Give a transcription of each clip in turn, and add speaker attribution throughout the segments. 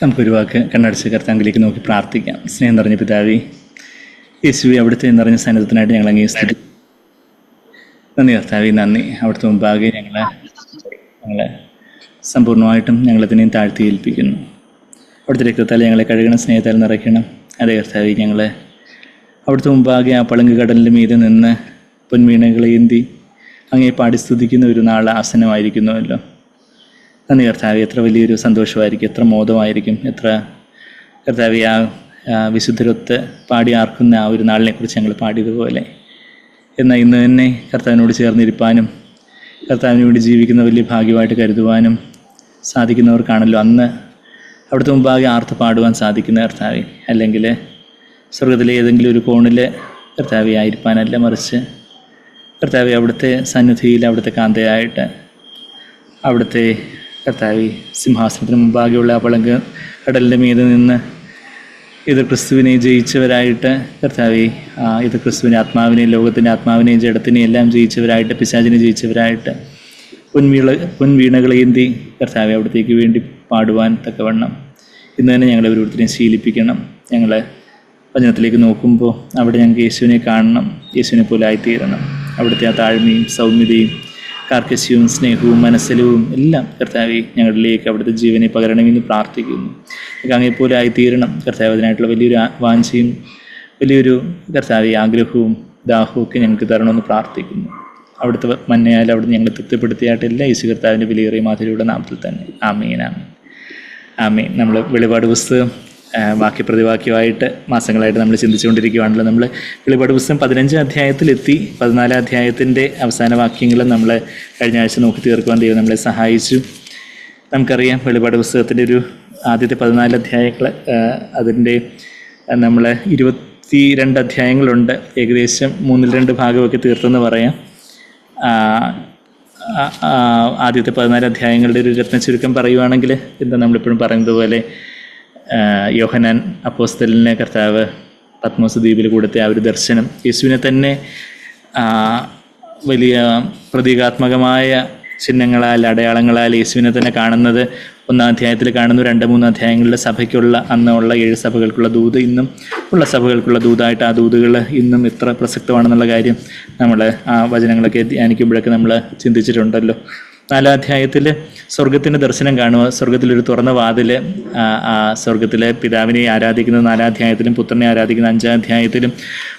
Speaker 1: നമുക്കൊരു വാക്ക് കണ്ണടച്ച് കർത്താവിലേക്ക് നോക്കി പ്രാർത്ഥിക്കാം. സ്നേഹം നിറഞ്ഞ പിതാവേ, യേശുവേ, അവിടുത്തെ നിറഞ്ഞ സന്നിധത്തിനായിട്ട് ഞങ്ങൾ അംഗീകരിച്ചു. നന്ദി കർത്താവേ, നന്ദി. അവിടുത്തെ മുമ്പാകെ ഞങ്ങളെ സമ്പൂർണ്ണമായിട്ടും ഞങ്ങളതിനെയും താഴ്ത്തി ഏൽപ്പിക്കുന്നു. അവിടുത്തെ രക്തത്താൽ ഞങ്ങളെ കഴുകണം, സ്നേഹത്താൽ നിറയ്ക്കണം. അതേ കർത്താവേ, ഞങ്ങളെ അവിടുത്തെ മുമ്പാകെ ആ പളുങ്ക് കടലിൻ്റെ മീതെ നിന്ന് പൊൻവീണകളേന്തി അങ്ങേ പാടി സ്തുതിക്കുന്ന ഒരു നാൾ ആസന്നമായിരിക്കുന്നുവല്ലോ. നന്ദി കർത്താവേ, എത്ര വലിയൊരു സന്തോഷമായിരിക്കും, എത്ര മോദമായിരിക്കും, എത്ര കർത്താവേ ആ വിശുദ്ധരൊത്ത് പാടി ആർക്കുന്ന ആ ഒരു നാളിനെക്കുറിച്ച് ഞങ്ങൾ പാടിയതുപോലെ. എന്നാൽ ഇന്ന് തന്നെ കർത്താവിനോട് ചേർന്നിരിപ്പാനും കർത്താവിന് വേണ്ടി ജീവിക്കുന്ന വലിയ ഭാഗ്യമായിട്ട് കരുതുവാനും സാധിക്കുന്നവർക്കാണല്ലോ അന്ന് അവിടുത്തെ മുമ്പാകെ ആർത്ത് പാടുവാൻ സാധിക്കുന്ന കർത്താവേ. അല്ലെങ്കിൽ സ്വർഗത്തിലെ ഏതെങ്കിലും ഒരു കോണിൽ കർത്താവെ ആയിരിക്കാനല്ല, മറിച്ച് കർത്താവെ അവിടുത്തെ സന്നിധിയിൽ അവിടുത്തെ കാന്തയായിട്ട് അവിടുത്തെ കർത്താവെ സിംഹാസനത്തിന് മുമ്പാകെയുള്ള ആ പളുങ്ക് കടലിൻ്റെ മീതെ നിന്ന് ഇത് ക്രിസ്തുവിനെ ജയിച്ചവരായിട്ട് കർത്താവെ, ഇത് ക്രിസ്തുവിനെ ആത്മാവിനെയും ലോകത്തിൻ്റെ ആത്മാവിനെയും ജഡത്തിനെയും എല്ലാം ജയിച്ചവരായിട്ട്, പിശാചിനെ ജയിച്ചവരായിട്ട് പൊൻവീണകളേന്തി കർത്താവെ അവിടത്തേക്ക് വേണ്ടി പാടുവാൻ തക്കവണ്ണം ഇന്ന് തന്നെ ഞങ്ങളെ ഓരോരുത്തരെയും ശീലിപ്പിക്കണം. ഞങ്ങളെ വചനത്തിലേക്ക് നോക്കുമ്പോൾ അവിടെ ഞങ്ങൾക്ക് യേശുവിനെ കാണണം, യേശുവിനെ പോലെ ആയിത്തീരണം. അവിടുത്തെ ആ താഴ്മയും സൗമ്യതയും കാർക്കശ്യവും സ്നേഹവും മനസ്സലവും എല്ലാം കർത്താവെ ഞങ്ങളിലേക്ക് അവിടുത്തെ ജീവനെ പകരണമെന്ന് പ്രാർത്ഥിക്കുന്നു. അങ്ങേപ്പോലെ ആയിത്തീരണം കർത്താവ്. അതിനായിട്ടുള്ള വലിയൊരു വാഞ്ചയും വലിയൊരു കർത്താവെ ആഗ്രഹവും ദാഹവും ഒക്കെ ഞങ്ങൾക്ക് തരണമെന്ന് പ്രാർത്ഥിക്കുന്നു. അവിടുത്തെ മന്നയാൽ അവിടുന്ന് ഞങ്ങൾ തൃപ്തിപ്പെടുത്തിയായിട്ടില്ല, യേശു കർത്താവിൻ്റെ വിലയേറിയ മാതിരിയുടെ നാമത്തിൽ തന്നെ. ആമേൻ, ആമേൻ, ആമേൻ. നമ്മൾ വെളിപാട് പുസ്തകം വാക്യപ്രതിവാക്യമായിട്ട് മാസങ്ങളായിട്ട് നമ്മൾ ചിന്തിച്ചുകൊണ്ടിരിക്കുകയാണല്ലോ. നമ്മൾ വെളിപാട് പുസ്തകം 15 അധ്യായത്തിലെത്തി. 14 അധ്യായത്തിൻ്റെ അവസാന വാക്യങ്ങൾ നമ്മൾ കഴിഞ്ഞ ആഴ്ച നോക്കി തീർക്കുവാൻ ദൈവം നമ്മളെ സഹായിച്ചു. നമുക്കറിയാം വെളിപാട് പുസ്തകത്തിൻ്റെ ഒരു ആദ്യത്തെ 14 അധ്യായങ്ങൾ, അതിൻ്റെ നമ്മൾ 22 അധ്യായങ്ങളുണ്ട്. ഏകദേശം 1/2 ഭാഗമൊക്കെ തീർത്തെന്ന് പറയാം. ആദ്യത്തെ 14 അധ്യായങ്ങളുടെ ഒരു രത്ന ചുരുക്കം പറയുവാണെങ്കിൽ എന്താ നമ്മളിപ്പോഴും പറയുന്നത് പോലെ യോഹന്നാൻ അപ്പോസ്തലന് കർത്താവ് പത്മോസ് ദ്വീപിൽ കൊടുത്ത ആ ഒരു ദർശനം, യേശുവിനെ തന്നെ വലിയ പ്രതീകാത്മകമായ ചിഹ്നങ്ങളാൽ അടയാളങ്ങളാൽ യേശുവിനെ തന്നെ കാണുന്നത് 1-ാം അധ്യായത്തിൽ കാണുന്നു. 2-3 അധ്യായങ്ങളിലെ സഭയ്ക്കുള്ള അന്നുള്ള 7 സഭകൾക്കുള്ള ദൂത് ഇന്നും ഉള്ള സഭകൾക്കുള്ള ദൂതായിട്ട് ആ ദൂതുകൾ ഇന്നും എത്ര പ്രസക്തമാണെന്നുള്ള കാര്യം നമ്മൾ ആ വചനങ്ങളൊക്കെ ധ്യാനിക്കുമ്പോഴൊക്കെ നമ്മൾ ചിന്തിച്ചിട്ടുണ്ടല്ലോ. 4-ാം അധ്യായത്തിൽ സ്വർഗത്തിൻ്റെ ദർശനം കാണുക, സ്വർഗത്തിലൊരു തുറന്ന വാതിൽ, ആ സ്വർഗത്തിലെ പിതാവിനെ ആരാധിക്കുന്നത് 4-ാം അധ്യായത്തിലും പുത്രനെ ആരാധിക്കുന്ന 5-ാം അധ്യായത്തിലും,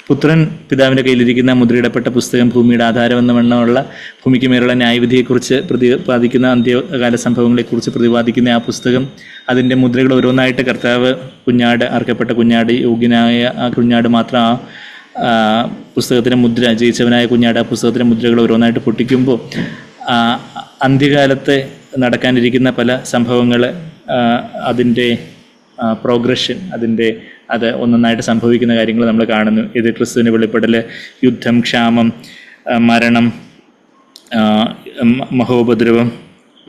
Speaker 1: പുത്രൻ പിതാവിൻ്റെ കയ്യിലിരിക്കുന്ന മുദ്രയിടപ്പെട്ട പുസ്തകം, ഭൂമിയുടെ ആധാരമെന്ന വണ്ണമുള്ള ഭൂമിക്ക് മേലുള്ള ന്യായവിധിയെക്കുറിച്ച് പ്രതിപാദിക്കുന്ന അന്ത്യകാല സംഭവങ്ങളെക്കുറിച്ച് പ്രതിപാദിക്കുന്ന ആ പുസ്തകം, അതിൻ്റെ മുദ്രകൾ ഓരോന്നായിട്ട് കർത്താവ് കുഞ്ഞാട്, അർക്കപ്പെട്ട കുഞ്ഞാട്, യോഗ്യനായ ആ കുഞ്ഞാട് മാത്രം ആ പുസ്തകത്തിൻ്റെ മുദ്ര, ജയിച്ചവനായ കുഞ്ഞാട് ആ പുസ്തകത്തിൻ്റെ മുദ്രകൾ ഓരോന്നായിട്ട് പൊട്ടിക്കുമ്പോൾ അന്ത്യകാലത്ത് നടക്കാനിരിക്കുന്ന പല സംഭവങ്ങൾ, അതിൻ്റെ പ്രോഗ്രഷൻ, അത് ഒന്നൊന്നായിട്ട് സംഭവിക്കുന്ന കാര്യങ്ങൾ നമ്മൾ കാണുന്നു. ഇത് ക്രിസ്തുവിൻ്റെ വെളിപ്പെടൽ, യുദ്ധം, ക്ഷാമം, മരണം,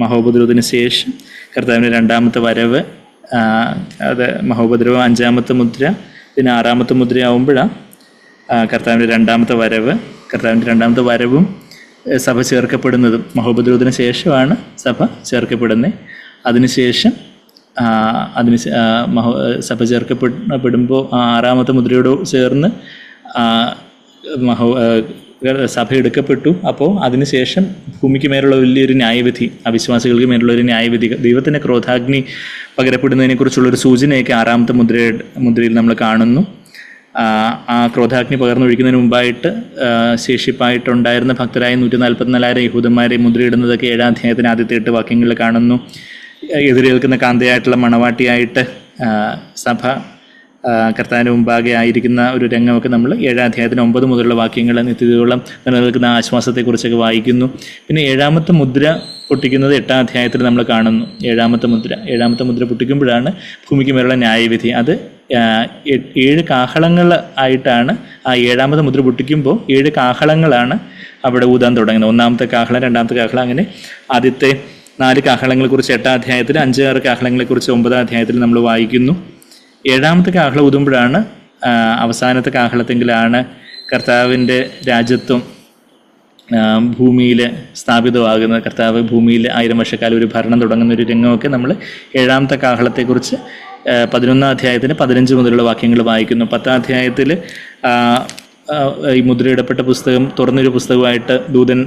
Speaker 1: മഹോപദ്രവത്തിന് ശേഷം കർത്താവിൻ്റെ 2ാമത്തെ വരവ്, അത് മഹോപദ്രവം 5-ാമത്തെ മുദ്ര, പിന്നെ 6-ാമത്തെ മുദ്രയാവുമ്പോഴാണ് കർത്താവിൻ്റെ 2ാമത്തെ വരവ്. കർത്താവിൻ്റെ 2ാമത്തെ വരവും സഭ ചേർക്കപ്പെടുന്നതും മഹോപദ്രവത്തിന് ശേഷമാണ് സഭ ചേർക്കപ്പെടുന്നത്. അതിനുശേഷം സഭ ചേർക്കപ്പെടുമ്പോൾ 6-ാമത്തെ മുദ്രയോട് ചേർന്ന് സഭ എടുക്കപ്പെട്ടു. അപ്പോൾ അതിനുശേഷം ഭൂമിക്ക് മേലുള്ള വലിയൊരു ന്യായവിധി, അവിശ്വാസികൾക്ക് മേലുള്ളൊരു ന്യായവിധി, ദൈവത്തിൻ്റെ ക്രോധാഗ്നി പകരപ്പെടുന്നതിനെക്കുറിച്ചുള്ളൊരു സൂചനയൊക്കെ 6-ാമത്തെ മുദ്രയിൽ നമ്മൾ കാണുന്നു. ആ ക്രോധാഗ്നി പകർന്നൊഴിക്കുന്നതിന് മുമ്പായിട്ട് ശേഷിപ്പായിട്ടുണ്ടായിരുന്ന ഭക്തരായ 144,000 യഹൂദന്മാരെ മുദ്രയിടുന്നതൊക്കെ 7-ാം അധ്യായത്തിന് ആദ്യത്തെ 8 വാക്യങ്ങളിൽ കാണുന്നു. എതിരേൽക്കുന്ന കാന്തയായിട്ടുള്ള മണവാട്ടിയായിട്ട് സഭ കർത്താവിന് മുമ്പാകെ ആയിരിക്കുന്ന ഒരു രംഗമൊക്കെ നമ്മൾ 7-ാം അധ്യായത്തിന് 9 മുതലുള്ള വാക്യങ്ങൾ നിത്യതയോളം നിലനിൽക്കുന്ന ആശ്വാസത്തെക്കുറിച്ചൊക്കെ വായിക്കുന്നു. പിന്നെ 7-ാമത്തെ മുദ്ര പൊട്ടിക്കുന്നത് 8-ാം അധ്യായത്തിൽ നമ്മൾ കാണുന്നു. 7-ാമത്തെ മുദ്ര പൊട്ടിക്കുമ്പോഴാണ് ഭൂമിക്ക് മേലുള്ള ന്യായവിധി. അത് 7 കാഹളങ്ങൾ ആയിട്ടാണ്. ആ 7-ാമത്തെ മുദ്ര പൊട്ടിക്കുമ്പോൾ 7 കാഹളങ്ങളാണ് അവിടെ ഊതാൻ തുടങ്ങുന്നത്. 1-ാമത്തെ കാഹളം, 2-ാമത്തെ കാഹളം, അങ്ങനെ ആദ്യത്തെ 4 കാഹളങ്ങളെക്കുറിച്ച് 8-ാം അധ്യായത്തിൽ, 5-6 കാഹളങ്ങളെക്കുറിച്ച് 9-ാം അധ്യായത്തിൽ നമ്മൾ വായിക്കുന്നു. 7-ാമത്തെ കാഹളം ഊതുമ്പോഴാണ്, അവസാനത്തെ കാഹളത്തെങ്കിലാണ് കർത്താവിൻ്റെ രാജ്യത്വം ഭൂമിയിൽ സ്ഥാപിതമാകുന്ന കർത്താവ് ഭൂമിയിൽ 1000 വർഷക്കാലം ഒരു ഭരണം തുടങ്ങുന്ന ഒരു രംഗമൊക്കെ നമ്മൾ 7ാമത്തെ കാഹളത്തെക്കുറിച്ച് 11ാം അധ്യായത്തിന് 15 മുതലുള്ള വാക്യങ്ങൾ വായിക്കുന്നു. 10ാം അധ്യായത്തിൽ ഈ മുദ്രയിടപ്പെട്ട പുസ്തകം തുറന്നൊരു പുസ്തകമായിട്ട് ദൂതൻ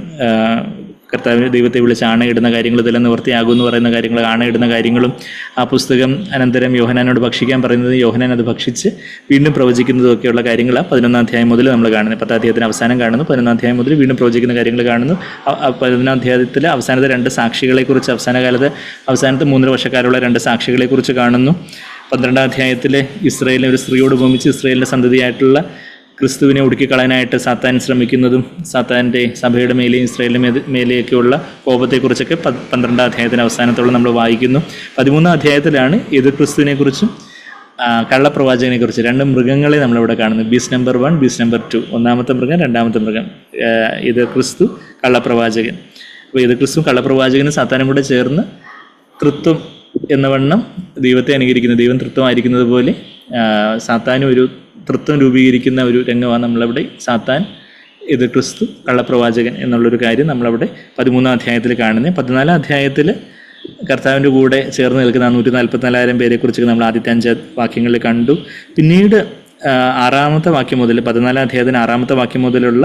Speaker 1: കർത്താവിന് ദൈവത്തെ വിളിച്ച് ആണയിടുന്ന കാര്യങ്ങൾ, ഇതെല്ലാം നിവൃത്തിയാകും എന്ന് പറയുന്ന കാര്യങ്ങൾ, ആണയിടുന്ന കാര്യങ്ങളും ആ പുസ്തകം അനന്തരം യോഹന്നാനോട് ഭക്ഷിക്കാൻ പറയുന്നത് യോഹന്നാൻ അത് ഭക്ഷിച്ച് വീണ്ടും പ്രവചിക്കുന്നതും ഒക്കെയുള്ള കാര്യങ്ങൾ 11ാം അധ്യായം മുതൽ നമ്മൾ കാണുന്നത്. 10ാം അധ്യായത്തിന് അവസാനം കാണുന്നു, 11ാം അധ്യായം മുതൽ വീണ്ടും പ്രവചിക്കുന്ന കാര്യങ്ങൾ കാണുന്നു. 11ാം അധ്യായത്തിൽ അവസാനത്തെ 2 സാക്ഷികളെക്കുറിച്ച്, അവസാനത്തെ 3 വർഷക്കാരുള്ള 2 സാക്ഷികളെക്കുറിച്ച് കാണുന്നു. 12ാം അധ്യായത്തിൽ ഇസ്രായേലിനെ ഒരു സ്ത്രീയോട് ഉപമിച്ച് ഇസ്രായേലിൻ്റെ സന്തതിയായിട്ടുള്ള ക്രിസ്തുവിനെ ഒടുക്കിക്കളയാനായിട്ട് സാത്താൻ ശ്രമിക്കുന്നതും സാത്താൻ്റെ സഭയുടെ മേലെയും ഇസ്രായേലിൻ്റെ മേലെയൊക്കെയുള്ള കോപത്തെക്കുറിച്ചൊക്കെ 12ാം അധ്യായത്തിന് അവസാനത്തോളം നമ്മൾ വായിക്കുന്നു. 13ാം അധ്യായത്തിലാണ് എതിർ ക്രിസ്തുവിനെക്കുറിച്ചും കള്ളപ്രവാചകനെക്കുറിച്ച് 2 മൃഗങ്ങളെ നമ്മളിവിടെ കാണുന്നു. Beast number 1, beast number 2. 1ാമത്തെ മൃഗം, 2ാമത്തെ മൃഗം. എതിർ ക്രിസ്തു, കള്ളപ്രവാചകൻ. അപ്പോൾ എതിർ ക്രിസ്തു കള്ളപ്രവാചകനും സാത്താനും കൂടെ ചേർന്ന് തൃത്വം എന്ന വണ്ണം ദൈവത്തെ അനുകരിക്കുന്നു. ദൈവം തൃത്വമായിരിക്കുന്നത് പോലെ സാത്താനും ഒരു തൃത്വം രൂപീകരിക്കുന്ന ഒരു രംഗമാണ് നമ്മളവിടെ. സാത്താൻ, എതിർ ക്രിസ്തു, കള്ളപ്രവാചകൻ എന്നുള്ളൊരു കാര്യം നമ്മളവിടെ 13ാം അധ്യായത്തിൽ കാണുന്നത്. 14ാം അധ്യായത്തിൽ കർത്താവിൻ്റെ കൂടെ ചേർന്ന് നിൽക്കുന്ന 144,000 പേരെക്കുറിച്ചൊക്കെ നമ്മൾ ആദ്യത്തെ 5 വാക്യങ്ങളിൽ കണ്ടു. പിന്നീട് 6ാമത്തെ വാക്യം മുതൽ 14ാം അധ്യായത്തിന് 6ാമത്തെ വാക്യം മുതലുള്ള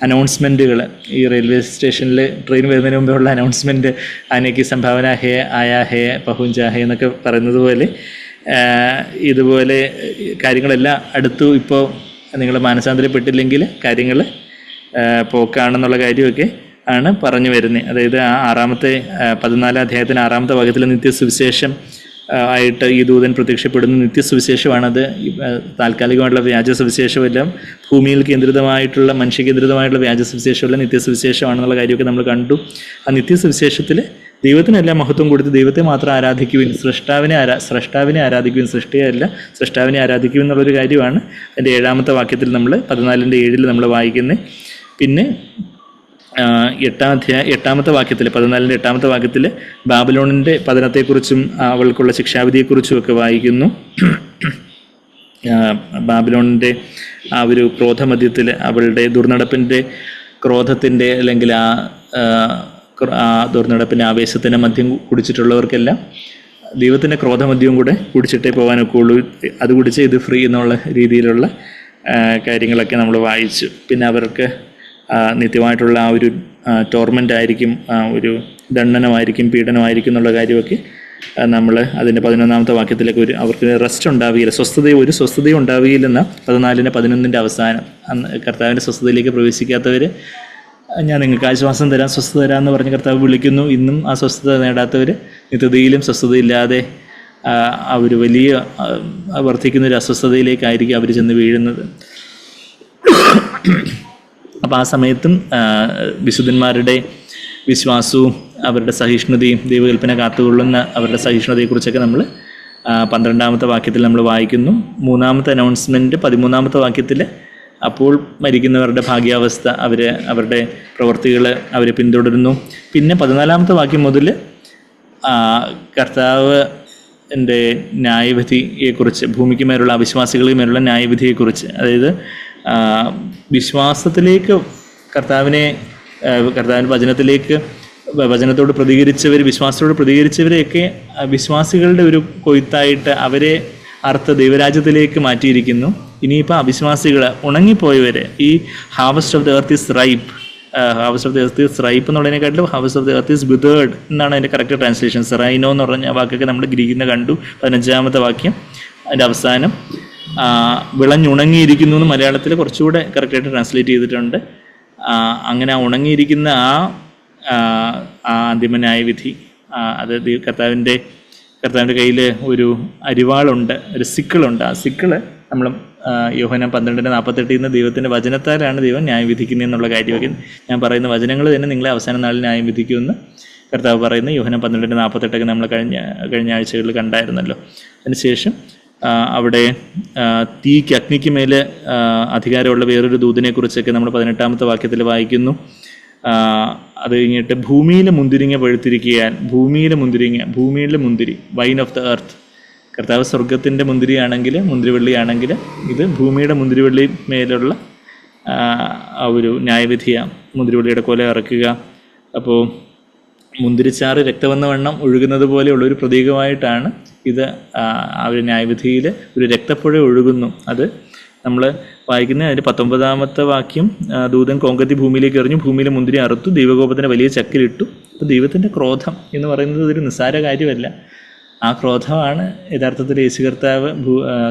Speaker 1: അനൗൺസ്മെൻറ്റുകൾ, ഈ റെയിൽവേ സ്റ്റേഷനിൽ ട്രെയിൻ വരുന്നതിന് മുമ്പുള്ള അനൗൺസ്മെൻറ്റ്, ആനയ്ക്ക് സംഭാവന ഹേ, ആയാ ഹേ, പഹുഞ്ചാ ഹേ എന്നൊക്കെ പറയുന്നത് പോലെ ഇതുപോലെ കാര്യങ്ങളെല്ലാം അടുത്തു. ഇപ്പോൾ നിങ്ങൾ മാനസാന്തരപ്പെട്ടില്ലെങ്കിൽ കാര്യങ്ങൾ പോക്കാണെന്നുള്ള കാര്യമൊക്കെ ആണ് പറഞ്ഞു വരുന്നത്. അതായത് ആ 14ാം അധ്യായത്തിന് 6ാമത്തെ ഭാഗത്തിൽ നിത്യസുവിശേഷം ആയിട്ട് ഈ ദൂതൻ പ്രത്യക്ഷപ്പെടുന്ന നിത്യസുവിശേഷമാണത്. താൽക്കാലികമായിട്ടുള്ള വ്യാജസുവിശേഷമെല്ലാം ഭൂമിയിൽ കേന്ദ്രിതമായിട്ടുള്ള, മനുഷ്യകേന്ദ്രിതമായിട്ടുള്ള വ്യാജസുവിശേഷമെല്ലാം നിത്യസുവിശേഷമാണെന്നുള്ള കാര്യമൊക്കെ നമ്മൾ കണ്ടു. ആ നിത്യസുവിശേഷത്തിൽ ദൈവത്തിനെല്ലാം മഹത്വം കൊടുത്ത് ദൈവത്തെ മാത്രം ആരാധിക്കുവിൻ, സ്രഷ്ടാവിനെ ആരാധിക്കുവിൻ, സൃഷ്ടിയല്ല സ്രഷ്ടാവിനെ ആരാധിക്കുവിൻ എന്നുള്ളൊരു കാര്യമാണ് അതിൻ്റെ 7ാമത്തെ വാക്യത്തിൽ നമ്മൾ 14ന്റെ 7 നമ്മൾ വായിക്കുന്നത്. പിന്നെ 8ാമത്തെ വാക്യത്തിൽ 14ന്റെ 8ാമത്തെ വാക്യത്തിൽ ബാബിലോണിൻ്റെ പതനത്തെക്കുറിച്ചും അവൾക്കുള്ള ശിക്ഷാവിധിയെക്കുറിച്ചും ഒക്കെ വായിക്കുന്നു. ബാബിലോണിൻ്റെ ആ ഒരു ക്രോധമധ്യത്തിൽ അവളുടെ ദുർനടപ്പിൻ്റെ, ക്രോധത്തിൻ്റെ അല്ലെങ്കിൽ ആ ദുർനടപ്പിൻ്റെ ആവേശത്തിൻ്റെ മദ്യം കുടിച്ചിട്ടുള്ളവർക്കെല്ലാം ദൈവത്തിൻ്റെ ക്രോധമദ്യവും കൂടെ കുടിച്ചിട്ടേ പോകാനൊക്കെ ഉള്ളൂ. അത് കുടിച്ച് ഇത് ഫ്രീ എന്നുള്ള രീതിയിലുള്ള കാര്യങ്ങളൊക്കെ നമ്മൾ വായിച്ചു. പിന്നെ അവർക്ക് നിത്യമായിട്ടുള്ള ആ ഒരു ടോർമെൻ്റ് ആയിരിക്കും, ഒരു ദണ്ഡനമായിരിക്കും, പീഡനമായിരിക്കും എന്നുള്ള കാര്യമൊക്കെ നമ്മൾ അതിൻ്റെ 11ാമത്തെ വാക്യത്തിലേക്ക് അവർക്ക് റെസ്റ്റ് ഉണ്ടാവുകയില്ല, ഒരു സ്വസ്ഥതയും ഉണ്ടാവുകയില്ലെന്ന 14ന്റെ 11ന്റെ അവസാനം. കർത്താവിൻ്റെ സ്വസ്ഥതയിലേക്ക് പ്രവേശിക്കാത്തവർ ഞാൻ നിങ്ങൾക്ക് ആശ്വാസം തരാം, സ്വസ്ഥത തരാമെന്ന് പറഞ്ഞ് കർത്താവ് വിളിക്കുന്നു. ഇന്നും ആ സ്വസ്ഥത നേടാത്തവർ നിത്യതയിലും സ്വസ്ഥതയില്ലാതെ അവർ വലിയ വർദ്ധിക്കുന്നൊരു അസ്വസ്ഥതയിലേക്കായിരിക്കും അവർ ചെന്ന് വീഴുന്നത്. അപ്പോൾ ആ സമയത്തും വിശുദ്ധന്മാരുടെ വിശ്വാസവും അവരുടെ സഹിഷ്ണുതയും ദൈവകൽപ്പന കാത്തുകൊള്ളുന്ന അവരുടെ സഹിഷ്ണുതയെക്കുറിച്ചൊക്കെ നമ്മൾ 12ാമത്തെ വാക്യത്തിൽ നമ്മൾ വായിക്കുന്നു. 3ാമത്തെ അനൗൺസ്മെൻറ്റ് 13ാമത്തെ വാക്യത്തിൽ അപ്പോൾ മരിക്കുന്നവരുടെ ഭാഗ്യാവസ്ഥ, അവരുടെ പ്രവൃത്തികൾ അവരെ പിന്തുടരുന്നു. പിന്നെ 14ാമത്തെ വാക്യം മുതൽ കർത്താവിൻ്റെ ന്യായവിധിയെക്കുറിച്ച്, ഭൂമിക്ക് മേലുള്ള അവിശ്വാസികൾക്ക് മേലുള്ള ന്യായവിധിയെക്കുറിച്ച്, അതായത് വിശ്വാസത്തിലേക്ക് കർത്താവിൻ്റെ വചനത്തോട് പ്രതികരിച്ചവർ, വിശ്വാസത്തോട് പ്രതികരിച്ചവരെയൊക്കെ വിശ്വാസികളുടെ ഒരു കൊയ്ത്തായിട്ട് അവരെ അർത്ഥ ദൈവരാജ്യത്തിലേക്ക് മാറ്റിയിരിക്കുന്നു. ഇനിയിപ്പോൾ അവിശ്വാസികൾ, ഉണങ്ങിപ്പോയവർ, ഈ harvest of the earth is ripe, harvest of the earth is ripe എന്നുള്ളതിനെക്കാട്ടിലും harvest of the earth is withered എന്നാണ് അതിൻ്റെ കറക്റ്റ് ട്രാൻസ്ലേഷൻ. സെറൈനോ എന്ന് പറഞ്ഞ വാക്കൊക്കെ നമ്മൾ ഗ്രീക്കിൽ കണ്ടു. 15ാമത്തെ വാക്യം അതിൻ്റെ അവസാനം വിളഞ്ഞുണങ്ങിയിരിക്കുന്നു എന്ന് മലയാളത്തിൽ കുറച്ചുകൂടെ കറക്റ്റായിട്ട് ട്രാൻസ്ലേറ്റ് ചെയ്തിട്ടുണ്ട്. അങ്ങനെ ഉണങ്ങിയിരിക്കുന്ന ആ അന്തിമ ന്യായവിധി, അത് കർത്താവിൻ്റെ കയ്യിൽ ഒരു അരിവാളുണ്ട്, ഒരു സിക്കിളുണ്ട്. ആ സിക്കിള് നമ്മൾ യോഹന്നാൻ 12:48 ദൈവത്തിൻ്റെ വചനത്താലാണ് ദൈവം ന്യായം വിധിക്കുന്നതെന്നുള്ള കാര്യമൊക്കെ ഞാൻ പറയുന്ന വചനങ്ങൾ തന്നെ നിങ്ങളെ അവസാന നാളിൽ ന്യായം വിധിക്കുമെന്ന് കർത്താവ് പറയുന്നത് യോഹന്നാൻ 12:48 നമ്മൾ കഴിഞ്ഞ ആഴ്ചകളിൽ കണ്ടായിരുന്നല്ലോ. അതിനുശേഷം അവിടെ അഗ്നിക്ക് മേലെ അധികാരമുള്ള വേറൊരു ദൂതനെക്കുറിച്ചൊക്കെ നമ്മൾ 18ാമത്തെ വാക്യത്തിൽ വായിക്കുന്നു. അത് കഴിഞ്ഞിട്ട് ഭൂമിയിലെ മുന്തിരിങ്ങ പഴുത്തിരിക്കാൻ, ഭൂമിയിലെ മുന്തിരി, വൈൻ ഓഫ് ദ എർത്ത്. കർത്താവ് സ്വർഗത്തിൻ്റെ മുന്തിരിയാണെങ്കിൽ, മുന്തിരിവള്ളിയാണെങ്കിൽ, ഇത് ഭൂമിയുടെ മുന്തിരിവള്ളി മേലുള്ള ആ ഒരു ന്യായവിധിയ മുന്തിരിവള്ളിയുടെ കൊല ഇറക്കുക. അപ്പോൾ മുന്തിരിച്ചാറ് രക്തമെന്ന വണ്ണം ഒഴുകുന്നത് പോലെയുള്ളൊരു പ്രതീകമായിട്ടാണ് ഇത്. ആ ഒരു ന്യായവിധിയിൽ ഒരു രക്തപ്പുഴ ഒഴുകുന്നു. അത് നമ്മൾ വായിക്കുന്ന അതിൻ്റെ 19-ാമത്തെ വാക്യം, ദൂതൻ കോങ്കത്തി ഭൂമിയിലേക്ക് എറിഞ്ഞു, ഭൂമിയിലെ മുന്തിരി അറുത്തു, ദൈവകോപത്തിന് വലിയ ചക്കിലിട്ടു. അപ്പോൾ ദൈവത്തിൻ്റെ ക്രോധം എന്ന് പറയുന്നത് ഒരു നിസ്സാര കാര്യമല്ല. ആ ക്രോധമാണ് യഥാർത്ഥത്തിൽ യേശു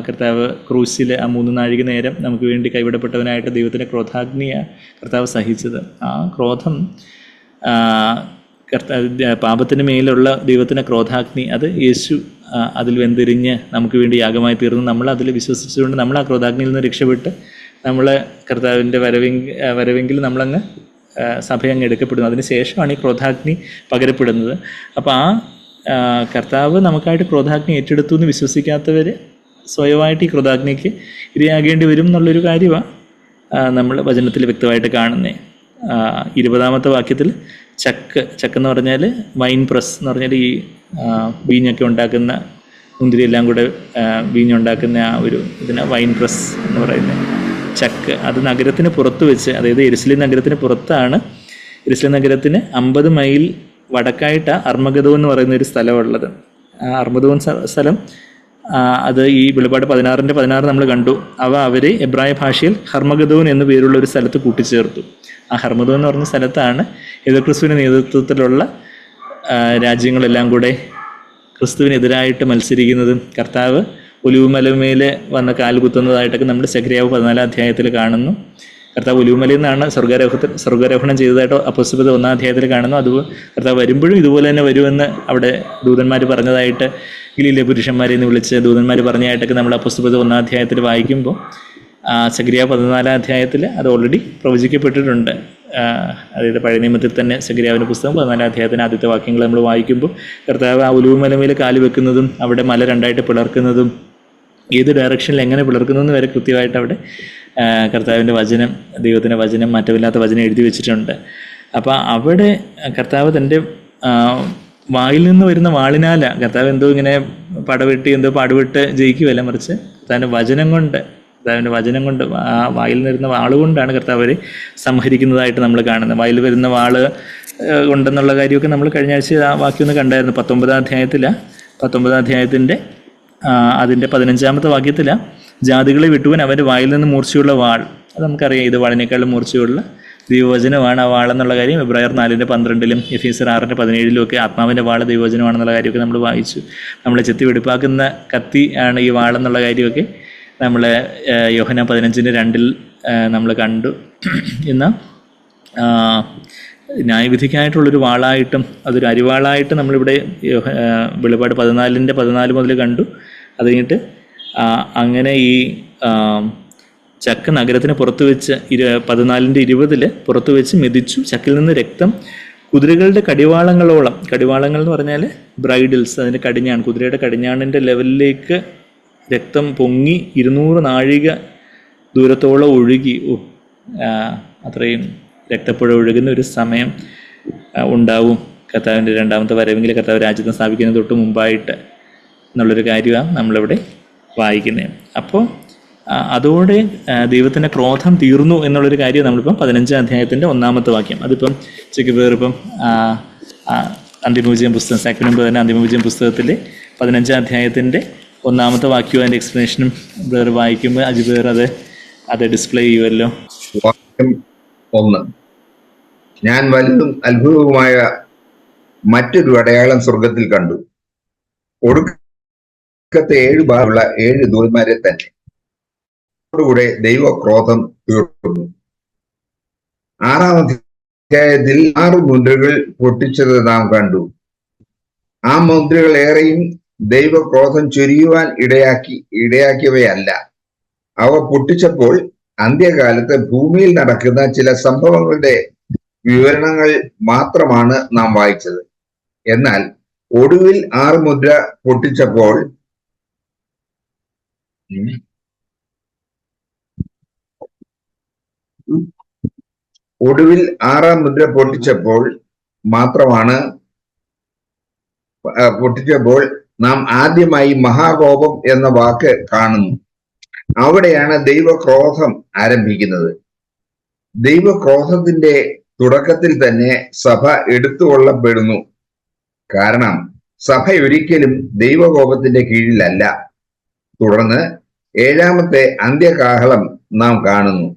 Speaker 1: കർത്താവ് ക്രൂശിൽ ആ 3 നാഴിക നേരം നമുക്ക് വേണ്ടി കൈവിടപ്പെട്ടവനായിട്ട് ദൈവത്തിൻ്റെ ക്രോധാഗ്നിയാണ് കർത്താവ് സഹിച്ചത്. ആ ക്രോധം, പാപത്തിന് മേലുള്ള ദൈവത്തിൻ്റെ ക്രോധാഗ്നി, അത് യേശു അതിൽ വെന്തിരിഞ്ഞ് നമുക്ക് വേണ്ടി യാഗമായി തീർന്നു. നമ്മൾ അതിൽ വിശ്വസിച്ചുകൊണ്ട് നമ്മൾ ആ ക്രോധാഗ്നിയിൽ നിന്ന് രക്ഷപ്പെട്ട് നമ്മൾ കർത്താവിൻ്റെ വരവെങ്കിൽ നമ്മളങ്ങ് സഭയങ്ങ് എടുക്കപ്പെടുന്നു. അതിന് ശേഷമാണ് ഈ ക്രോധാഗ്നി പകരപ്പെടുന്നത്. അപ്പോൾ ആ കർത്താവ് നമുക്കായിട്ട് ക്രോധാഗ്നി ഏറ്റെടുത്തു എന്ന് വിശ്വസിക്കാത്തവർ സ്വയമായിട്ട് ഈ ക്രോധാഗ്നിക്ക് ഇരയാകേണ്ടി വരും എന്നുള്ളൊരു കാര്യമാണ് നമ്മൾ വചനത്തിൽ വ്യക്തമായിട്ട് കാണുന്നത്. 20-ാമത്തെ വാക്യത്തിൽ ചക്കെന്ന് പറഞ്ഞാൽ വൈൻ പ്രസ് എന്ന് പറഞ്ഞാൽ ഈ വീഞ്ഞൊക്കെ ഉണ്ടാക്കുന്ന, മുന്തിരി എല്ലാം കൂടെ വീഞ്ഞുണ്ടാക്കുന്ന ആ ഒരു ഇതിന് വൈൻ പ്രസ് എന്ന് പറയുന്നത്. ചക്ക് അത് നഗരത്തിന് പുറത്ത് വെച്ച്, അതായത് യെരുശലേം നഗരത്തിന് പുറത്താണ്. യെരുശലേം നഗരത്തിന് 50 മൈൽ വടക്കായിട്ട് അർമ്മഗദോൻ എന്ന് പറയുന്ന ഒരു സ്ഥലമുള്ളത്. ആ അർമ്മഗദോൻ സ്ഥലം, അത് ഈ വെളിപ്പാട് 16:16 നമ്മൾ കണ്ടു. അവർ എബ്രായ ഭാഷയിൽ ഹർമഗദോൻ എന്നു പേരുള്ള ഒരു സ്ഥലത്ത് കൂട്ടിച്ചേർത്തു. ആ ഹർമഗദോൻ എന്ന് പറഞ്ഞ സ്ഥലത്താണ് എതിർക്രിസ്തുവിൻ്റെ നേതൃത്വത്തിലുള്ള രാജ്യങ്ങളെല്ലാം കൂടെ ക്രിസ്തുവിനെതിരായിട്ട് മത്സരിക്കുന്നതും കർത്താവ് ഒലിവുമലമേൽ വന്ന് കാൽ കുത്തുന്നതായിട്ടൊക്കെ നമ്മൾ സെഖര്യാവ് 14-ാം അധ്യായത്തിൽ കാണുന്നു. കർത്താവ് ഒലിവുമലയിൽ നിന്നാണ് സ്വർഗാരോഹണം ചെയ്തതായിട്ട് അപ്പോസ്തലർ 1-ാം അധ്യായത്തിൽ കാണുന്നു. അത് കർത്താവ് വരുമ്പോഴും ഇതുപോലെ തന്നെ വരുമെന്ന് അവിടെ ദൂതന്മാർ പറഞ്ഞതായിട്ട്, ഗലീലയിലെ പുരുഷന്മാരെ എന്ന് വിളിച്ച് ദൂതന്മാർ പറഞ്ഞതായിട്ടൊക്കെ നമ്മൾ അപ്പോസ്തലർ 1-ാം അധ്യായത്തിൽ വായിക്കുമ്പോൾ സെഖര്യാവ് 14-ാം അധ്യായത്തിൽ അത് ഓൾറെഡി പ്രവചിക്കപ്പെട്ടിട്ടുണ്ട്. അതായത് പഴയ നിയമത്തിൽ തന്നെ സെഖര്യാവിൻ്റെ പുസ്തകം 14-ാം അധ്യായത്തിന് ആദ്യത്തെ വാക്യങ്ങൾ നമ്മൾ വായിക്കുമ്പോൾ കർത്താവ് ആ ഒലിവുമലമേൽ കാല് വെക്കുന്നതും അവിടെ മല രണ്ടായിട്ട് പിളർക്കുന്നതും ഏത് ഡയറക്ഷനിൽ എങ്ങനെ പിളർക്കുന്നതെന്ന് വരെ കൃത്യമായിട്ട് അവിടെ കർത്താവിൻ്റെ വചനം, ദൈവത്തിൻ്റെ വചനം, മാറ്റമില്ലാത്ത വചനം എഴുതി വെച്ചിട്ടുണ്ട്. അപ്പോൾ അവിടെ കർത്താവ് തൻ്റെ വായിൽ നിന്ന് വരുന്ന വാളിനാല കർത്താവ് എന്തോ ഇങ്ങനെ പടവെട്ടി എന്തോ പാടുപെട്ട് ജയിക്കുമല്ല, മറിച്ച് കർത്താവിൻ്റെ വചനം കൊണ്ട് ആ വായിൽ വരുന്ന വാളുകൊണ്ടാണ് കർത്താവ് അവരെ സംഹരിക്കുന്നതായിട്ട് നമ്മൾ കാണുന്നത്. വായിൽ വരുന്ന വാള് കൊണ്ടെന്നുള്ള കാര്യമൊക്കെ നമ്മൾ കഴിഞ്ഞ ആഴ്ച ആ വാക്യം ഒന്ന് കണ്ടായിരുന്നു. 19-ാം അധ്യായത്തിലാണ്. 19-ാം അധ്യായത്തിൻ്റെ അതിൻ്റെ 15-ാമത്തെ വാക്യത്തിലാണ് ജാതികളെ വിട്ടുവാൻ അവൻ്റെ വായിൽ നിന്ന് മൂർച്ചയുള്ള വാൾ. അത് നമുക്കറിയാം, ഇത് വാളിനേക്കാളും മൂർച്ചയുള്ള ദൈവവചനമാണ് ആ വാളെന്നുള്ള കാര്യം എബ്രായർ 4:12 എഫീസർ 6:17 ഒക്കെ ആത്മാവിൻ്റെ വാള് ദൈവവചനമാണെന്നുള്ള കാര്യമൊക്കെ നമ്മൾ വായിച്ചു. നമ്മളെ ചെത്തി വെടിപ്പാക്കുന്ന കത്തി ആണ് ഈ വാളെന്നുള്ള കാര്യമൊക്കെ നമ്മൾ യോഹന്നാൻ 15:2 നമ്മൾ കണ്ടു. എന്നാൽ ന്യായവിധിക്കായിട്ടുള്ളൊരു വാളായിട്ടും അതൊരു അരിവാളായിട്ട് നമ്മളിവിടെ വെളിപ്പാട് 14 മുതൽ കണ്ടു. അത് കഴിഞ്ഞിട്ട് അങ്ങനെ ഈ ചക്ക നഗരത്തിന് പുറത്ത് വെച്ച് 14:20 പുറത്ത് വെച്ച് മെതിച്ചു. ചക്കിൽ നിന്ന് രക്തം കുതിരകളുടെ കടിവാളങ്ങളോളം, കടിവാളങ്ങൾ എന്ന് പറഞ്ഞാൽ ബ്രൈഡിൽസ്, അതിൻ്റെ കടിഞ്ഞാൺ, കുതിരയുടെ കടിഞ്ഞാണിൻ്റെ ലെവലിലേക്ക് രക്തം പൊങ്ങി 200 നാഴിക ദൂരത്തോളം ഒഴുകി. അത്രയും രക്തപ്പുഴ ഒഴുകുന്ന ഒരു സമയം ഉണ്ടാവും കർത്താവിൻ്റെ 2-ാമത്തെ വരവെങ്കിൽ കർത്താവ് രാജ്യത്തെ സ്ഥാപിക്കുന്നതിന് തൊട്ട് മുമ്പായിട്ട് എന്നുള്ളൊരു കാര്യമാണ് നമ്മളിവിടെ വായിക്കുന്നത്. അപ്പോൾ അതോടെ ദൈവത്തിൻ്റെ ക്രോധം തീർന്നു എന്നുള്ളൊരു കാര്യം നമ്മളിപ്പം 15-ാം അധ്യായത്തിൻ്റെ 1-ാമത്തെ വാക്യം, അതിപ്പം ചെക്കുപേറിപ്പം അന്തിമവിജയം പുസ്തകം, സാക്രമെൻ്റ് തന്നെ അന്തിമവിജയം പുസ്തകത്തിൽ 15-ാം അധ്യായത്തിൻ്റെ 1-ാമത്തെ വാക്യവും അതിൻ്റെ എക്സ്പ്ലനേഷനും ബ്രദർ വായിക്കുമ്പോൾ അജിബേർ അത് ഡിസ്പ്ലേ ചെയ്യുമല്ലോ.
Speaker 2: വാക്യം 1: ഞാൻ വലുതും അത്ഭുതവുമായ മറ്റൊരു അടയാളം സ്വർഗത്തിൽ കണ്ടു. ഒടുക്കത്തെ 7 ഭാഗമുള്ള 7 ദൂതന്മാരെ തന്നെ. അതോടുകൂടെ ദൈവക്രോധം തീർന്നു. 6-ാം അധ്യായത്തിൽ 6 മുദ്രകൾ പൊട്ടിച്ചത് നാം കണ്ടു. ആ മുദ്രകൾ ഏറെയും ദൈവക്രോധം ചൊരിയുവാൻ ഇടയാക്കിയവയല്ല. അവ പൊട്ടിച്ചപ്പോൾ അന്ത്യകാലത്ത് ഭൂമിയിൽ നടക്കുന്ന ചില സംഭവങ്ങളുടെ വിവരണങ്ങൾ മാത്രമാണ് നാം വായിച്ചത്. എന്നാൽ ഒടുവിൽ 6 മുദ്ര പൊട്ടിച്ചപ്പോൾ ഒടുവിൽ 6-ാം മുദ്ര പൊട്ടിച്ചപ്പോൾ നാം ആദ്യമായി മഹാകോപം എന്ന വാക്ക് കാണുന്നു. അവിടെയാണ് ദൈവക്രോധം ആരംഭിക്കുന്നത്. ദൈവക്രോധത്തിന്റെ തുടക്കത്തിൽ തന്നെ സഭ എടുത്തുകൊള്ളപ്പെടുന്നു. കാരണം സഭ ഒരിക്കലും ദൈവകോപത്തിന്റെ കീഴിലല്ല. തുടർന്ന് ഏഴാമത്തെ അന്ത്യകാഹളം നാം കാണുന്നു.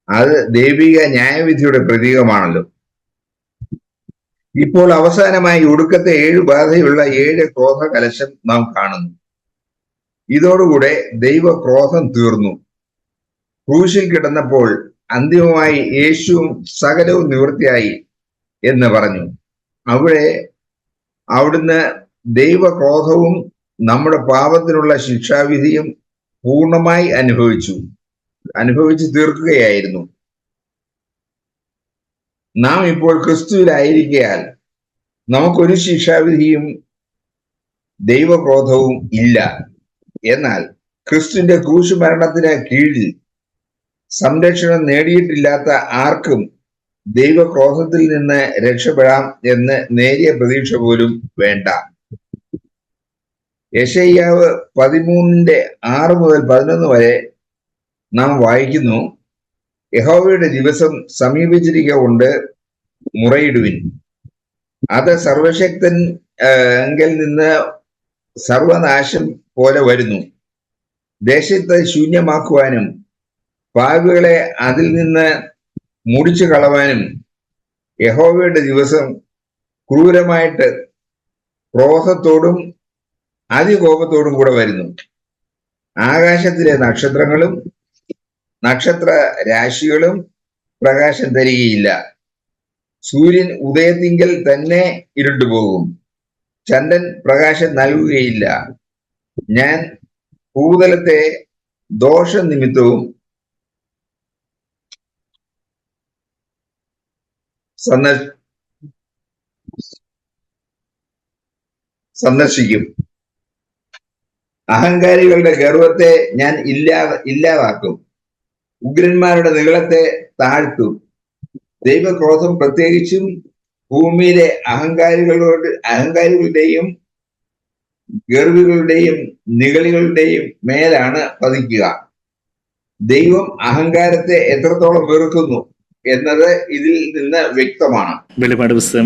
Speaker 2: അത് ദൈവിക ന്യായവിധിയുടെ പ്രതീകമാണല്ലോ. ഇപ്പോൾ അവസാനമായി ഒടുക്കത്തെ 7 ബാധയുള്ള 7 ക്രോധ കലശം നാം കാണുന്നു. ഇതോടുകൂടെ ദൈവക്രോധം തീർന്നു. ക്രൂശിൽ കിടന്നപ്പോൾ അന്തിമമായി യേശുവും സകലവും നിവൃത്തിയായി എന്ന് പറഞ്ഞു. അവിടുന്ന് ദൈവക്രോധവും നമ്മുടെ പാപത്തിനുള്ള ശിക്ഷാവിധിയും പൂർണ്ണമായി അനുഭവിച്ചു തീർക്കുകയായിരുന്നു. നാം ഇപ്പോൾ ക്രിസ്തുവിലായിരിക്കയാൽ നമുക്കൊരു ശിക്ഷാവിധിയും ദൈവക്രോധവും ഇല്ല. എന്നാൽ ക്രിസ്തുവിന്റെ ക്രൂശുമരണത്തിന് കീഴിൽ സംരക്ഷണം നേടിയിട്ടില്ലാത്ത ആർക്കും ദൈവക്രോധത്തിൽ നിന്ന് രക്ഷപ്പെടാം എന്ന് നേരിയ പ്രതീക്ഷ പോലും വേണ്ട. യെശയ്യാവ് 13:6 മുതൽ 11 വരെ നാം വായിക്കുന്നു: യഹോവയുടെ ദിവസം സമീപിച്ചിരിക്കൊണ്ട് മുറയിടുവിൻ. അത് സർവശക്തൻ എങ്കിൽ നിന്ന് സർവനാശം പോലെ വരുന്നു. ദേശത്തെ ശൂന്യമാക്കുവാനും പാപികളെ അതിൽ നിന്ന് മുടിച്ചു കളവാനും യഹോവയുടെ ദിവസം ക്രൂരമായിട്ട് ക്രോധത്തോടും അതികോപത്തോടും കൂടെ വരുന്നു. ആകാശത്തിലെ നക്ഷത്രങ്ങളും നക്ഷത്ര രാശികളും പ്രകാശം തരികയില്ല. സൂര്യൻ ഉദയത്തിങ്കൽ തന്നെ ഇരുണ്ടുപോകും. ചന്ദ്രൻ പ്രകാശം നൽകുകയില്ല. ഞാൻ ഭൂതലത്തെ ദോഷനിമിത്തവും സന്ദർശിക്കും. അഹങ്കാരികളുടെ ഗർവത്തെ ഞാൻ ഇല്ലാതാക്കും. ഉഗ്രന്മാരുടെ നീളത്തെ താഴ്ത്തും. ദൈവക്രോധം പ്രത്യേകിച്ചും ഭൂമിയിലെ അഹങ്കാരികളുടെയും ഗർവികളുടെയും നിഗളികളുടെയും മേലാണ് പതിക്കുക. ദൈവം അഹങ്കാരത്തെ എത്രത്തോളം വെറുക്കുന്നു എന്നത് ഇതിൽ നിന്ന് വ്യക്തമാണ്.
Speaker 1: വെളിപാട് പുസ്തകം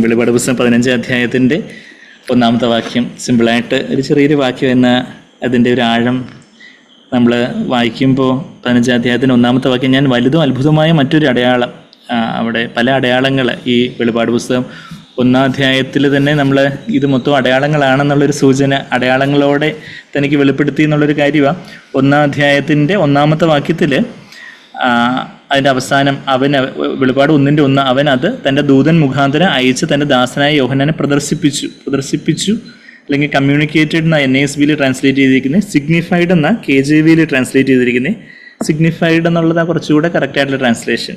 Speaker 1: 15 അധ്യായത്തിന്റെ 1-ാമത്തെ വാക്യം. സിമ്പിളായിട്ട് ഒരു ചെറിയൊരു വാക്യം എന്ന അതിൻ്റെ ഒരു ആഴം നമ്മൾ വായിക്കുമ്പോൾ 15 അധ്യായത്തിന് 1-ാമത്തെ വാക്യം: ഞാൻ വലുതും അത്ഭുതമായ മറ്റൊരു അടയാളം. അവിടെ പല അടയാളങ്ങൾ ഈ വെളിപാട് പുസ്തകം 1-ാം അധ്യായത്തിൽ തന്നെ നമ്മൾ ഇത് മൊത്തം അടയാളങ്ങളാണെന്നുള്ളൊരു സൂചന അടയാളങ്ങളോടെ തനിക്ക് വെളിപ്പെടുത്തി എന്നുള്ളൊരു കാര്യമാണ്. 1-ാം അധ്യായത്തിൻ്റെ 1-ാമത്തെ വാക്യത്തിൽ അതിൻ്റെ അവസാനം വെളിപാട് 1:1 അവൻ അത് തൻ്റെ ദൂതൻ മുഖാന്തരം അയച്ച് തൻ്റെ ദാസനായ യോഹന്നാനെ പ്രദർശിപ്പിച്ചു അല്ലെങ്കിൽ കമ്മ്യൂണിക്കേറ്റഡ് എന്ന NASBയിൽ ട്രാൻസ്ലേറ്റ് ചെയ്തിരിക്കുന്നത്. സിഗ്നിഫൈഡ് എന്ന KJVയിൽ ട്രാൻസ്ലേറ്റ് ചെയ്തിരിക്കുന്നത്. സിഗ്നിഫൈഡ് എന്നുള്ളതാണ് കുറച്ചുകൂടെ കറക്റ്റായിട്ടുള്ള ട്രാൻസ്ലേഷൻ.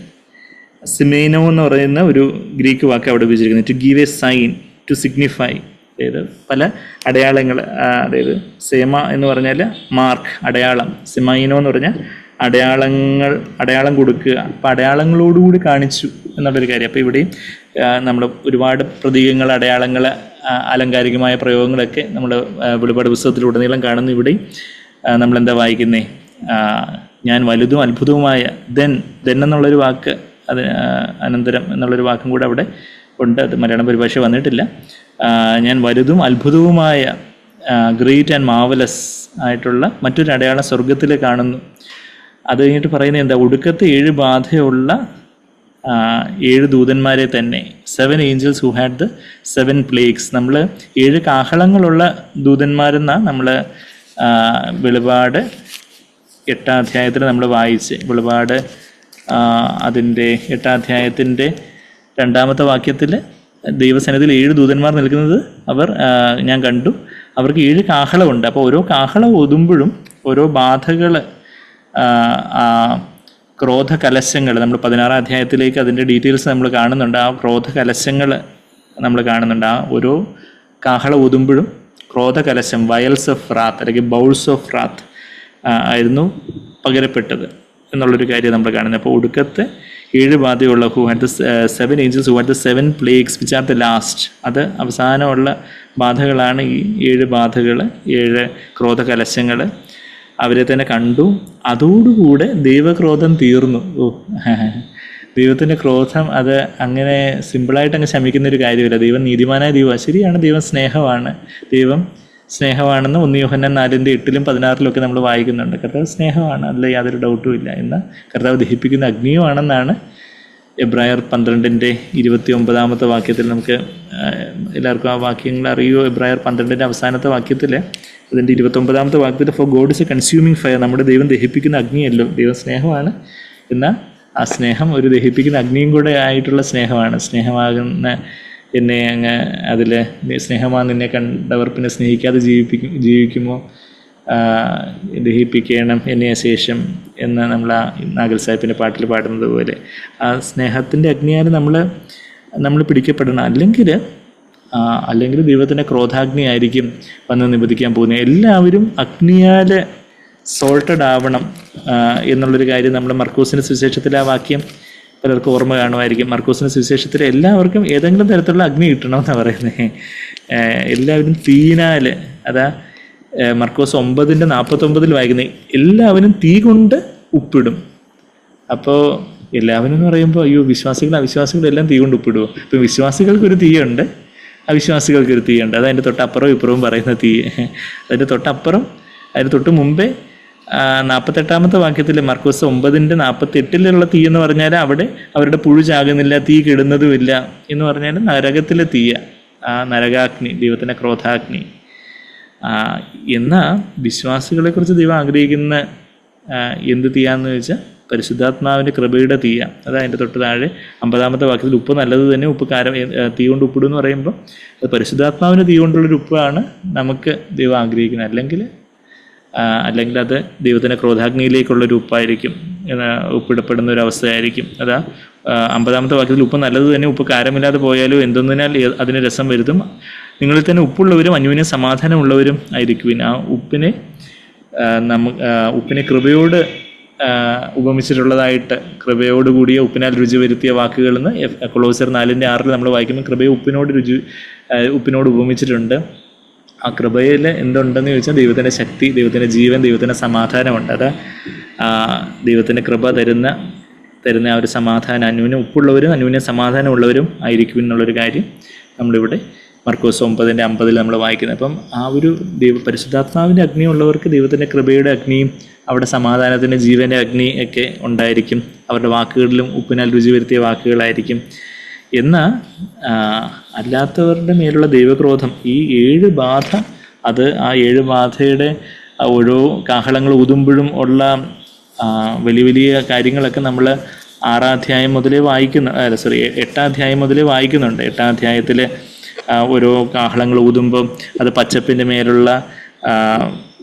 Speaker 1: സിമേനോ എന്ന് പറയുന്ന ഒരു ഗ്രീക്ക് വാക്ക് അവിടെ ഉപയോഗിച്ചിരിക്കുന്നത്. To give a sign, to signify, അതായത് പല അടയാളങ്ങൾ. അതായത് സേമ എന്ന് പറഞ്ഞാൽ മാർക്ക്, അടയാളം. സിമൈനോ എന്ന് പറഞ്ഞാൽ അടയാളം കൊടുക്കുക. അപ്പം അടയാളങ്ങളോടുകൂടി കാണിച്ചു എന്നുള്ളൊരു കാര്യം. അപ്പോൾ ഇവിടെയും നമ്മൾ ഒരുപാട് പ്രതീകങ്ങൾ, അടയാളങ്ങൾ, ആലങ്കാരികമായ പ്രയോഗങ്ങളൊക്കെ നമ്മൾ വെളിപാട് പുസ്തകത്തിലുടനീളം കാണുന്നു. ഇവിടെയും നമ്മളെന്താ വായിക്കുന്നേ? ഞാൻ വലുതും അത്ഭുതവുമായ ദെൻ എന്നുള്ളൊരു വാക്ക്, അത് അനന്തരം എന്നുള്ളൊരു വാക്കും കൂടെ അവിടെ ഉണ്ട്. അത് മലയാളം പരിഭാഷ വന്നിട്ടില്ല. ഞാൻ വലുതും അത്ഭുതവുമായ ഗ്രേറ്റ് ആൻഡ് മാവലസ് ആയിട്ടുള്ള മറ്റൊരു അടയാളം സ്വർഗത്തിൽ കാണുന്നു. അത് കഴിഞ്ഞിട്ട് പറയുന്നത് എന്താ? ഒടുക്കത്തെ 7 ബാധയുള്ള 7 ദൂതന്മാരെ തന്നെ, 7 ഏഞ്ചൽസ് ഹു ഹാഡ് ദ 7 പ്ലേഗ്സ്. നമ്മൾ 7 കാഹളങ്ങളുള്ള ദൂതന്മാരെന്നാണ് നമ്മൾ വെളിപാട് 8-ാം അധ്യായത്തിൽ നമ്മൾ വായിച്ച്. വെളിപാട് അതിൻ്റെ 8-ാം അധ്യായത്തിൻ്റെ 2-ാമത്തെ വാക്യത്തിൽ ദൈവസന്നിധിയിൽ 7 ദൂതന്മാർ നിൽക്കുന്നത് ഞാൻ കണ്ടു. അവർക്ക് 7 കാഹളമുണ്ട്. അപ്പോൾ ഓരോ കാഹളം ഓതുമ്പോഴും ഓരോ ബാധകൾ, ക്രോധ കലശങ്ങൾ, നമ്മൾ 16-ാം അധ്യായത്തിലേക്ക് അതിൻ്റെ ഡീറ്റെയിൽസ് നമ്മൾ കാണുന്നുണ്ട്. ആ ക്രോധ കലശങ്ങൾ നമ്മൾ കാണുന്നുണ്ട്. ആ ഓരോ കാഹളം ഊതുമ്പോഴും ക്രോധ കലശം, വയൽസ് ഓഫ് റാത്ത് അല്ലെങ്കിൽ ബൗൾസ് ഓഫ് റാത്ത് ആയിരുന്നു പകരപ്പെട്ടത് എന്നുള്ളൊരു കാര്യം നമ്മൾ കാണുന്നത്. അപ്പോൾ ഒടുക്കത്തെ 7 ബാധയുള്ള who had the 7 angels who had the 7 plagues which are the last. അത് അവസാനമുള്ള ബാധകളാണ് ഈ 7 ബാധകൾ, 7 ക്രോധ കലശങ്ങൾ. അവരെ തന്നെ കണ്ടു. അതോടുകൂടെ ദൈവക്രോധം തീർന്നു. ദൈവത്തിൻ്റെ ക്രോധം അത് അങ്ങനെ സിമ്പിളായിട്ട് അങ്ങ് ശമിക്കുന്ന ഒരു കാര്യമില്ല. ദൈവം നീതിമാനായ ദൈവമാണ്. ശരിയാണ്, ദൈവം സ്നേഹമാണ്. ദൈവം സ്നേഹമാണെന്ന് 1 യോഹന്നാൻ 4:8 16 നമ്മൾ വായിക്കുന്നുണ്ട്. കർത്താവ് സ്നേഹമാണ്, അതിൽ യാതൊരു ഡൗട്ടും ഇല്ല. എന്നാൽ കർത്താവ് ദഹിപ്പിക്കുന്ന അഗ്നിയുമാണെന്നാണ് എബ്രായർ 12:29 വാക്യത്തിൽ നമുക്ക് എല്ലാവർക്കും ആ വാക്യങ്ങൾ അറിയുമോ? എബ്രായർ 12 അവസാനത്തെ വാക്യത്തിൽ അതിൻ്റെ 29 വാക്യത്തിൽ for God is A consuming fire. നമ്മുടെ ദൈവം ദഹിപ്പിക്കുന്ന അഗ്നിയല്ലോ. ദൈവം സ്നേഹമാണ്, എന്നാൽ ആ സ്നേഹം ഒരു ദഹിപ്പിക്കുന്ന അഗ്നിയും കൂടെ ആയിട്ടുള്ള സ്നേഹമാണ്. സ്നേഹമാകുന്ന എന്നെ അങ്ങ് അതിൽ സ്നേഹമാണ് നിന്നെ കണ്ടവർ പിന്നെ സ്നേഹിക്കാതെ ജീവിക്കുമോ, ദഹിപ്പിക്കണം എന്നെ ശേഷം എന്ന് നമ്മൾ ആ നാഗൽ സാഹിബിൻ്റെ പാട്ടിൽ പാടുന്നത് പോലെ ആ സ്നേഹത്തിൻ്റെ അഗ്നിയാൽ നമ്മൾ പിടിക്കപ്പെടണം. അല്ലെങ്കിൽ ദൈവത്തിൻ്റെ ക്രോധാഗ്നി ആയിരിക്കും വന്ന് നിബന്ധിക്കാൻ പോകുന്നത്. എല്ലാവരും അഗ്നിയാൽ സോൾട്ടഡ് ആവണം എന്നുള്ളൊരു കാര്യം നമ്മൾ മർക്കോസിൻ്റെ സുവിശേഷത്തിലെ ആ വാക്യം പലർക്കും ഓർമ്മ കാണുമായിരിക്കും. മർക്കോസിൻ്റെ സുവിശേഷത്തിൽ എല്ലാവർക്കും ഏതെങ്കിലും തരത്തിലുള്ള അഗ്നി കിട്ടണമെന്നാണ് പറയുന്നത്. എല്ലാവരും തീനാൽ, അതാ മർക്കോസ് 9:49 വായിക്കുന്നത്, എല്ലാവരും തീ കൊണ്ട് ഉപ്പിടും. അപ്പോൾ എല്ലാവരും എന്ന് പറയുമ്പോൾ അയ്യോ അവിശ്വാസികളെല്ലാം തീ കൊണ്ട് ഉപ്പിടുമോ? ഇപ്പം വിശ്വാസികൾക്കൊരു തീയുണ്ട്, അവിശ്വാസികൾക്കൊരു തീയുണ്ട്. അത് അതിൻ്റെ തൊട്ടപ്പുറവും ഇപ്പുറവും പറയുന്ന തീ. അതിൻ്റെ തൊട്ട് മുമ്പേ 48 വാക്യത്തിൽ മർക്കോസ് 9:48 തീ എന്ന് പറഞ്ഞാൽ അവിടെ അവരുടെ പുഴു ചാകുന്നില്ല, തീ കെടുന്നതുമില്ല എന്ന് പറഞ്ഞാൽ നരകത്തിലെ തീയ, ആ നരകാഗ്നി, ദൈവത്തിൻ്റെ ക്രോധാഗ്നി. എന്നാൽ വിശ്വാസികളെക്കുറിച്ച് ദൈവം ആഗ്രഹിക്കുന്ന എന്ത് തീയാന്ന് ചോദിച്ചാൽ പരിശുദ്ധാത്മാവിൻ്റെ കൃപയുടെ തീയ. അത് അതിൻ്റെ തൊട്ട് താഴെ 50 വാക്യത്തിൽ ഉപ്പ് നല്ലത് തന്നെ, ഉപ്പ് തീ കൊണ്ട് ഉപ്പിടും എന്ന് പറയുമ്പോൾ അത് പരിശുദ്ധാത്മാവിൻ്റെ തീ കൊണ്ടുള്ളൊരു ഉപ്പാണ് നമുക്ക് ദൈവം ആഗ്രഹിക്കുന്നത്. അല്ലെങ്കിൽ അത് ദൈവത്തിൻ്റെ ക്രോധാഗ്നിയിലേക്കുള്ളൊരു ഉപ്പായിരിക്കും, ഉപ്പിടപ്പെടുന്ന ഒരു അവസ്ഥയായിരിക്കും. അതാ 50 വാക്യത്തിൽ ഉപ്പ് നല്ലത് തന്നെ, ഉപ്പ് കാരമില്ലാതെ പോയാലും എന്തൊന്നിനാൽ അതിന് രസം വരുത്തും. നിങ്ങളിൽ തന്നെ ഉപ്പുള്ളവരും അന്യോന്യം സമാധാനമുള്ളവരും ആയിരിക്കും. ആ ഉപ്പിനെ കൃപയോട് ഉപമിച്ചിട്ടുള്ളതായിട്ട്, കൃപയോടുകൂടിയ ഉപ്പിനാൽ രുചി വരുത്തിയ വാക്കുകൾ എന്ന് കൊളോസ്യർ 4:6 നമ്മൾ വായിക്കുമ്പോൾ കൃപയെ ഉപ്പിനോട് ഉപമിച്ചിട്ടുണ്ട്. ആ കൃപയിൽ എന്തുണ്ടെന്ന് ചോദിച്ചാൽ ദൈവത്തിൻ്റെ ശക്തി, ദൈവത്തിൻ്റെ ജീവൻ, ദൈവത്തിൻ്റെ സമാധാനമുണ്ട്. അത് ദൈവത്തിൻ്റെ കൃപ തരുന്ന ആ ഒരു സമാധാനം, അന്യോന്യം ഉപ്പുള്ളവരും അന്യോന്യം സമാധാനമുള്ളവരും ആയിരിക്കും എന്നുള്ളൊരു കാര്യം നമ്മളിവിടെ മർക്കോസ് 9:50 നമ്മൾ വായിക്കുന്നത്. അപ്പം ആ ഒരു പരിശുദ്ധാത്മാവിൻ്റെ അഗ്നി ഉള്ളവർക്ക് ദൈവത്തിൻ്റെ കൃപയുടെ അഗ്നിയും അവിടെ സമാധാനത്തിൻ്റെ ജീവൻ്റെ അഗ്നി ഒക്കെ ഉണ്ടായിരിക്കും. അവരുടെ വാക്കുകളിലും ഉപ്പിനാൽ രുചി വരുത്തിയ വാക്കുകളായിരിക്കും. എന്നാൽ അല്ലാത്തവരുടെ മേലുള്ള ദൈവക്രോധം, ഈ 7 ബാധ, അത് ആ 7 ബാധയുടെ ഓരോ കാഹളങ്ങൾ ഊതുമ്പോഴും ഉള്ള വലിയ വലിയ കാര്യങ്ങളൊക്കെ നമ്മൾ 8 അധ്യായം മുതലേ വായിക്കുന്നുണ്ട്. 8 അധ്യായത്തിൽ ഓരോ കാഹളങ്ങൾ ഊതുമ്പോൾ അത് പച്ചപ്പിൻ്റെ മേലുള്ള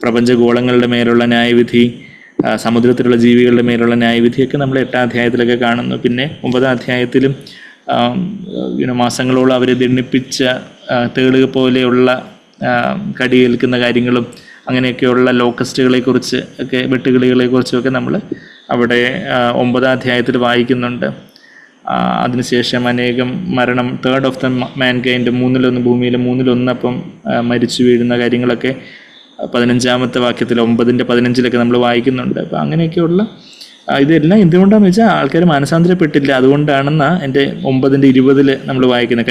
Speaker 1: പ്രപഞ്ചഗോളങ്ങളുടെ മേലുള്ള ന്യായവിധി, സമുദ്രത്തിലുള്ള ജീവികളുടെ മേലുള്ള ന്യായവിധിയൊക്കെ നമ്മൾ 8 അധ്യായത്തിലൊക്കെ കാണുന്നു. പിന്നെ 9 അധ്യായത്തിലും മാസങ്ങളോളം അവരെ ദണ്ണിപ്പിച്ച തേളുക പോലെയുള്ള കടിയേൽക്കുന്ന കാര്യങ്ങളും അങ്ങനെയൊക്കെയുള്ള ലോക്കസ്റ്റുകളെക്കുറിച്ച് ഒക്കെ, വെട്ടുകിളികളെക്കുറിച്ചൊക്കെ നമ്മൾ അവിടെ 9 അധ്യായത്തിൽ വായിക്കുന്നുണ്ട്. അതിനുശേഷം അനേകം മരണം, 3rd ഓഫ് ദ മാൻകൈൻഡ്, 1/3 ഭൂമിയിലെ 1/3 അപ്പം മരിച്ചു വീഴുന്ന കാര്യങ്ങളൊക്കെ 15 വാക്യത്തിൽ 9:15 നമ്മൾ വായിക്കുന്നുണ്ട്. അപ്പം അങ്ങനെയൊക്കെയുള്ള ഇതെല്ലാം എന്തുകൊണ്ടാണെന്ന് വെച്ചാൽ ആൾക്കാർ മാനസാന്തരപ്പെട്ടില്ല, അതുകൊണ്ടാണെന്നാ എൻ്റെ 9:20 നമ്മൾ വായിക്കുന്നത്.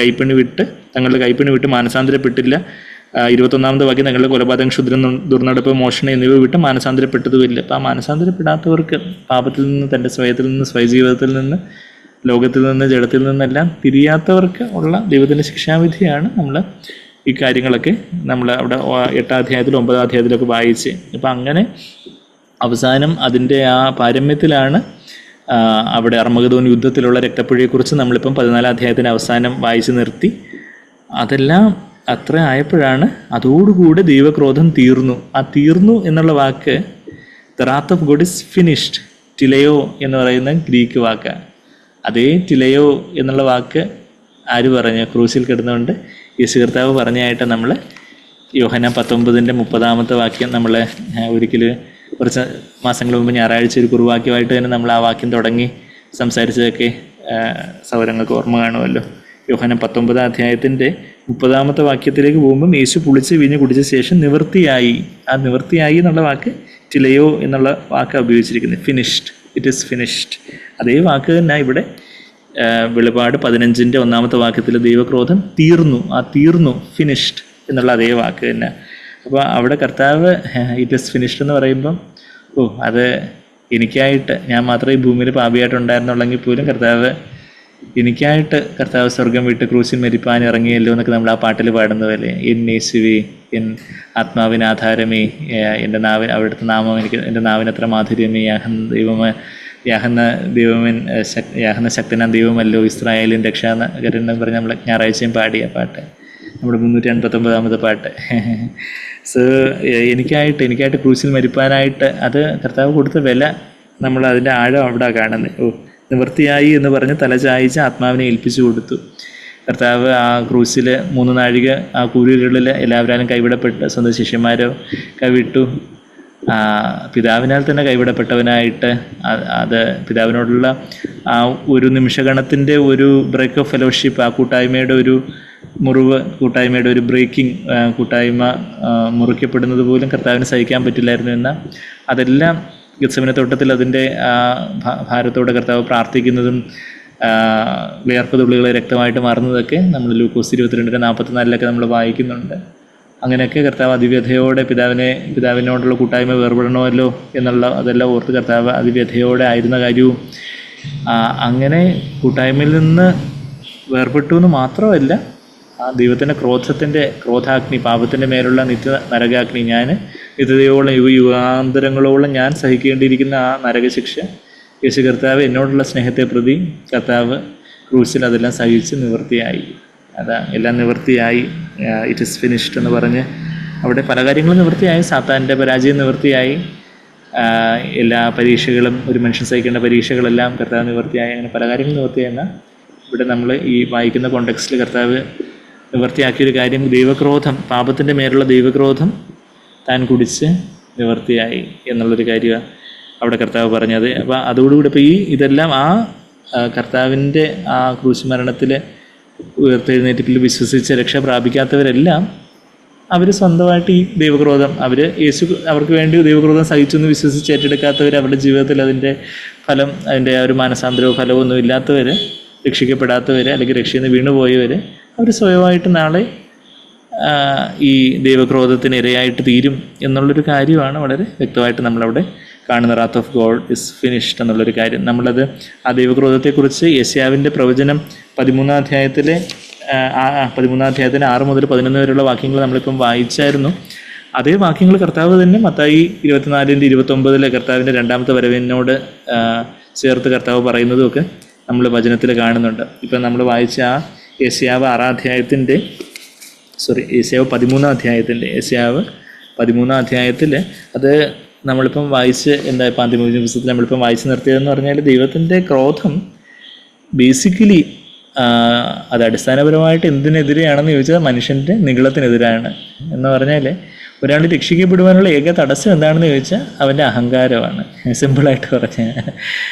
Speaker 1: തങ്ങളുടെ കൈപ്പണി വിട്ട് മാനസാന്തരപ്പെട്ടില്ല. 21 വാക്യം തങ്ങളുടെ കൊലപാതകം, ക്ഷുദ്രം, ദുർനടപ്പ്, മോഷണം എന്നിവ വിട്ട് മാനസാന്തരപ്പെട്ടതുമില്ല. അപ്പം ആ മാനസാന്തരപ്പെടാത്തവർക്ക്, പാപത്തിൽ നിന്ന്, തൻ്റെ സ്വയത്തിൽ നിന്ന്, സ്വയജീവിതത്തിൽ നിന്ന്, ലോകത്തിൽ നിന്ന്, ജഡത്തിൽ നിന്നെല്ലാം തിരിയാത്തവർക്ക് ഉള്ള ദൈവത്തിൻ്റെ ശിക്ഷാവിധിയാണ് നമ്മൾ ഈ കാര്യങ്ങളൊക്കെ നമ്മൾ അവിടെ 8 അധ്യായത്തിലും 9 അധ്യായത്തിലൊക്കെ വായിച്ച്. അപ്പം അങ്ങനെ അവസാനം അതിൻ്റെ ആ പാരമ്യത്തിലാണ് അവിടെ അർമഗദോൻ യുദ്ധത്തിലുള്ള രക്തപ്പുഴയെക്കുറിച്ച് നമ്മളിപ്പം 14 അധ്യായത്തിൻ്റെ അവസാനം വായിച്ച് നിർത്തി. അതെല്ലാം അത്ര ആയപ്പോഴാണ് അതോടുകൂടെ ദൈവക്രോധം തീർന്നു. ആ തീർന്നു എന്നുള്ള വാക്ക് the wrath of God is finished, ടിലയോ എന്ന് പറയുന്ന ഗ്രീക്ക് വാക്കാണ്. അതേ ടിലയോ എന്നുള്ള വാക്ക് ആര് പറഞ്ഞു? ക്രൂശിൽ കിടന്നുകൊണ്ട് യേശു കർത്താവ് പറഞ്ഞായിട്ട് നമ്മൾ യോഹന്നാൻ 19:30 വാക്യം നമ്മൾ ഒരിക്കൽ കുറച്ച് മാസങ്ങൾ മുമ്പ് ഞായറാഴ്ച ഒരു കുറുവാക്യമായിട്ട് തന്നെ നമ്മൾ ആ വാക്യം തുടങ്ങി സംസാരിച്ചതൊക്കെ സൗരങ്ങൾക്ക് ഓർമ്മ കാണുമല്ലോ. യോഹന്നാൻ 19 അധ്യായത്തിൻ്റെ 30 വാക്യത്തിലേക്ക് പോകുമ്പം യേശു പുളിച്ച് വീഞ്ഞ് കുടിച്ച ശേഷം നിവൃത്തിയായി. ആ നിവൃത്തിയായി എന്നുള്ള വാക്ക് ടിലയോ എന്നുള്ള വാക്ക് ഉപയോഗിച്ചിരിക്കുന്നത്. Finished, it is finished. അതേ വാക്ക് തന്നെ ഇവിടെ വെളിപാട് 15-ന്റെ 1-ാമത്തെ വാക്യത്തിൽ ദൈവക്രോധം തീർന്നു, തീർന്നു, ഫിനിഷ്ഡ് എന്നുള്ള അതേ വാക്ക് തന്നെ. അപ്പോൾ അവിടെ കർത്താവ് ഇറ്റ് ഈസ് ഫിനിഷ്ഡ് എന്ന് പറയുമ്പം അത് എനിക്കായിട്ട്, ഞാൻ മാത്രമേ ഈ ഭൂമിയിൽ പാപിയായിട്ടുണ്ടായിരുന്നുള്ളെങ്കിൽ പോലും കർത്താവ് സ്വർഗം വിട്ട് ക്രൂശിൽ മരിപ്പാൻ ഇറങ്ങിയല്ലോ എന്നൊക്കെ നമ്മൾ ആ പാട്ടിൽ പാടുന്ന പോലെ, എൻ യേശുവേ, എൻ ആത്മാവിന് ആധാരമേ, എൻ്റെ നാവിൻ അവിടുത്തെ നാമം എനിക്ക്, എൻ്റെ നാവിനത്ര മാധുര്യമേ, യാഹന്ന ശക്തനാം ദൈവമല്ലോ, ഇസ്രായേലിൻ രക്ഷാകരൻ എന്ന് പറഞ്ഞ് നമ്മൾ ഞായറാഴ്ചയും പാടിയ പാട്ട്, നമ്മുടെ 389-ാമത്തെ പാട്ട്. സോ എനിക്കായിട്ട് ക്രൂശിൽ മരിപ്പാനായിട്ട് അത് കർത്താവ് കൊടുത്ത വില, നമ്മൾ അതിൻ്റെ ആഴം അവിടെ കാണുന്നത്. നിവൃത്തിയായി എന്ന് പറഞ്ഞ് തലചായിച്ച് ആത്മാവിനെ ഏൽപ്പിച്ചു കൊടുത്തു. കർത്താവ് ആ ക്രൂസിൽ 3 നാഴിക ആ കൂരിരുളിൽ എല്ലാവരും കൈവിടപ്പെട്ട് സ്വന്തം ശിഷ്യന്മാരോ കൈവിട്ടു. പിതാവിനാൽ തന്നെ കൈവിടപ്പെട്ടവനായിട്ട് അത് പിതാവിനോടുള്ള ആ ഒരു നിമിഷഗണത്തിൻ്റെ ഒരു ബ്രേക്ക് ഓഫ് ഫെലോഷിപ്പ്, ആ കൂട്ടായ്മയുടെ ഒരു മുറിവ്, കൂട്ടായ്മയുടെ ഒരു ബ്രേക്കിംഗ്, കൂട്ടായ്മ മുറിക്കപ്പെടുന്നത് പോലും കർത്താവിന് സഹിക്കാൻ പറ്റില്ലായിരുന്നു. എന്നാൽ അതെല്ലാം ഗെത്സമനെ തോട്ടത്തിൽ അതിൻ്റെ ഭാരത്തോടെ കർത്താവ് പ്രാർത്ഥിക്കുന്നതും വിയർപ്പ് തുള്ളികളെ രക്തമായിട്ട് മാറുന്നതൊക്കെ നമ്മൾ ലൂക്കോസ് 22:44 നമ്മൾ വായിക്കുന്നുണ്ട്. അങ്ങനെയൊക്കെ കർത്താവ് അതിവ്യഥയോടെ പിതാവിനോടുള്ള കൂട്ടായ്മ വേർപെടണമല്ലോ അതെല്ലാം ഓർത്ത് കർത്താവ് അതിവ്യഥയോടെ ആയിരുന്ന കാര്യവും, അങ്ങനെ കൂട്ടായ്മയിൽ നിന്ന് വേർപെട്ടു എന്ന് മാത്രമല്ല, ആ ദൈവത്തിൻ്റെ ക്രോധാഗ്നി, പാപത്തിൻ്റെ മേലുള്ള നിത്യ നരകാഗ്നി, ഞാൻ നിത്യതയോളം യുഗാന്തരങ്ങളോളം ഞാൻ സഹിക്കേണ്ടിയിരിക്കുന്ന ആ നരകശിക്ഷ യേശു കർത്താവ് എന്നോടുള്ള സ്നേഹത്തെ പ്രതി കർത്താവ് ക്രൂസിൽ അതെല്ലാം സഹിച്ച് നിവൃത്തിയായി. എല്ലാം നിവൃത്തിയായി, ഇറ്റ് ഈസ് ഫിനിഷ്ഡ് എന്ന് പറഞ്ഞ് അവിടെ പല കാര്യങ്ങളും നിവൃത്തിയായി. സാത്താൻ്റെ പരാജയം നിവൃത്തിയായി, എല്ലാ പരീക്ഷകളും, ഒരു മനുഷ്യൻ സഹിക്കേണ്ട പരീക്ഷകളെല്ലാം കർത്താവ് നിവൃത്തിയായി. അങ്ങനെ പല കാര്യങ്ങളും നിവൃത്തിയായെന്നാൽ ഇവിടെ നമ്മൾ ഈ വായിക്കുന്ന കോണ്ടെക്സ്റ്റിൽ കർത്താവ് നിവൃത്തിയാക്കിയൊരു കാര്യം, ദൈവക്രോധം, പാപത്തിൻ്റെ മേലുള്ള ദൈവക്രോധം താൻ കുടിച്ച് നിവൃത്തിയായി എന്നുള്ളൊരു കാര്യമാണ് അവിടെ കർത്താവ് പറഞ്ഞത്. അപ്പോൾ അതോടുകൂടി ഇപ്പോൾ ഇതെല്ലാം ആ കർത്താവിൻ്റെ ആ ക്രൂശ് മരണത്തിൽ ഉയർത്തെഴുന്നേറ്റിൽ വിശ്വസിച്ച് രക്ഷ പ്രാപിക്കാത്തവരെല്ലാം അവർ സ്വന്തമായിട്ട് ഈ ദൈവക്രോധം, യേശു അവർക്ക് വേണ്ടി ദൈവക്രോധം സഹിച്ചെന്ന് വിശ്വസിച്ച് ഏറ്റെടുക്കാത്തവർ, അവരുടെ ജീവിതത്തിൽ അതിൻ്റെ ഫലം, അതിൻ്റെ ആ ഒരു മാനസാന്തരവും ഫലവും ഒന്നും ഇല്ലാത്തവർ, രക്ഷിക്കപ്പെടാത്തവർ, അല്ലെങ്കിൽ രക്ഷയിൽ നിന്ന് വീണുപോയവർ, അവർ സ്വയമായിട്ട് നാളെ ഈ ദൈവക്രോധത്തിന് ഇരയായിട്ട് തീരും എന്നുള്ളൊരു കാര്യമാണ് വളരെ വ്യക്തമായിട്ട് നമ്മളവിടെ കാണുന്ന. റാത്ത് ഓഫ് ഗോഡ് ഇസ് ഫിനിഷ്ഡ് എന്നുള്ളൊരു കാര്യം. നമ്മളത് ആ ദൈവക്രോധത്തെക്കുറിച്ച് യെശയ്യാവിൻ്റെ പ്രവചനം 13-ാം അധ്യായത്തിലെ 6 മുതൽ 11 വരെയുള്ള വാക്യങ്ങൾ നമ്മളിപ്പം വായിച്ചായിരുന്നു. അതേ വാക്യങ്ങൾ കർത്താവ് തന്നെ മത്തായി 24-29 കർത്താവിൻ്റെ 2-ാമത്തെ വരവിനോട് ചേർത്ത് കർത്താവ് പറയുന്നതുമൊക്കെ നമ്മൾ വചനത്തിൽ കാണുന്നുണ്ട്. ഇപ്പം നമ്മൾ വായിച്ച ആ യെശയ്യാവ് 13-ാം അധ്യായത്തിൽ അത് നമ്മളിപ്പം വായിച്ച് ഇപ്പം അന്തിമ പുസ്തകത്തിൽ നമ്മളിപ്പം വായിച്ച് നിർത്തിയതെന്ന് പറഞ്ഞാൽ, ദൈവത്തിൻ്റെ ക്രോധം ബേസിക്കലി അത് അടിസ്ഥാനപരമായിട്ട് എന്തിനെതിരെയാണെന്ന് ചോദിച്ചാൽ മനുഷ്യൻ്റെ നിഗളത്തിനെതിരാണ്. എന്ന് പറഞ്ഞാൽ ഒരാൾ രക്ഷിക്കപ്പെടുവാനുള്ള ഏക തടസ്സം എന്താണെന്ന് ചോദിച്ചാൽ അവൻ്റെ അഹങ്കാരമാണ്. സിമ്പിളായിട്ട് പറഞ്ഞാൽ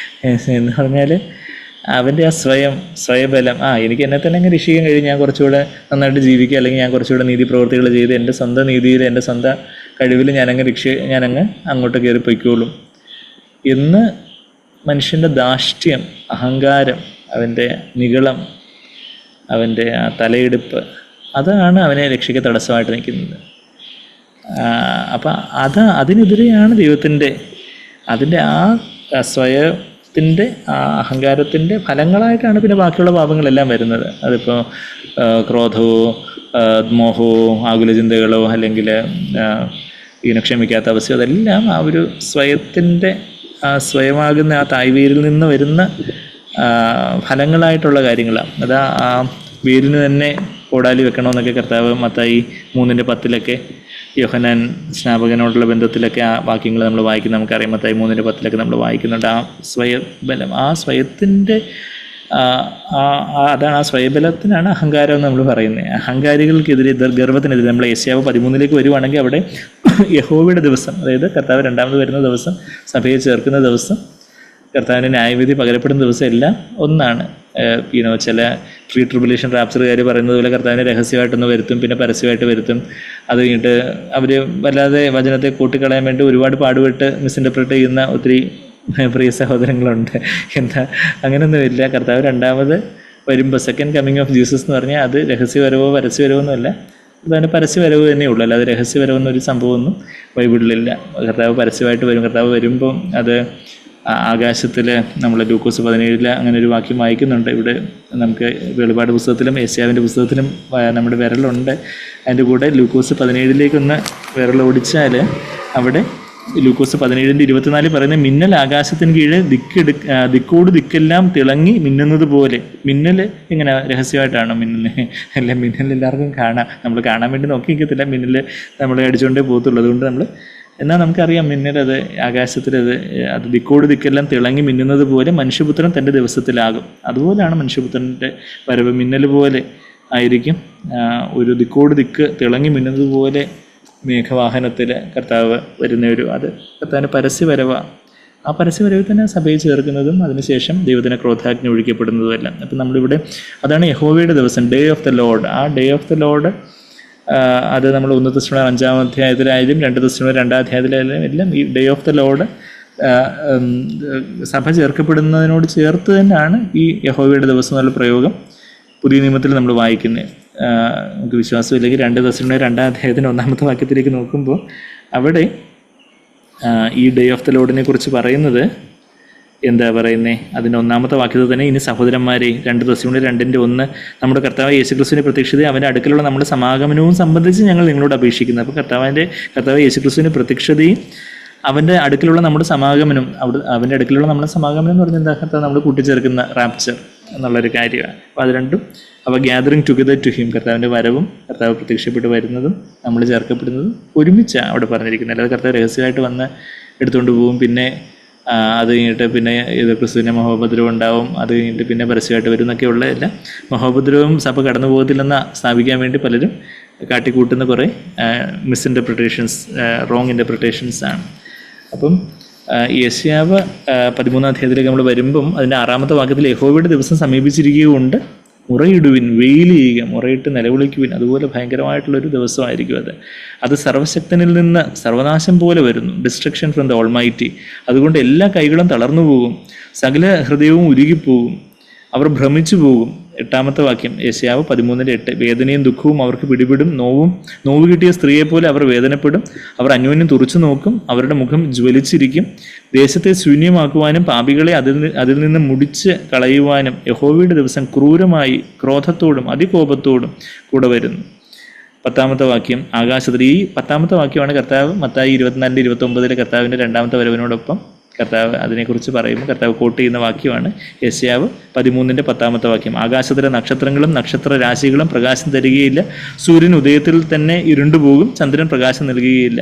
Speaker 1: എന്ന് പറഞ്ഞാൽ അവൻ്റെ ആ സ്വയബലം, എനിക്ക് എന്നെ തന്നെ അങ്ങ് രക്ഷിക്കാൻ കഴിയും, ഞാൻ കുറച്ചുകൂടെ നന്നായിട്ട് ജീവിക്കുക, അല്ലെങ്കിൽ ഞാൻ കുറച്ചുകൂടെ നീതി പ്രവൃത്തികൾ ചെയ്ത് എൻ്റെ സ്വന്തം നീതിയിൽ, എൻ്റെ സ്വന്തം കഴിവിൽ ഞാനങ്ങ് അങ്ങോട്ട് കയറി പൊയ്ക്കോളും എന്ന് മനുഷ്യൻ്റെ ധാർഷ്ട്യം, അഹങ്കാരം, അവൻ്റെ നിഗളം, അവൻ്റെ ആ തലയെടുപ്പ്, അതാണ് അവനെ രക്ഷയ്ക്ക് തടസ്സമായിട്ട് നിൽക്കുന്നത്. അപ്പം അതിനെതിരെയാണ് അതിൻ്റെ ആ സ്വയത്തിൻ്റെ ആ അഹങ്കാരത്തിൻ്റെ ഫലങ്ങളായിട്ടാണ് പിന്നെ ബാക്കിയുള്ള പാപങ്ങളെല്ലാം വരുന്നത്. അതിപ്പോൾ ക്രോധമോ മോഹമോ ആകുല ചിന്തകളോ അല്ലെങ്കിൽ ക്ഷമിക്കാത്ത അവസ്ഥയോ, അതെല്ലാം ആ ഒരു സ്വയമാകുന്ന ആ തായ്വേരിൽ നിന്ന് വരുന്ന ഫലങ്ങളായിട്ടുള്ള കാര്യങ്ങളാണ്. അത് ആ വേരിന് തന്നെ കോടാലി വെക്കണമെന്നൊക്കെ കർത്താവ് മത്തായി 3:10 യോഹന്നാൻ സ്നാപകനോടുള്ള ബന്ധത്തിലൊക്കെ ആ വാക്യങ്ങൾ നമ്മൾ വായിക്കുന്നത് നമുക്കറിയാം. മത്തായി 3:10 നമ്മൾ വായിക്കുന്നുണ്ട്. ആ സ്വയബലം, ആ സ്വയത്തിൻ്റെ അതാണ്, ആ സ്വയബലത്തിനാണ് അഹങ്കാരം എന്ന് നമ്മൾ പറയുന്നത്. അഹങ്കാരികൾക്കെതിരെ, ഗർവത്തിനെതിരെ. നമ്മൾ യെശയ്യാവ് 13 വരുവാണെങ്കിൽ അവിടെ യഹോവയുടെ ദിവസം, അതായത് കർത്താവ് 2ാമത് വരുന്ന ദിവസം, സഭയെ ചേർക്കുന്ന ദിവസം, കർത്താവിൻ്റെ ന്യായവിധി പകരപ്പെടുന്ന ദിവസം എല്ലാം ഒന്നാണ്. ചില പ്രീ ട്രിബുലേഷൻ റാപ്ചറുകാർ പറയുന്നത് പോലെ കർത്താവിനെ രഹസ്യമായിട്ടൊന്ന് വരുത്തും, പിന്നെ പരസ്യമായിട്ട് വരുത്തും. അത് കഴിഞ്ഞിട്ട് അവർ വല്ലാതെ വചനത്തെ കൂട്ടിക്കളയാൻ വേണ്ടി ഒരുപാട് പാടുപെട്ട് മിസ്ഇൻ്റർപ്രറ്റ് ചെയ്യുന്ന ഒത്തിരി പ്രിയ സഹോദരങ്ങളുണ്ട്. എന്താ അങ്ങനെയൊന്നുമില്ല. കർത്താവ് രണ്ടാമത് വരുമ്പോൾ സെക്കൻഡ് കമ്മിങ് ഓഫ് ജീസസ് എന്ന് പറഞ്ഞാൽ അത് രഹസ്യവരവോ പരസ്യവരവോ ഒന്നുമല്ല. അതിന് പരസ്യവരവ് തന്നെ ഉള്ളൂ, അല്ലാതെ രഹസ്യവരവെന്നൊരു സംഭവമൊന്നും ബൈബിളിലില്ല. കർത്താവ് പരസ്യമായിട്ട് വരും. കർത്താവ് വരുമ്പം അത് ആകാശത്തിൽ നമ്മൾ ലൂക്കോസ് 17 അങ്ങനെ ഒരു വാക്യം വായിക്കുന്നുണ്ട്. ഇവിടെ നമുക്ക് വെളിപാട് പുസ്തകത്തിലും യെശയ്യാവിൻ്റെ പുസ്തകത്തിലും നമ്മുടെ വിരലുണ്ട്. അതിൻ്റെ കൂടെ ലൂക്കോസ് 17 വിരലോടിച്ചാൽ അവിടെ ലൂക്കോസ് 17:24 പറയുന്നത്, മിന്നൽ ആകാശത്തിന് കീഴെ ദിക്കോട് ദിക്കെല്ലാം തിളങ്ങി മിന്നുന്നത് പോലെ. മിന്നൽ ഇങ്ങനെ രഹസ്യമായിട്ടാണോ മിന്നൽ? അല്ല, മിന്നൽ എല്ലാവർക്കും കാണാം. നമ്മൾ കാണാൻ വേണ്ടി നോക്കി നിൽക്കത്തില്ല, മിന്നൽ നമ്മൾ അടിച്ചുകൊണ്ടേ പോകത്തുള്ളൂ. അതുകൊണ്ട് നമ്മൾ എന്നാൽ നമുക്കറിയാം മിന്നലത് ആകാശത്തിലത് ദിക്കോട് ദിക്കെല്ലാം തിളങ്ങി മിന്നുന്നത് പോലെ മനുഷ്യപുത്രൻ തൻ്റെ ദിവസത്തിലാകും. അതുപോലെയാണ് മനുഷ്യപുത്രൻ്റെ വരവ്. മിന്നൽ പോലെ ആയിരിക്കും. ഒരു ദിക്കോട് ദിക്ക് തിളങ്ങി മിന്നുന്നത് പോലെ മേഘവാഹനത്തിൽ കർത്താവ് അത് കർത്താവിൻ്റെ പരസ്യവരവാണ്. ആ പരസ്യവരവിൽ തന്നെ സഭയിൽ ചേർക്കുന്നതും അതിനുശേഷം ദൈവത്തിൻ്റെ ക്രോധാജ്ഞ ഒഴിക്കപ്പെടുന്നതുമെല്ലാം. അപ്പം നമ്മളിവിടെ അതാണ് യഹോവയുടെ ദിവസം, ഡേ ഓഫ് ദ ലോർഡ്. ആ ഡേ ഓഫ് ദ ലോർഡ് അത് നമ്മൾ 1 തെസ്സലോനിക്കർ 5-ാം അധ്യായത്തിലായാലും 2 തെസ്സലോനിക്കർ 2-ാം അധ്യായത്തിലായാലും എല്ലാം ഈ ഡേ ഓഫ് ദ ലോർഡ് സഭ ചേർക്കപ്പെടുന്നതിനോട് ചേർത്ത് തന്നെയാണ് ഈ യഹോവയുടെ ദിവസം എന്നുള്ള പ്രയോഗം പുതിയ നിയമത്തിൽ നമ്മൾ വായിക്കുന്നത്. നമുക്ക് വിശ്വാസമില്ലെങ്കിൽ 2 തെസ്സലോനിക്കർ 2-ാം അധ്യായത്തിൻ്റെ 1-ാമത്തെ വാക്യത്തിലേക്ക് നോക്കുമ്പോൾ അവിടെ ഈ ഡേ ഓഫ് ദ ലോർഡിനെ കുറിച്ച് പറയുന്നത് എന്താ പറയുന്നത്? അതിൻ്റെ 1-ാമത്തെ വാക്യത്തിൽ തന്നെ, ഇനി സഹോദരന്മാരെ 2 തെസ്സലോനിക്കർ 2:1 നമ്മുടെ കർത്താവ് യേശുക്രിസ്തുവിൻ്റെ പ്രത്യക്ഷതയും അവൻ്റെ അടുക്കലുള്ള നമ്മുടെ സമാഗമനവും സംബന്ധിച്ച് ഞങ്ങൾ നിങ്ങളോട് അപേക്ഷിക്കുന്നത്. അപ്പോൾ കർത്താവ് യേശുക്രിസ്തുവിൻ്റെ പ്രത്യക്ഷതയും അവൻ്റെ അടുക്കലുള്ള നമ്മുടെ സമാഗമനം, അവൻ്റെ അടുക്കലുള്ള നമ്മുടെ സമാഗമനം എന്ന് പറഞ്ഞാൽ എന്താ? കർത്താവ് നമ്മൾ കൂട്ടിച്ചേർക്കുന്ന റാപ്ചർ എന്നുള്ളൊരു കാര്യമാണ്. അപ്പോൾ അത് രണ്ടും ഗ്യാതറിങ് ടുഗദർ ടു ഹിം, കർത്താവിൻ്റെ വരവും കർത്താവ് പ്രത്യക്ഷപ്പെട്ട് വരുന്നതും നമ്മൾ ചേർക്കപ്പെടുന്നതും ഒരുമിച്ചാണ് അവിടെ പറഞ്ഞിരിക്കുന്നത്. അല്ലാതെ കർത്താവ് രഹസ്യമായിട്ട് വന്ന് എടുത്തുകൊണ്ട് പോകും, പിന്നെ അത് കഴിഞ്ഞിട്ട് പിന്നെ ഇത് ക്രിസ്തുവിൻ്റെ മഹോപദ്രവം ഉണ്ടാവും, അത് കഴിഞ്ഞിട്ട് പിന്നെ പരസ്യമായിട്ട് വരും എന്നൊക്കെ ഉള്ളതല്ല. മഹോപദ്രവം സഭ കടന്നു പോകത്തില്ലെന്ന് സ്ഥാപിക്കാൻ വേണ്ടി പലരും കാട്ടിക്കൂട്ടുന്ന കുറേ മിസ്ഇൻ്റർപ്രിട്ടേഷൻസ്, റോങ് ഇൻ്റർപ്രിട്ടേഷൻസ് ആണ്. അപ്പം യെശയ്യാവ് 13-ാം അധ്യായത്തിലേക്ക് നമ്മൾ വരുമ്പം അതിൻ്റെ 6-ാമത്തെ വാക്യത്തിൽ യഹോവയുടെ ദിവസം സമീപിച്ചിരിക്കുകയുണ്ട്, മുറയിടുവിൻ, വെയിൽ ചെയ്യുക, മുറയിട്ട് നിലവിളിക്കുവിൻ. അതുപോലെ ഭയങ്കരമായിട്ടുള്ളൊരു ദിവസമായിരിക്കും അത് സർവശക്തനിൽ നിന്ന് സർവനാശം പോലെ വരുന്നു, ഡിസ്ട്രക്ഷൻ ഫ്രം ദ ഓൾമൈറ്റി. അതുകൊണ്ട് എല്ലാ കൈകളും തളർന്നു പോകും, സകല ഹൃദയവും ഉരുകിപ്പോകും, അവർ ഭ്രമിച്ചു പോകും. 8-ാമത്തെ വാക്യം യെശയ്യാവ് 13:8, വേദനയും ദുഃഖവും അവർക്ക് പിടിപെടും, നോവ് കിട്ടിയ സ്ത്രീയെപ്പോലെ അവർ വേദനപ്പെടും, അവർ അന്യോന്യം തുറച്ചു നോക്കും, അവരുടെ മുഖം ജ്വലിച്ചിരിക്കും. ദേശത്തെ ശൂന്യമാക്കുവാനും പാപികളെ അതിൽ നിന്ന് മുടിച്ച് കളയുവാനും യഹോവയുടെ ദിവസം ക്രൂരമായി ക്രോധത്തോടും അതികോപത്തോടും കൂടെ വരുന്നു. 10-ാമത്തെ വാക്യം ആകാശത്തിൽ, ഈ 10-ാമത്തെ വാക്യമാണ് കർത്താവ് മത്തായി 24:29 കർത്താവിൻ്റെ 2-ാമത്തെ വരവിനോടൊപ്പം കർത്താവ് അതിനെക്കുറിച്ച് പറയുമ്പോൾ കർത്താവ് കോട്ട് ചെയ്യുന്ന വാക്യമാണ് യെശയ്യാവ് 13:10 വാക്യം. ആകാശത്തിലെ നക്ഷത്രങ്ങളും നക്ഷത്ര രാശികളും പ്രകാശം തരികയില്ല, സൂര്യൻ ഉദയത്തിൽ തന്നെ ഇരുണ്ടുപോകും, ചന്ദ്രൻ പ്രകാശം നൽകുകയില്ല.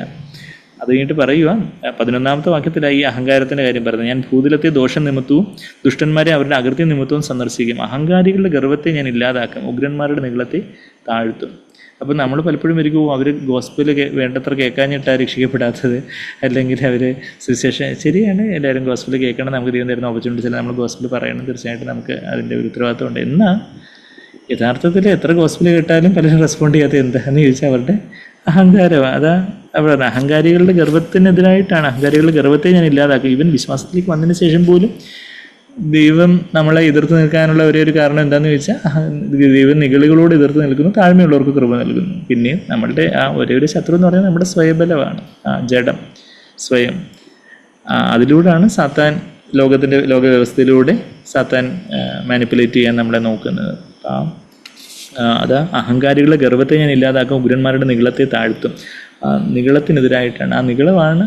Speaker 1: അത് കഴിഞ്ഞിട്ട് പറയുക 11-ാമത്തെ വാക്യത്തിലായി ഈ അഹങ്കാരത്തിൻ്റെ കാര്യം പറയുന്നത്, ഞാൻ ഭൂതലത്തെ ദോഷം നിമിത്തവും ദുഷ്ടന്മാരെ അവരുടെ അകൃത്യം നിമിത്തവും സന്ദർശിക്കും, അഹങ്കാരികളുടെ ഗർവത്തെ ഞാൻ ഇല്ലാതാക്കും, ഉഗ്രന്മാരുടെ നികളത്തെ താഴ്ത്തും. അപ്പം നമ്മൾ പലപ്പോഴും ഇരിക്കും അവർ ഗോസ്പൽ വേണ്ടത്ര കേൾക്കാഞ്ഞിട്ടാണ് രക്ഷിക്കപ്പെടാത്തത്, അല്ലെങ്കിൽ അവർ സുവിശേഷം, ശരിയാണ് എല്ലാവരും ഗോസ്പൽ കേൾക്കണം, നമുക്ക് ദൈവം തരുന്ന ഓപ്പർച്യൂണിറ്റീസ് എല്ലാം നമ്മൾ ഗോസ്പൽ പറയണം, തീർച്ചയായിട്ടും നമുക്ക് അതിൻ്റെ ഒരു ഉത്തരവാദിത്വമുണ്ട്. എന്നാൽ യഥാർത്ഥത്തിൽ എത്ര ഗോസ്പൽ കേട്ടാലും പലരും റെസ്പോണ്ട് ചെയ്യാത്ത എന്താണെന്ന് ചോദിച്ചാൽ അവരുടെ അഹങ്കാരമാണ്. അതാ അവിടെ അഹങ്കാരികളുടെ ഗർവത്തിനെതിരായിട്ടാണ്, അഹങ്കാരികളുടെ ഗർവത്തെ ഞാൻ ഇല്ലാതാക്കും. ഈവൻ വിശ്വാസത്തിലേക്ക് വന്നതിന് ശേഷം പോലും ദൈവം നമ്മളെ എതിർത്ത് നിൽക്കാനുള്ള ഒരേ ഒരു കാരണം എന്താണെന്ന് ചോദിച്ചാൽ, ദൈവം നിഗളികളോട് എതിർത്ത് നിൽക്കുന്നു, താഴ്മയുള്ളവർക്ക് കൃപ നൽകുന്നു. പിന്നെ നമ്മളുടെ ആ ഒരേ ഒരു ശത്രു എന്ന് പറയുന്നത് നമ്മുടെ സ്വയബലമാണ്, ജഡം, സ്വയം. അതിലൂടെയാണ് സാത്താൻ ലോകവ്യവസ്ഥയിലൂടെ സാത്താൻ മാനിപ്പുലേറ്റ് ചെയ്യാൻ നമ്മളെ നോക്കുന്നത്. അത് അഹങ്കാരികളുടെ ഗർവത്തെ ഞാൻ ഇല്ലാതാക്കും, ഉഗ്രന്മാരുടെ നിഗളത്തെ താഴ്ത്തും. നിഗളത്തിനെതിരായിട്ടാണ്, ആ നിഗളമാണ്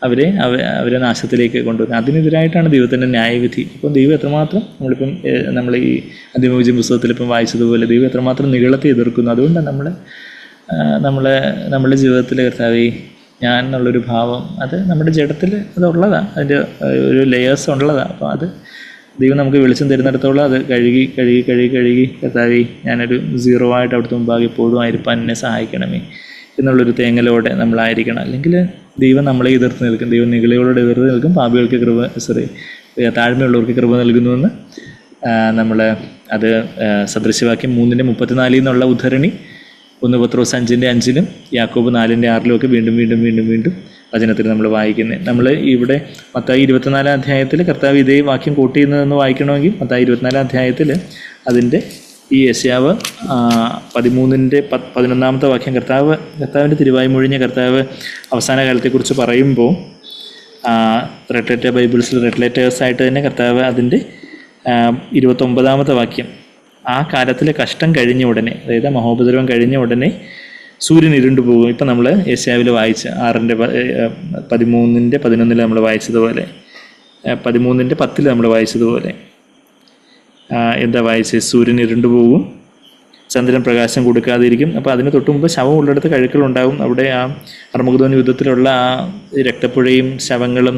Speaker 1: അവരെ നാശത്തിലേക്ക് കൊണ്ടുവരുന്നത്. അതിനെതിരായിട്ടാണ് ദൈവത്തിൻ്റെ ന്യായവിധി. അപ്പം ദൈവം എത്രമാത്രം നമ്മൾ ഈ അന്തിമവിജയ പുസ്തകത്തിൽ ഇപ്പം വായിച്ചതുപോലെ ദൈവം എത്രമാത്രം നിഗളത്തെ എതിർക്കുന്നു. അതുകൊണ്ടാണ് നമ്മുടെ ജീവിതത്തിൽ കർത്താവേ ഞാൻ എന്നുള്ളൊരു ഭാവം അത് നമ്മുടെ ജഡത്തിൽ അതുള്ളതാണ്, അതിൻ്റെ ഒരു ലെയേഴ്സ് ഉള്ളതാണ്. അപ്പോൾ അത് ദൈവം നമുക്ക് വെളിച്ചം തരുന്നിടത്തോളം അത് കഴുകി കർത്താവേ ഞാനൊരു 0 ആയിട്ട് അവിടുത്തെ മുമ്പാകെ എപ്പോഴും ആയിരിക്കാൻ എന്നെ സഹായിക്കണമേ എന്നുള്ളൊരു തേങ്ങലോടെ നമ്മളായിരിക്കണം. അല്ലെങ്കിൽ ദൈവം നമ്മളെ എതിർത്ത് നിൽക്കും, ദൈവം നിഗളികളോട് എതിർത്ത് നിൽക്കും, പാപികൾക്ക് താഴ്മയുള്ളവർക്ക് കൃപ നൽകുന്നുവെന്ന് നമ്മൾ അത് സദൃശവാക്യം 3:34 എന്നുള്ള ഉദ്ധരണി 1 പത്രോസ് 5:5 യാക്കോബ് 4:6 ഒക്കെ വീണ്ടും വീണ്ടും വീണ്ടും വീണ്ടും വചനത്തിൽ നമ്മൾ വായിക്കുന്നത്. നമ്മൾ ഇവിടെ മത്തായി 24 അധ്യായത്തിൽ കർത്താവ് ഇതേ വാക്യം കോട്ട് ചെയ്യുന്നതെന്ന് വായിക്കണമെങ്കിൽ മത്തായി 24 അധ്യായത്തിൽ അതിൻ്റെ ഈ യെശയ്യാവ് 13:11 വാക്യം കർത്താവിൻ്റെ തിരുവായി മൊഴിഞ്ഞ കർത്താവ് അവസാന കാലത്തെക്കുറിച്ച് പറയുമ്പോൾ റെഡ് ലെറ്റർ ബൈബിൾസിൽ റെഡ് ലെറ്റേഴ്സായിട്ട് തന്നെ കർത്താവ് അതിൻ്റെ 29 വാക്യം, ആ കാലത്തിലെ കഷ്ടം കഴിഞ്ഞ ഉടനെ, അതായത് മഹോപദ്രവം കഴിഞ്ഞ ഉടനെ സൂര്യൻ ഇരുണ്ടു പോകും. ഇപ്പം നമ്മൾ യെശയ്യാവിൽ വായിച്ച 6:13-11 നമ്മൾ വായിച്ചതുപോലെ, 13:10 നമ്മൾ വായിച്ചതുപോലെ എന്താ വായിച്ചത്? സൂര്യൻ ഇരുണ്ടു പോകും, ചന്ദ്രൻ പ്രകാശം കൊടുക്കാതിരിക്കും. അപ്പോൾ അതിന് തൊട്ട് മുമ്പ് ശവം ഉള്ളിടത്ത് കഴുക്കളുണ്ടാവും. അവിടെ ആ അർമഗദോൻ യുദ്ധത്തിലുള്ള ആ രക്തപ്പുഴയും ശവങ്ങളും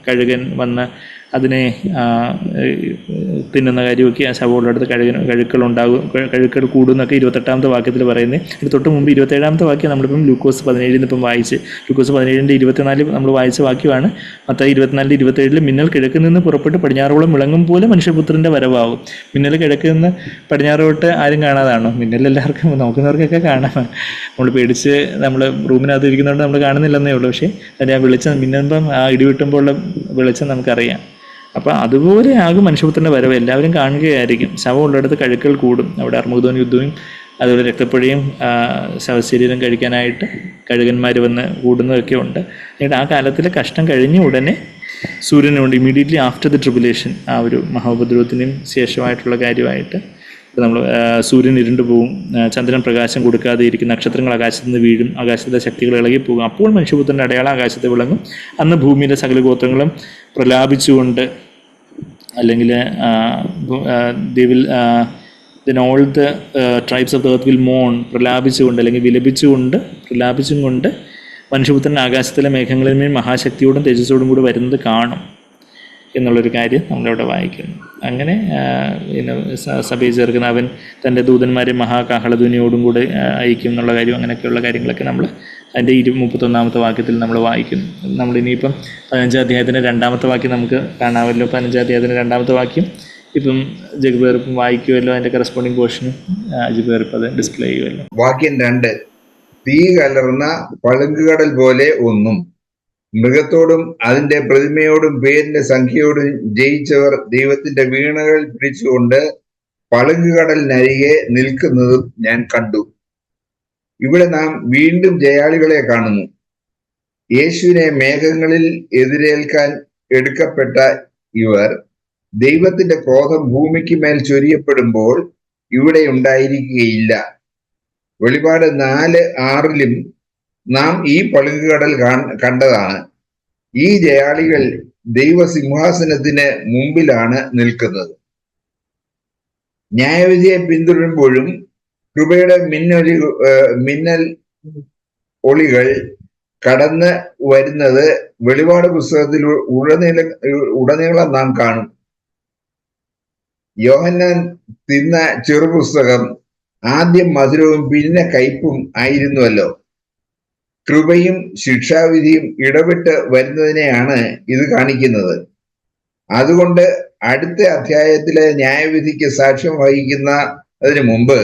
Speaker 1: കഴുകൻ വന്ന് അതിനെ തിന്നുന്ന കാര്യമൊക്കെ ആ ശവമുള്ളിടത്ത് കഴുക്കളുണ്ടാകും, കഴുക്കൾ കൂടുന്നൊക്കെ 28 വാക്യത്തിൽ പറയുന്നത്. ഇതിന് തൊട്ട് മുമ്പ് 27 വാക്യം നമ്മളിപ്പം ലൂക്കോസ് 17 ഇപ്പം വായിച്ച്, ലൂക്കോസ് 17:24 നമ്മൾ വായിച്ച വാക്യമാണ്. മത്തായി 24:27 മിന്നൽ കിഴക്ക് നിന്ന് പുറപ്പെട്ട് പടിഞ്ഞാറോളം വിളങ്ങും പോലെ മനുഷ്യപുത്രൻ്റെ വരവാകും. മിന്നൽ കിഴക്ക് നിന്ന് പടിഞ്ഞാറോട്ട് ആരും കാണാതാണോ? മിന്നൽ എല്ലാവർക്കും നോക്കുന്നവർക്കൊക്കെ കാണാം. നമ്മൾ പേടിച്ച് നമ്മൾ റൂമിനകത്ത് ഇരിക്കുന്നതുകൊണ്ട് നമ്മൾ കാണുന്നില്ലെന്നേ ഉള്ളൂ. പക്ഷേ അതിൻ്റെ ആ വെളിച്ചം മിന്നുമ്പം, ആ ഇടിവെട്ടുമ്പോൾ ഉള്ള വെളിച്ചം നമുക്കറിയാം. അപ്പോൾ അതുപോലെ ആകും മനുഷ്യപുത്രൻ്റെ വരവ്. എല്ലാവരും കാണുകയായിരിക്കും. ശവം ഉള്ളിടത്ത് കഴുക്കൾ കൂടും. അവിടെ അർമഗദോൻ യുദ്ധവും അതുപോലെ രക്തപ്പുഴയും ശവശരീരം കഴിക്കാനായിട്ട് കഴുകന്മാർ വന്ന് കൂടുന്നതൊക്കെ ഉണ്ട്. എന്നിട്ട് ആ കാലത്തിലെ കഷ്ടം കഴിഞ്ഞ ഉടനെ സൂര്യനുണ്ട്. ഇമ്മീഡിയറ്റ്ലി ആഫ്റ്റർ ദി ട്രിബുലേഷൻ, ആ ഒരു മഹോപദ്രവത്തിനും ശേഷമായിട്ടുള്ള കാര്യമായിട്ട് നമ്മൾ സൂര്യൻ ഇരുണ്ടു പോവും, ചന്ദ്രൻ പ്രകാശം കൊടുക്കാതെ ഇരിക്കും, നക്ഷത്രങ്ങൾ ആകാശത്ത് നിന്ന് വീഴും, ആകാശത്തെ ശക്തികൾ ഇളകിപ്പോകും. അപ്പോൾ മനുഷ്യപുത്രൻ്റെ അടയാളം ആകാശത്തെ വിളങ്ങും. അന്ന് ഭൂമിയിലെ സകല ഗോത്രങ്ങളും പ്രലാപിച്ചുകൊണ്ട്, അല്ലെങ്കിൽ then all the tribes of the earth will mourn, പ്രലാപിച്ചുകൊണ്ട് അല്ലെങ്കിൽ പ്രലാപിച്ചും കൊണ്ട് മനുഷ്യപുത്രൻ ആകാശത്തിലെ മേഘങ്ങളിന്മേൽ മഹാശക്തിയോടും തേജസ്സോടും കൂടി വരുന്നത് കാണും എന്നുള്ളൊരു കാര്യം നമ്മളിവിടെ വായിക്കുന്നു. അങ്ങനെ സഭയിൽ ചേർക്കുന്ന അവൻ തൻ്റെ ദൂതന്മാരെ മഹാകാഹളധ്വനിയോടും കൂടെ അയക്കും എന്നുള്ള കാര്യം, അങ്ങനെയൊക്കെയുള്ള കാര്യങ്ങളൊക്കെ നമ്മൾ അതിൻ്റെ 31 വാക്യത്തിൽ നമ്മൾ വായിക്കുന്നു. നമ്മളിനിയിപ്പം 15 അധ്യായത്തിൻ്റെ 2 വാക്യം നമുക്ക് കാണാമല്ലോ. 15 അധ്യായത്തിൻ്റെ 2 വാക്യം ഇപ്പം ജഗ്ബേർ ഇപ്പം വായിക്കുമല്ലോ. അതിൻ്റെ കറസ്പോണ്ടിങ് പോർഷനും ജഗ്ബേർ ഇപ്പം അത് ഡിസ്പ്ലേ ചെയ്യുമല്ലോ.
Speaker 2: വാക്യം 2, തീ കലർന്ന പളുങ്കുകടൽ പോലെ ഒന്നും, മൃഗത്തോടും അതിന്റെ പ്രതിമയോടും പേരിന്റെ സംഖ്യയോടും ജയിച്ചവർ ദൈവത്തിന്റെ വീണകൾ പിടിച്ചുകൊണ്ട് പളുങ്കുകടലിനരികെ നിൽക്കുന്നതും ഞാൻ കണ്ടു. ഇവിടെ നാം വീണ്ടും ജയാളികളെ കാണുന്നു. യേശുവിനെ മേഘങ്ങളിൽ എതിരേൽക്കാൻ എടുക്കപ്പെട്ട ഇവർ ദൈവത്തിന്റെ ക്രോധം ഭൂമിക്ക് മേൽ ചൊരിയപ്പെടുമ്പോൾ ഇവിടെ ഉണ്ടായിരിക്കുകയില്ല. വെളിപാട് 4:6 നാം ഈ പളുങ്കുകടൽ കണ്ടതാണ്. ഈ ജയാളികൾ ദൈവസിംഹാസനത്തിന് മുമ്പിലാണ് നിൽക്കുന്നത്. ന്യായവിധിയെ പിന്തുടരുമ്പോഴും കൃപയുടെ മിന്നൽ ഒളികൾ കടന്ന് വരുന്നത് വെളിപാട് പുസ്തകത്തിൽ ഉടനീളം നാം കാണും. യോഹന്നാൻ തിന്ന ചെറുപുസ്തകം ആദ്യം മധുരവും പിന്നെ കയ്പും ആയിരുന്നുവല്ലോ. കൃപയും ശിക്ഷാവിധിയും ഇടപെട്ട് വരുന്നതിനെയാണ് ഇത് കാണിക്കുന്നത്. അതുകൊണ്ട് അടുത്ത അധ്യായത്തിലെ ന്യായവിധിക്ക് സാക്ഷ്യം വഹിക്കുന്നതിന് മുമ്പ്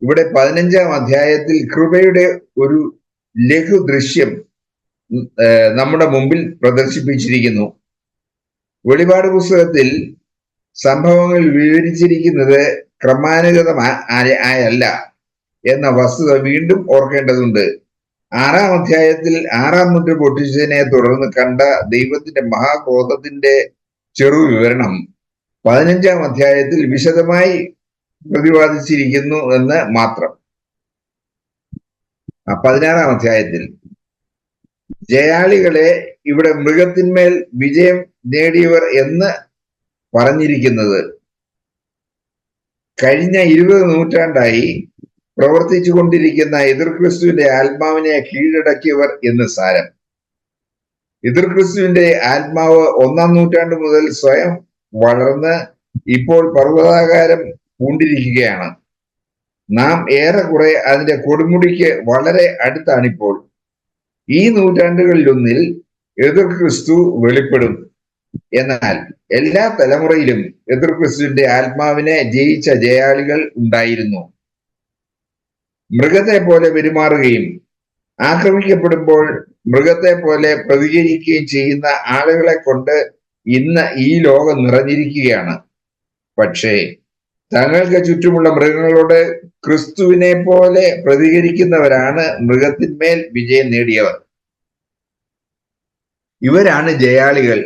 Speaker 2: ഇവിടെ 15 അധ്യായത്തിൽ കൃപയുടെ ഒരു ലഘു ദൃശ്യം നമ്മുടെ മുമ്പിൽ പ്രദർശിപ്പിച്ചിരിക്കുന്നു. വെളിപാട് പുസ്തകത്തിൽ സംഭവങ്ങൾ വിവരിച്ചിരിക്കുന്നത് ക്രമാനുഗതമായല്ല എന്ന വസ്തുത വീണ്ടും ഓർക്കേണ്ടതുണ്ട്. 6 അധ്യായത്തിൽ 6 മുദ്ര പൊട്ടിച്ചതിനെ തുടർന്ന് കണ്ട ദൈവത്തിന്റെ മഹാക്രോധത്തിന്റെ ചെറു വിവരണം 15 അധ്യായത്തിൽ വിശദമായി പ്രതിപാദിച്ചിരിക്കുന്നു എന്ന് മാത്രം. 16 അധ്യായത്തിൽ ജയാളികളെ ഇവിടെ മൃഗത്തിന്മേൽ വിജയം നേടിയവർ എന്ന് പറഞ്ഞിരിക്കുന്നത് കഴിഞ്ഞ 20 നൂറ്റാണ്ടായി പ്രവർത്തിച്ചു കൊണ്ടിരിക്കുന്ന എതിർക്രിസ്തുവിന്റെ ആത്മാവിനെ കീഴടക്കിയവർ എന്ന് സാരം. എതിർക്രിസ്തുവിന്റെ ആത്മാവ് 1-ാം നൂറ്റാണ്ട് മുതൽ സ്വയം വളർന്ന് ഇപ്പോൾ പർവ്വതാകാരം പൂണ്ടിരിക്കുകയാണ്. നാം ഏറെക്കുറെ അതിന്റെ കൊടുമുടിക്ക് വളരെ അടുത്താണിപ്പോൾ. ഈ നൂറ്റാണ്ടുകളിലൊന്നിൽ എതിർക്രിസ്തു വെളിപ്പെടും. എന്നാൽ എല്ലാ തലമുറയിലും എതിർക്രിസ്തുവിന്റെ ആത്മാവിനെ ജയിച്ച ജയാളികൾ ഉണ്ടായിരുന്നു. മൃഗത്തെ പോലെ പെരുമാറുകയും ആക്രമിക്കപ്പെടുമ്പോൾ മൃഗത്തെ പോലെ പ്രതികരിക്കുകയും ചെയ്യുന്ന ആളുകളെ കൊണ്ട് ഇന്ന് ഈ ലോകം നിറഞ്ഞിരിക്കുകയാണ്. പക്ഷേ തങ്ങൾക്ക് ചുറ്റുമുള്ള മൃഗങ്ങളോട് ക്രിസ്തുവിനെ പോലെ പ്രതികരിക്കുന്നവരാണ് മൃഗത്തിന്മേൽ വിജയം നേടിയവർ. ഇവരാണ് ജയാളികൾ.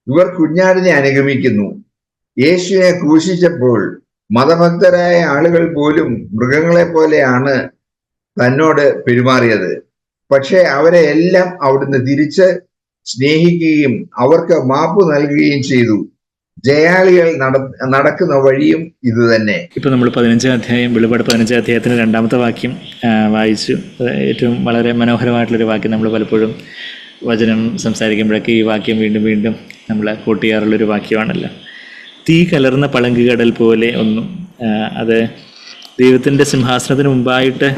Speaker 2: ഇവർ കുഞ്ഞാടിനെ അനുഗമിക്കുന്നു. യേശുവിനെ ക്രൂശിച്ചപ്പോൾ മതഭക്തരായ ആളുകൾ പോലും മൃഗങ്ങളെ പോലെയാണ് തന്നോട് പെരുമാറിയത്. പക്ഷെ അവരെ എല്ലാം അവിടുന്ന് തിരിച്ച് സ്നേഹിക്കുകയും അവർക്ക് മാപ്പ് നൽകുകയും ചെയ്തു. ജയാളികൾ നടക്കുന്ന വഴിയും ഇത് തന്നെ.
Speaker 1: ഇപ്പൊ നമ്മൾ 15-ാം അധ്യായം, വെളിപാട് 15-ാം അധ്യായത്തിന് 2-ാമത്തെ വാക്യം വായിച്ചു. ഏറ്റവും വളരെ മനോഹരമായിട്ടുള്ളൊരു വാക്യം. നമ്മൾ പലപ്പോഴും വചനം സംസാരിക്കുമ്പോഴൊക്കെ ഈ വാക്യം വീണ്ടും വീണ്ടും നമ്മൾ കോട്ട് ചെയ്യാറുള്ളൊരു വാക്യമാണല്ലോ. തീ കലർന്ന പളങ്കുകടൽ പോലെ ഒന്നും. അത് ദൈവത്തിൻ്റെ സിംഹാസനത്തിന് മുമ്പായിട്ട്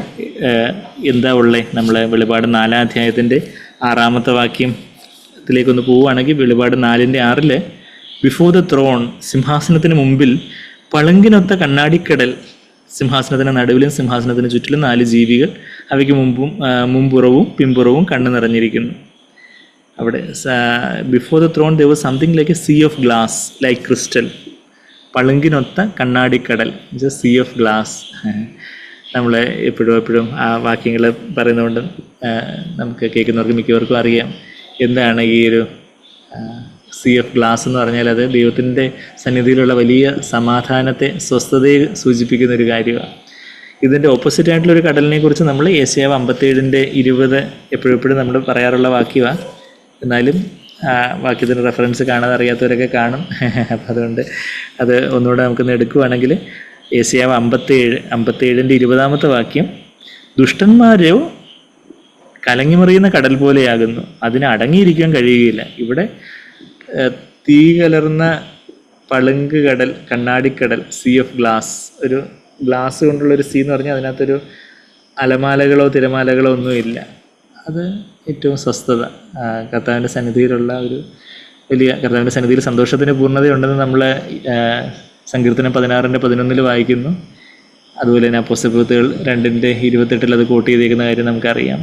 Speaker 1: എന്താ ഉള്ളത്? നമ്മൾ വെളിപാട് 4-ാം അധ്യായത്തിൻ്റെ 6-ാമത്തെ വാക്യത്തിലേക്കൊന്ന് പോവുകയാണെങ്കിൽ, വെളിപാട് 4:6 ബിഫോർ ദ ത്രോൺ, സിംഹാസനത്തിന് മുമ്പിൽ പളുങ്കിനൊത്ത കണ്ണാടിക്കടൽ, സിംഹാസനത്തിന് നടുവിലും സിംഹാസനത്തിന് ചുറ്റിലും 4 ജീവികൾ, അവയ്ക്ക് മുമ്പുറവും പിമ്പുറവും കണ്ണ് നിറഞ്ഞിരിക്കുന്നു. അവിടെ before the throne there was something like a sea of glass, like crystal. പളുങ്കിനൊത്ത കണ്ണാടിക്കടൽ, സീ ഓഫ് ഗ്ലാസ്. നമ്മൾ എപ്പോഴും ആ വാക്യങ്ങൾ പറയുന്നതുകൊണ്ട് നമുക്ക് കേൾക്കുന്നവർക്ക് മിക്കവർക്കും അറിയാം എന്താണ് ഈ ഒരു സീ ഓഫ് ഗ്ലാസ് എന്ന് പറഞ്ഞാൽ. അത് ദൈവത്തിൻ്റെ സന്നിധിയിലുള്ള വലിയ സമാധാനത്തെ, സ്വസ്ഥതയെ സൂചിപ്പിക്കുന്ന ഒരു കാര്യമാണ്. ഇതിൻ്റെ ഓപ്പോസിറ്റ് ആയിട്ടുള്ളൊരു കടലിനെ കുറിച്ച് നമ്മൾ യെശയ്യാവ് 57:20 എപ്പോഴും നമ്മൾ പറയാറുള്ള വാക്യമാണ്. എന്നാലും വാക്യത്തിൻ്റെ റെഫറൻസ് കാണാതെ അറിയാത്തവരൊക്കെ കാണും. അപ്പം അതുകൊണ്ട് അത് ഒന്നുകൂടെ നമുക്കൊന്ന് എടുക്കുകയാണെങ്കിൽ, യെശയ്യാവ് 57:20 വാക്യം, ദുഷ്ടന്മാരോ കലങ്ങിമറിയുന്ന കടൽ പോലെയാകുന്നു, അതിന് അടങ്ങിയിരിക്കാൻ കഴിയുകയില്ല. ഇവിടെ തീ കലർന്ന പളുങ്ക് കടൽ, കണ്ണാടിക്കടൽ, സീ ഓഫ് ഗ്ലാസ്. ഒരു ഗ്ലാസ് കൊണ്ടുള്ളൊരു സീ എന്ന് പറഞ്ഞാൽ അതിനകത്തൊരു അലമാലകളോ തിരമാലകളോ ഒന്നുമില്ല. അത് ഏറ്റവും സ്വസ്ഥത, കർത്താവിൻ്റെ സന്നിധിയിലുള്ള ഒരു വലിയ, കർത്താവിൻ്റെ സന്നിധിയിൽ സന്തോഷത്തിന് പൂർണ്ണതയുണ്ടെന്ന് നമ്മൾ സങ്കീർത്തനം 16:11 വായിക്കുന്നു. അതുപോലെ തന്നെ അപ്പോസ്തലപ്രവൃത്തികൾ 2:28 അത് കോട്ട് ചെയ്തേക്കുന്ന കാര്യം നമുക്കറിയാം.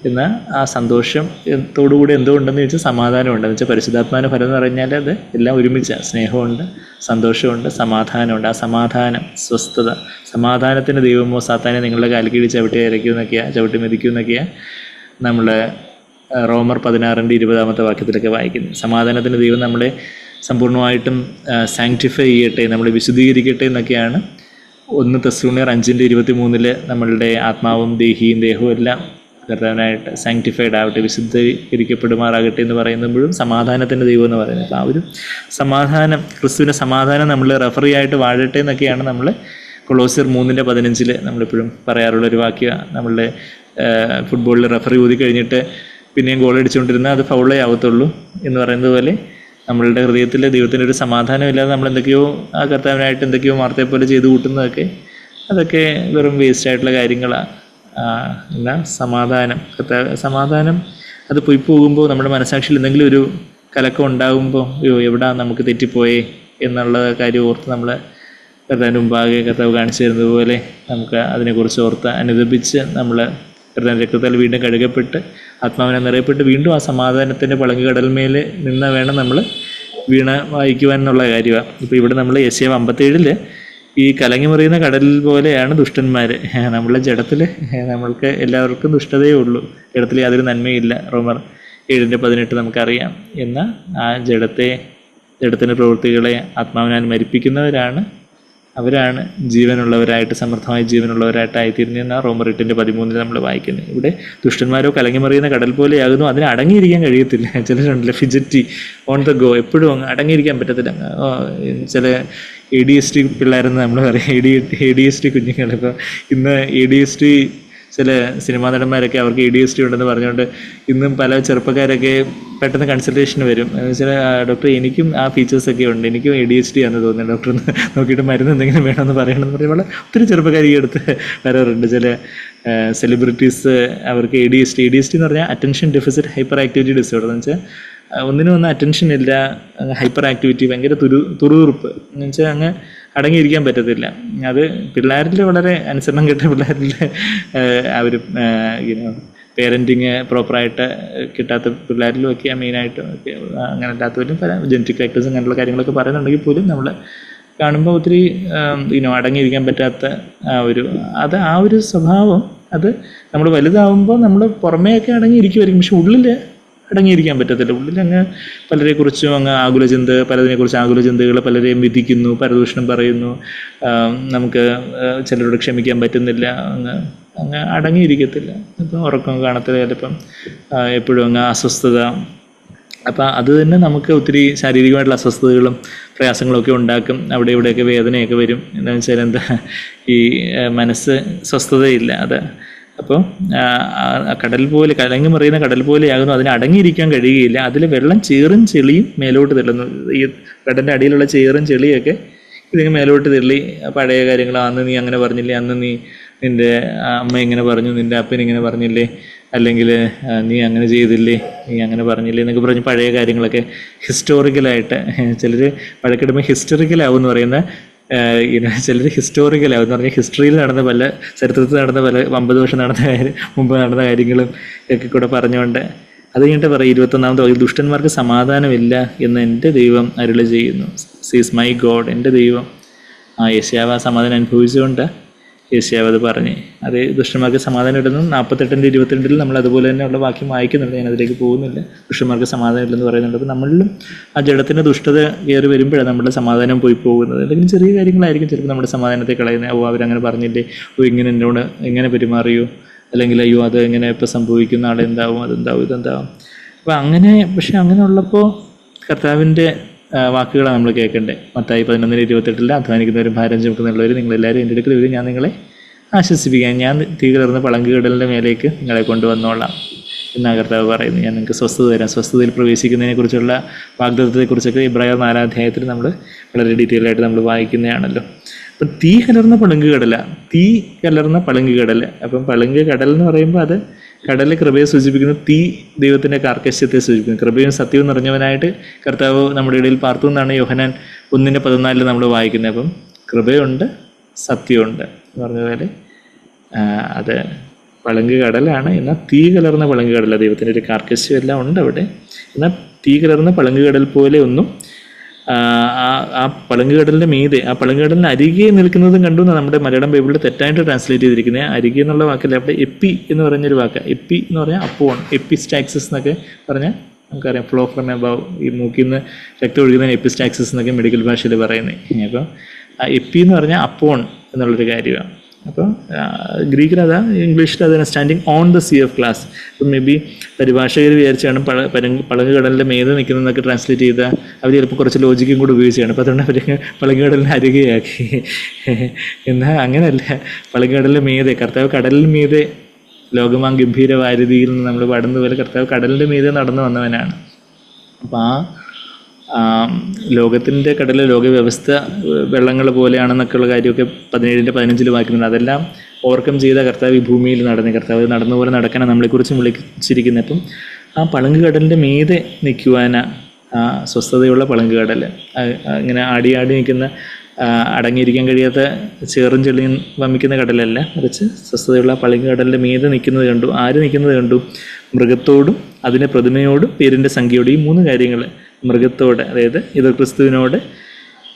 Speaker 1: എന്നാൽ ആ സന്തോഷത്തോടുകൂടി എന്തോ ഉണ്ടെന്ന് ചോദിച്ചാൽ സമാധാനമുണ്ട്. എന്ന് വെച്ചാൽ പരിശുദ്ധാത്മാവിൻ്റെ ഫലം എന്ന് പറഞ്ഞാൽ അത് എല്ലാം ഒരുമിച്ച്, സ്നേഹമുണ്ട്, സന്തോഷമുണ്ട്, സമാധാനമുണ്ട്. ആ സമാധാനം, സ്വസ്ഥത, സമാധാനത്തിൻ്റെ ദൈവമോ സാത്താനെ നിങ്ങളുടെ കാൽക്കീഴിൽ ചവിട്ടി മെതിക്കുമെന്നൊക്കെയാണ് നമ്മൾ റോമർ 16:20 വാക്യത്തിലൊക്കെ വായിക്കുന്നത്. സമാധാനത്തിൻ്റെ ദൈവം നമ്മളെ സമ്പൂർണ്ണമായിട്ടും സാങ്ക്ടിഫൈ ചെയ്യട്ടെ, നമ്മളെ വിശുദ്ധീകരിക്കട്ടെ എന്നൊക്കെയാണ് 1 തെസ്സലോനിയർ 5:23 നമ്മളുടെ ആത്മാവും ദേഹവും എല്ലാം കർത്താവിനായിട്ട് സാങ്ക്ടിഫൈഡ് ആവട്ടെ, വിശുദ്ധീകരിക്കപ്പെടുമാറാകട്ടെ എന്ന് പറയുമ്പോഴും സമാധാനത്തിൻ്റെ ദൈവം എന്ന് പറയുന്നത്. അപ്പോൾ ആ ഒരു സമാധാനം, ക്രിസ്തുവിൻ്റെ സമാധാനം നമ്മൾ റെഫറി ആയിട്ട് വാഴട്ടെ എന്നൊക്കെയാണ് നമ്മൾ കൊളോസ്യർ 3:15 നമ്മളെപ്പോഴും പറയാറുള്ളൊരു വാക്യമാണ്. നമ്മളുടെ ഫുട്ബോളിൽ റെഫറി ഊതി കഴിഞ്ഞിട്ട് പിന്നെയും ഗോൾ അടിച്ചുകൊണ്ടിരുന്നാൽ അത് ഫൗളേ ആവത്തുള്ളൂ എന്ന് പറയുന്നത് പോലെ, നമ്മളുടെ ഹൃദയത്തിൽ ദൈവത്തിൻ്റെ ഒരു സമാധാനമില്ലാതെ നമ്മൾ എന്തൊക്കെയോ ആ കർത്താവിനായിട്ട് എന്തൊക്കെയോ വാർത്തയെ പോലെ ചെയ്ത് കൂട്ടുന്നതൊക്കെ അതൊക്കെ വെറും വേസ്റ്റ് ആയിട്ടുള്ള കാര്യങ്ങളാണ്. എന്നാൽ സമാധാനം അത് പോയി പോകുമ്പോൾ നമ്മുടെ മനസാക്ഷിയിൽ എന്തെങ്കിലും ഒരു കലക്കം ഉണ്ടാകുമ്പോൾ, എവിടാ നമുക്ക് തെറ്റിപ്പോയേ എന്നുള്ള കാര്യം ഓർത്ത് നമ്മൾ കർത്താവിൻ്റെ മുമ്പാകെ കർത്താവ് കാണിച്ചു തരുന്നത് പോലെ നമുക്ക് അതിനെക്കുറിച്ച് ഓർത്ത് അനുദപിച്ച് നമ്മൾ കർത്താവിൻ്റെ രക്തത്താൽ വീണ്ടും കഴുകപ്പെട്ട് ആത്മാവിനെ നിറയപ്പെട്ട് വീണ്ടും ആ സമാധാനത്തിൻ്റെ പളങ്ക് കടൽമേൽ നിന്ന് വേണം നമ്മൾ വീണ വായിക്കുവാൻ എന്നുള്ള കാര്യമാണ്. ഇപ്പോൾ ഇവിടെ നമ്മൾ യെശയ്യാവ് 57 ഈ കലങ്ങിമറിയുന്ന കടൽ പോലെയാണ് ദുഷ്ടന്മാർ. നമ്മളെ ജഡത്തിൽ നമ്മൾക്ക് എല്ലാവർക്കും ദുഷ്ടതയേ ഉള്ളൂ, ജഡത്തിൽ യാതൊരു നന്മയില്ല. റോമർ 7:18 നമുക്കറിയാം. എന്നാൽ ആ ജഡത്തിൻ്റെ പ്രവൃത്തികളെ ആത്മാവിനാൽ മരിപ്പിക്കുന്നവരാണ്, അവരാണ് ജീവനുള്ളവരായിട്ട്, സമൃദ്ധമായ ജീവനുള്ളവരായിട്ടായിത്തീരുന്നതെന്ന് റോമർ 8:13 നമ്മൾ വായിക്കുന്നത്. ഇവിടെ ദുഷ്ടന്മാരോ കലങ്ങിമറിയുന്ന കടൽ പോലെയാകുന്നു, അതിന് അടങ്ങിയിരിക്കാൻ കഴിയത്തില്ല. ചിലരുണ്ടല്ലോ ഫിജറ്റി, ഓൺ ദ ഗോ, എപ്പോഴും അടങ്ങിയിരിക്കാൻ പറ്റത്തില്ല. ചില ADHD പിള്ളേരെന്ന് നമ്മൾ പറയും, ADHD കുഞ്ഞുങ്ങൾ. ഇപ്പോൾ ഇന്ന് ADHD ചില സിനിമാ നടന്മാരൊക്കെ അവർക്ക് ADHD ഉണ്ടെന്ന് പറഞ്ഞുകൊണ്ട് ഇന്നും പല ചെറുപ്പക്കാരൊക്കെ പെട്ടെന്ന് കൺസൾട്ടേഷന് വരും. എന്ന് വെച്ചാൽ ഡോക്ടർ എനിക്കും ആ ഫീച്ചേഴ്സൊക്കെ ഉണ്ട്, എനിക്കും ADHD ആണെന്ന് തോന്നുന്നു, ഡോക്ടർ നോക്കിയിട്ട് മരുന്ന് എന്തെങ്കിലും വേണമെന്ന് പറയണമെന്ന് പറയുമ്പോൾ ഒത്തിരി ചെറുപ്പക്കാർ ഈ അടുത്ത് വരാറുണ്ട്. ചില സെലിബ്രിറ്റീസ് അവർക്ക് ADHD എന്ന് പറഞ്ഞാൽ attention deficit hyper activity disorder. എന്ന് വെച്ചാൽ ഒന്നിനും ഒന്നും അറ്റൻഷൻ ഇല്ല, ഹൈപ്പർ ആക്ടിവിറ്റി, ഭയങ്കര തുറുതുറുപ്പ്. എന്ന് വെച്ചാൽ അങ്ങ് അടങ്ങിയിരിക്കാൻ പറ്റത്തില്ല. അത് പിള്ളേരിൽ വളരെ അനുസരണം കെട്ട പിള്ളേരിൽ ആ ഒരു പേരൻറ്റിങ് പ്രോപ്പറായിട്ട് കിട്ടാത്ത പിള്ളേരിലുമൊക്കെയാണ് മെയിനായിട്ടും അങ്ങനെ അല്ലാത്തവരും പല ജനറ്റിക് ഫാക്ടേഴ്സ് അങ്ങനെയുള്ള കാര്യങ്ങളൊക്കെ പറയുന്നുണ്ടെങ്കിൽ പോലും നമ്മൾ കാണുമ്പോൾ ഒത്തിരി അടങ്ങിയിരിക്കാൻ പറ്റാത്ത ആ ഒരു സ്വഭാവം അത് നമ്മൾ വലുതാവുമ്പോൾ നമ്മൾ പുറമേയൊക്കെ അടങ്ങിയിരിക്കുമായിരിക്കും, പക്ഷെ ഉള്ളിൽ അടങ്ങിയിരിക്കാൻ പറ്റത്തില്ല. ഉള്ളിൽ അങ്ങ് പലരെക്കുറിച്ചും പലതിനെക്കുറിച്ച് ആകുലചിന്തകൾ, പലരെയും വിധിക്കുന്നു, പരദൂഷണം പറയുന്നു, നമുക്ക് ചിലരോട് ക്ഷമിക്കാൻ പറ്റുന്നില്ല, അങ്ങ് അടങ്ങിയിരിക്കത്തില്ല. ഇപ്പം ഉറക്കം കാണത്തില്ല, ചിലപ്പം എപ്പോഴും അങ്ങ് അസ്വസ്ഥത. അപ്പം അത് തന്നെ നമുക്ക് ഒത്തിരി ശാരീരികമായിട്ടുള്ള അസ്വസ്ഥതകളും പ്രയാസങ്ങളൊക്കെ ഉണ്ടാക്കും. അവിടെ ഇവിടെയൊക്കെ വേദനയൊക്കെ വരും. എന്താണെന്ന് വെച്ചാൽ ഈ മനസ്സ് സ്വസ്ഥതയില്ല. അത് അപ്പോൾ കടൽ പോലെ കലങ്ങി മറിയുന്ന കടൽ പോലെയാകുന്നു, അതിന് അടങ്ങിയിരിക്കാൻ കഴിയുകയില്ല. അതിൽ വെള്ളം ചേറും ചെളിയും മേലോട്ട് തള്ളുന്നു. ഈ കടലിൻ്റെ അടിയിലുള്ള ചേറും ചെളിയൊക്കെ ഇതിങ്ങനെ മേലോട്ട് തള്ളി പഴയ കാര്യങ്ങൾ, അന്ന് നീ അങ്ങനെ പറഞ്ഞില്ലേ, അന്ന് നിൻ്റെ അമ്മ ഇങ്ങനെ പറഞ്ഞു, നിൻ്റെ അപ്പൻ ഇങ്ങനെ പറഞ്ഞില്ലേ, അല്ലെങ്കിൽ നീ അങ്ങനെ ചെയ്തില്ലേ, നീ അങ്ങനെ പറഞ്ഞില്ലേ എന്നൊക്കെ പറഞ്ഞ് പഴയ കാര്യങ്ങളൊക്കെ ഹിസ്റ്റോറിക്കലായിട്ട് ചിലർ വഴക്കിടുമ്പോൾ ഹിസ്റ്ററിക്കലാവും എന്ന് പറയുന്ന ചിലർ ഹിസ്റ്റോറിക്കലാവും എന്ന് പറഞ്ഞാൽ ഹിസ്റ്ററിയിൽ നടന്ന ചരിത്രത്തിൽ നടന്ന 50 വർഷം മുമ്പ് നടന്ന കാര്യങ്ങളും ഒക്കെ കൂടെ പറഞ്ഞുകൊണ്ട് അത് കഴിഞ്ഞിട്ട് പറയും 21-ാമത്തെ വാക്യം, ദുഷ്ടന്മാർക്ക് സമാധാനമില്ല എന്ന് എൻ്റെ ദൈവം അരുളി ചെയ്യുന്നു. സീസ് മൈ ഗോഡ്, എൻ്റെ ദൈവം. യെശയ്യാവ് സമാധാനം അനുഭവിച്ചുകൊണ്ട് യെശയ്യാവ് അത് പറഞ്ഞ് അത് ദുഷ്ടന്മാർക്ക് സമാധാനം ഇല്ലെന്ന് 48-22 നമ്മൾ അതുപോലെ തന്നെയുള്ള വാക്യം വായിക്കുന്നുണ്ട്. ഞാൻ അതിലേക്ക് പോകുന്നില്ല. ദുഷ്ടന്മാർക്ക് സമാധാനം ഇല്ലെന്ന് പറയുന്നുണ്ട്. അപ്പോൾ നമ്മളിലും ആ ജഡത്തിൻ്റെ ദുഷ്ടത കയറി വരുമ്പോഴാണ് നമ്മുടെ സമാധാനം പോയി പോകുന്നത്. എന്തെങ്കിലും ചെറിയ കാര്യങ്ങളായിരിക്കും ചിലപ്പോൾ നമ്മുടെ സമാധാനത്തെ കളയുന്നത്. അവരങ്ങനെ പറഞ്ഞില്ലേ, ഇങ്ങനെ എന്നോട് എങ്ങനെ പെരുമാറിയോ, അല്ലെങ്കിൽ അയ്യോ അത് എങ്ങനെ ഇപ്പോൾ സംഭവിക്കും, നാളെ എന്താവും, അതെന്താവും, ഇതെന്താവും. അപ്പോൾ പക്ഷെ അങ്ങനെ ഉള്ളപ്പോൾ കർത്താവിൻ്റെ വാക്കുകളാണ് നമ്മൾ കേൾക്കേണ്ടത്. മത്തായി 11:28 അധ്വാനിക്കുന്നവരും ഭാരം ചുമക്കുന്നുള്ളവർ നിങ്ങളെല്ലാവരും എൻ്റെ അടുക്കൽ വരും, ഞാൻ നിങ്ങളെ ആശ്വസിപ്പിക്കാം, ഞാൻ തീ കലർന്ന പളങ്കുകടലിൻ്റെ മേലേക്ക് നിങ്ങളെ കൊണ്ടുവന്നോളാം എന്നാണ് കർത്താവ് പറയുന്നത്. ഞാൻ നിങ്ങൾക്ക് സ്വസ്ഥത തരാം. സ്വസ്ഥതയിൽ പ്രവേശിക്കുന്നതിനെക്കുറിച്ചുള്ള വാഗ്ദത്തത്തെക്കുറിച്ചൊക്കെ ഇബ്രായർ 4-ാം അധ്യായത്തിൽ നമ്മൾ വളരെ ഡീറ്റെയിൽ ആയിട്ട് നമ്മൾ വായിക്കുന്നതാണല്ലോ. അപ്പം തീ കലർന്ന പളുങ്കുകടൽ. അപ്പം പളുങ്ക് കടൽ എന്ന് പറയുമ്പോൾ അത് കടലിൽ കൃപയെ സൂചിപ്പിക്കുന്നു, തീ ദൈവത്തിൻ്റെ കാർക്കശ്യത്തെ സൂചിപ്പിക്കുന്നു. കൃപയും സത്യവും നിറഞ്ഞവനായിട്ട് കർത്താവ് നമ്മുടെ ഇടയിൽ പാർത്തു എന്നാണ് യോഹന്നാൻ 1:14 നമ്മൾ വായിക്കുന്നത്. അപ്പം കൃപയുണ്ട്, സത്യമുണ്ട് എന്ന് പറഞ്ഞ പോലെ അത് പളുങ്ക് കടലാണ്. എന്നാൽ തീ കലർന്ന പളുങ്ക് കടല, ദൈവത്തിൻ്റെ ഒരു കാർക്കശ്യം എല്ലാം ഉണ്ട് അവിടെ. എന്നാൽ തീ കലർന്ന പളുങ്ക് കടൽ പോലെ ഒന്നും ആ പളുങ്കുകടലിൻ്റെ മീതെ, ആ പളുങ്കുകടലിന് അരികെ നിൽക്കുന്നതും കണ്ടു എന്നാണ് നമ്മുടെ മലയാളം ബൈബിളിൽ തെറ്റായിട്ട് ട്രാൻസ്ലേറ്റ് ചെയ്തിരിക്കുന്നത്. അരികെ എന്നുള്ള വാക്കല്ല, അവിടെ എപ്പി എന്ന് പറഞ്ഞൊരു വാക്കാണ്. എപ്പി എന്ന് പറഞ്ഞാൽ അപ്പോൺ, എപ്പിസ്റ്റാക്സിസ് എന്നൊക്കെ പറഞ്ഞാൽ നമുക്കറിയാം, ഫ്ലോ ഫ്രം എബവ്, ഈ മൂക്കിൽ നിന്ന് രക്തം ഒഴുകുന്നതിന് എപ്പിസ്റ്റാക്സിസ് എന്നൊക്കെ മെഡിക്കൽ ഭാഷയിൽ പറയുന്നത്. അപ്പോൾ എപ്പി എന്ന് പറഞ്ഞാൽ അപ്പോൺ എന്നുള്ളൊരു കാര്യമാണ്. അപ്പോൾ ഗ്രീക്കിൽ അതാ, ഇംഗ്ലീഷിൽ അതിന് standing on the sea of glass. അപ്പം മേ ബി പരിഭാഷകർ വിചാരിച്ചാണ് പളുങ്ക് കടലിൻ്റെ മേതെ നിൽക്കുന്നതെന്നൊക്കെ ട്രാൻസ്ലേറ്റ് ചെയ്താൽ അവർ ചിലപ്പോൾ കുറച്ച് ലോജിക്കും കൂടി ഉപയോഗിച്ചാണ്. അപ്പോൾ അതുകൊണ്ട് അവർ പളുങ്ക് കടലിനെ അരികെയാക്കി. എന്നാൽ അങ്ങനെയല്ല, പളുങ്ക് കടലിൻ്റെ മീതെ, കർത്താവ് കടലിന് മീതെ ലോകമാം ഗംഭീര വാരുതിയിൽ നിന്ന് നമ്മൾ പാടുന്ന പോലെ കർത്താവ് കടലിൻ്റെ മീതെ നടന്നു വന്നവനാണ്. അപ്പോൾ ലോകത്തിൻ്റെ കടലിലെ ലോകവ്യവസ്ഥ വെള്ളങ്ങൾ പോലെയാണെന്നൊക്കെയുള്ള കാര്യമൊക്കെ 17-15 വായിക്കുന്നുണ്ട്. അതെല്ലാം ഓവർകം ചെയ്ത കർത്താവ് ഈ ഭൂമിയിൽ കർത്താവ് നടന്ന പോലെ നടക്കാനാണ് നമ്മളെക്കുറിച്ചും വിളിച്ചിരിക്കുന്നത്. അപ്പം ആ പളുങ്ക് കടലിൻ്റെ മീതെ നിൽക്കുവാനാണ് ആ സ്വസ്ഥതയുള്ള പളുങ്ക് കടൽ. ഇങ്ങനെ ആടി നിൽക്കുന്ന, അടങ്ങിയിരിക്കാൻ കഴിയാത്ത ചേറും ചെളിയും വമിക്കുന്ന കടലല്ല, മറിച്ച് സ്വസ്ഥതയുള്ള പളുങ്ക് കടലിൻ്റെ മീതെ നിൽക്കുന്നത് കണ്ടു. ആര് നിൽക്കുന്നത് കണ്ടു? മൃഗത്തോടും അതിൻ്റെ പ്രതിമയോടും പേരിൻ്റെ സംഖ്യയോടും. ഈ 3 കാര്യങ്ങൾ, മൃഗത്തോട്, അതായത് ക്രിസ്തുവിനോട്,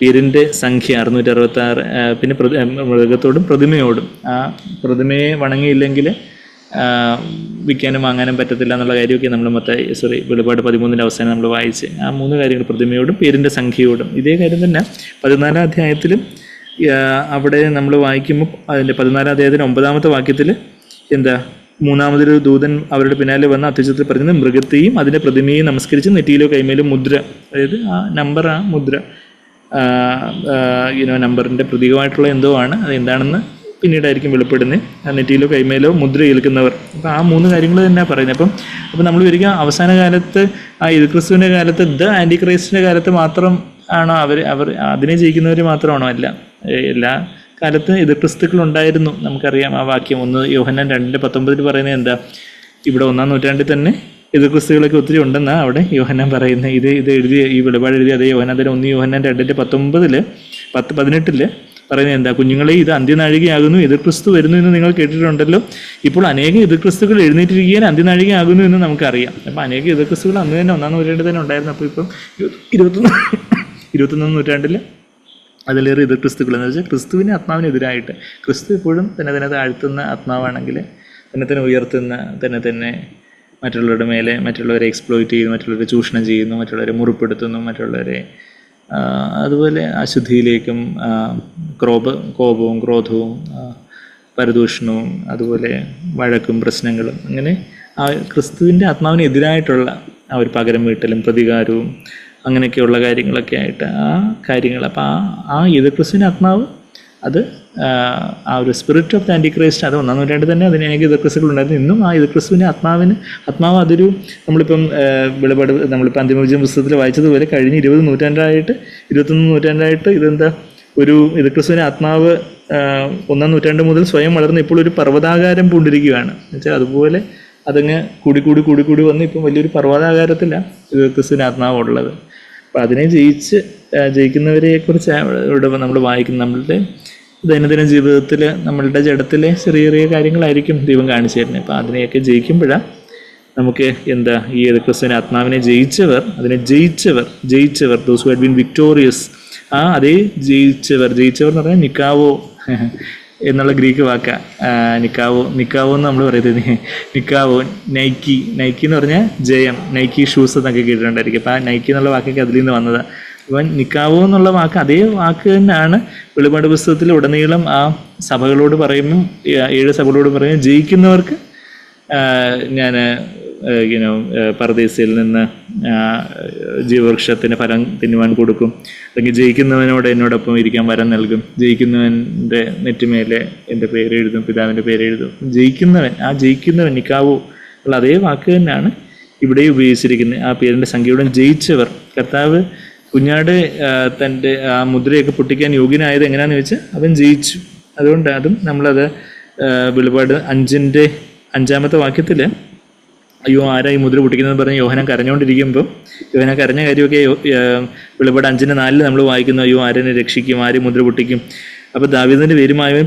Speaker 1: പേരിൻ്റെ സംഖ്യ 666, പിന്നെ മൃഗത്തോടും പ്രതിമയോടും. ആ പ്രതിമയെ വണങ്ങിയില്ലെങ്കിൽ വിൽക്കാനും വാങ്ങാനും പറ്റത്തില്ല എന്നുള്ള കാര്യമൊക്കെ നമ്മൾ വെളിപ്പാട് 13 അവസാനം നമ്മൾ വായിച്ച്. ആ 3 കാര്യങ്ങൾ, പ്രതിമയോടും പേരിൻ്റെ സംഖ്യയോടും. ഇതേ കാര്യം തന്നെ 14-ാം അധ്യായത്തിലും അവിടെ നമ്മൾ വായിക്കുമ്പോൾ അതിൻ്റെ 14-ാം അധ്യായത്തിന് 9-ാമത്തെ വാക്യത്തിൽ എന്താ, 3-ാമതൊരു ദൂതൻ അവരുടെ പിന്നാലെ വന്ന് അത്യുച്ചത്തിൽ പറഞ്ഞത്, മൃഗത്തെയും അതിൻ്റെ പ്രതിമയെയും നമസ്കരിച്ച് നെറ്റിയിലോ കൈമേലോ മുദ്ര, അതായത് ആ നമ്പർ, ആ മുദ്ര നമ്പറിൻ്റെ പ്രതീകമായിട്ടുള്ള എന്തോ ആണ്, അതെന്താണെന്ന് പിന്നീടായിരിക്കും വെളിപ്പെടുന്നത്. ആ നെറ്റിയിലോ കൈമേലോ മുദ്ര ഏൽക്കുന്നവർ. അപ്പോൾ ആ 3 കാര്യങ്ങൾ തന്നെ പറയുന്നത്. അപ്പം നമ്മൾ വരിക അവസാന കാലത്ത്, ആ ക്രിസ്തുവിൻ്റെ കാലത്ത്, ആൻറ്റി ക്രൈസ്റ്റിൻ്റെ കാലത്ത് മാത്രം ആണോ അവർ അതിനെ ജയിക്കുന്നവർ മാത്രമാണോ? അല്ല, എല്ലാ കാലത്ത് ക്രിസ്തുക്കൾ ഉണ്ടായിരുന്നു. നമുക്കറിയാം ആ വാക്യം 1 യോഹന്നാൻ 2:19 പറയുന്നത് എന്താ, ഇവിടെ 1-ാം നൂറ്റാണ്ടിൽ തന്നെ ക്രിസ്തുക്കളൊക്കെ ഒത്തിരി ഉണ്ടെന്നാണ് അവിടെ യോഹന്നാൻ പറയുന്നത്. ഇത് എഴുതിയ, ഈ വെളിപാട് എഴുതിയ അതേ യോഹന്നാൻ തന്നെ 1 യോഹന്നാൻ 2:19 10:18 പറയുന്നത് എന്താ? കുഞ്ഞുങ്ങളെ, ഇത് അന്ത്യനാഴികയാകുന്നു, എതിർ ക്രിസ്തു വരുന്നു എന്ന് നിങ്ങൾ കേട്ടിട്ടുണ്ടല്ലോ. ഇപ്പോൾ അനേകം എതിർ ക്രിസ്തുക്കൾ എഴുന്നേറ്റിരിക്കാൻ അന്ത്യനാഴികയാകുന്നു എന്ന് നമുക്കറിയാം. അപ്പം അനേകം എതിർ ക്രിസ്തുക്കൾ അന്ന് തന്നെ 1-ാം നൂറ്റാണ്ടിൽ തന്നെ ഉണ്ടായിരുന്നു. അപ്പോൾ ഇപ്പം 21-ാം നൂറ്റാണ്ടിൽ അതിലേറെ എതിർ ക്രിസ്തുക്കൾ എന്ന് വെച്ചാൽ ക്രിസ്തുവിനെ ആത്മാവിനെതിരായിട്ട്, ക്രിസ്തു എപ്പോഴും തന്നെ താഴ്ത്തുന്ന ആത്മാവാണെങ്കിൽ തന്നെ ഉയർത്തുന്ന, തന്നെ മറ്റുള്ളവരുടെ മേലെ മറ്റുള്ളവരെ എക്സ്പ്ലോയിറ്റ് ചെയ്യുന്നു, മറ്റുള്ളവരെ ചൂഷണം ചെയ്യുന്നു, മറ്റുള്ളവരെ മുറിപ്പെടുത്തുന്നു, മറ്റുള്ളവരെ അതുപോലെ അശുദ്ധിയിലേക്കും കോപവും ക്രോധവും പരദൂഷണവും അതുപോലെ വഴക്കും പ്രശ്നങ്ങളും, അങ്ങനെ ആ ക്രിസ്തുവിൻ്റെ ആത്മാവിനെതിരായിട്ടുള്ള ആ ഒരു പകരം വീട്ടലും പ്രതികാരവും അങ്ങനെയൊക്കെയുള്ള കാര്യങ്ങളൊക്കെ ആയിട്ട് ആ കാര്യങ്ങൾ. അപ്പോൾ ആ എതിർ ക്രിസ്തുവിൻ്റെ ആത്മാവ് അത് ആ ഒരു സ്പിരിറ്റ് ഓഫ് ദ ആൻറ്റിക്രൈസ്റ്റ്, അത് 1-ാം നൂറ്റാണ്ടിൽ തന്നെ അതിന് അനേക എതിർ ക്രിസ്തുക്കൾ ഉണ്ടായിരുന്നു. ഇന്നും ആ എതിർ ക്രിസ്തുവിൻ്റെ ആത്മാവ് അതൊരു നമ്മളിപ്പം വെളിപാട് നമ്മളിപ്പോൾ അന്തിമവിജയം പുസ്തകത്തിൽ വായിച്ചതുപോലെ കഴിഞ്ഞ 21 നൂറ്റാണ്ടായിട്ട് ഇതെന്താ ഒരു എതിർ ക്രിസ്തുവിൻ്റെ ആത്മാവ് 1-ാം നൂറ്റാണ്ട് മുതൽ സ്വയം വളർന്ന് ഇപ്പോൾ ഒരു പർവ്വതാകാരം പൂണ്ടിരിക്കുകയാണ്. എന്നുവെച്ചാൽ അതുപോലെ അതങ്ങ് കൂടി വന്ന് ഇപ്പം വലിയൊരു പർവ്വതാകാരത്തിലാണ് എതിർ ക്രിസ്തുവിൻ്റെ ആത്മാവ് ഉള്ളത്. അപ്പോൾ അതിനെ ജയിക്കുന്നവരെക്കുറിച്ച് ഇവിടെ നമ്മൾ വായിക്കുന്ന നമ്മളുടെ ദൈനംദിന ജീവിതത്തിൽ നമ്മളുടെ ജഡത്തിലെ ചെറിയ കാര്യങ്ങളായിരിക്കും ദൈവം കാണിച്ചു തരുന്നത്. അപ്പോൾ അതിനെയൊക്കെ ജയിക്കുമ്പോഴാണ് നമുക്ക് എന്താ ഈ ക്രിസ്തുവിൻ്റെ ആത്മാവിനെ ജയിച്ചവർ those who had been victorious, അതേ ജയിച്ചവർ എന്ന് പറഞ്ഞാൽ നിക്കാവോ എന്നുള്ള ഗ്രീക്ക് വാക്കാണ്. നിക്കാവോ എന്ന് നമ്മൾ പറയുന്നത്. നിക്കാവോ, നൈക്കി എന്ന് പറഞ്ഞാൽ ജയം, നൈക്കി ഷൂസ് എന്നൊക്കെ കേട്ടിട്ടുണ്ടായിരിക്കും. അപ്പോൾ ആ നൈക്കി എന്നുള്ള വാക്കൊക്കെ അതിൽ നിന്ന് വന്നതാണ്. അപ്പം നിക്കാവോ എന്നുള്ള വാക്ക് അതേ വാക്ക് തന്നെയാണ് വെളിപാട് പുസ്തകത്തിൽ ഉടനീളം ആ സഭകളോട് പറയുമ്പോൾ 7 സഭകളോട് പറയുമ്പോൾ ജയിക്കുന്നവർക്ക് ഞാൻ പർദീസയിൽ നിന്ന് ജീവവൃക്ഷത്തിൻ്റെ ഫലം തിന്നുവാൻ കൊടുക്കും, അല്ലെങ്കിൽ ജയിക്കുന്നവനോട് എന്നോടൊപ്പം ഇരിക്കാൻ വരം നൽകും, ജയിക്കുന്നവൻ്റെ നെറ്റുമേലെ എൻ്റെ പേര് എഴുതും, പിതാവിൻ്റെ പേര് എഴുതും. ജയിക്കുന്നവൻ നിക്കാവോ ഉള്ള അതേ വാക്ക് തന്നെയാണ് ഇവിടെ ഉപയോഗിച്ചിരിക്കുന്നത്. ആ പേരിൻ്റെ സംഖ്യയോടെ ജയിച്ചവർ. കർത്താവ് കുഞ്ഞാട് തൻ്റെ ആ മുദ്രയൊക്കെ പൊട്ടിക്കാൻ യോഗ്യനായത് എങ്ങനെയാണെന്ന് ചോദിച്ചാൽ അവൻ ജയിച്ചു. അതുകൊണ്ട് അതും നമ്മളത് വെളിപാട് 5-ന്റെ 5-ാമത്തെ വാക്യത്തിൽ അയ്യോ ആരാ ഈ മുദ്ര പൊട്ടിക്കുന്നതെന്ന് പറഞ്ഞ് യോഹന്നാൻ കരഞ്ഞുകൊണ്ടിരിക്കുമ്പോൾ യോഹന്നാൻ കരഞ്ഞ കാര്യമൊക്കെ വെളിപാട് 5-4 നമ്മൾ വായിക്കുന്നു. അയ്യോ ആരെന്നെ രക്ഷിക്കും, ആര് മുദ്ര പൊട്ടിക്കും. അപ്പോൾ ദാവീദിന്റെ പേരുമായവൻ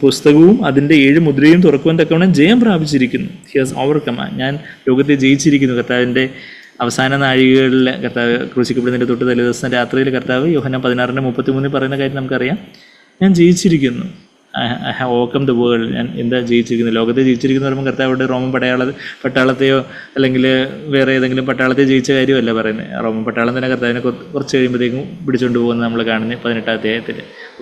Speaker 1: പുസ്തകവും അതിൻ്റെ 7 മുദ്രയും തുറക്കുവാൻ തക്കവണ്ണം ജയം പ്രാപിച്ചിരിക്കുന്നു. He has overcome. ഞാൻ ലോകത്തെ ജയിച്ചിരിക്കുന്നു. കർത്താവിൻ്റെ അവസാന നാഴികകളിൽ കർത്താവ് ക്രൂശിക്കപ്പെടുന്നതിൻ്റെ തൊട്ട് തലേ ദിവസം രാത്രിയിൽ കർത്താവ് യോഹന്നാൻ 16:33 പറയുന്ന കാര്യം നമുക്കറിയാം. ഞാൻ ജയിച്ചിരിക്കുന്നു. I have overcome the world. ഞാൻ എന്താ ജയിച്ചിരിക്കുന്നത്? ലോകത്തെ ജയിച്ചിരിക്കുന്നു പറയുമ്പോൾ കർത്താവിടെ റോമൻ പട്ടാളത്തെയോ അല്ലെങ്കിൽ വേറെ ഏതെങ്കിലും പട്ടാളത്തെ ജയിച്ച കാര്യമല്ല പറയുന്നത്. റോമൻ പട്ടാളം തന്നെ കർത്താവിനെ കുറച്ച് കഴിയുമ്പോഴത്തേക്കും പിടിച്ചുകൊണ്ട് പോകുന്നത് നമ്മൾ കാണുന്നത് 18-ാം അധ്യായത്തിൽ.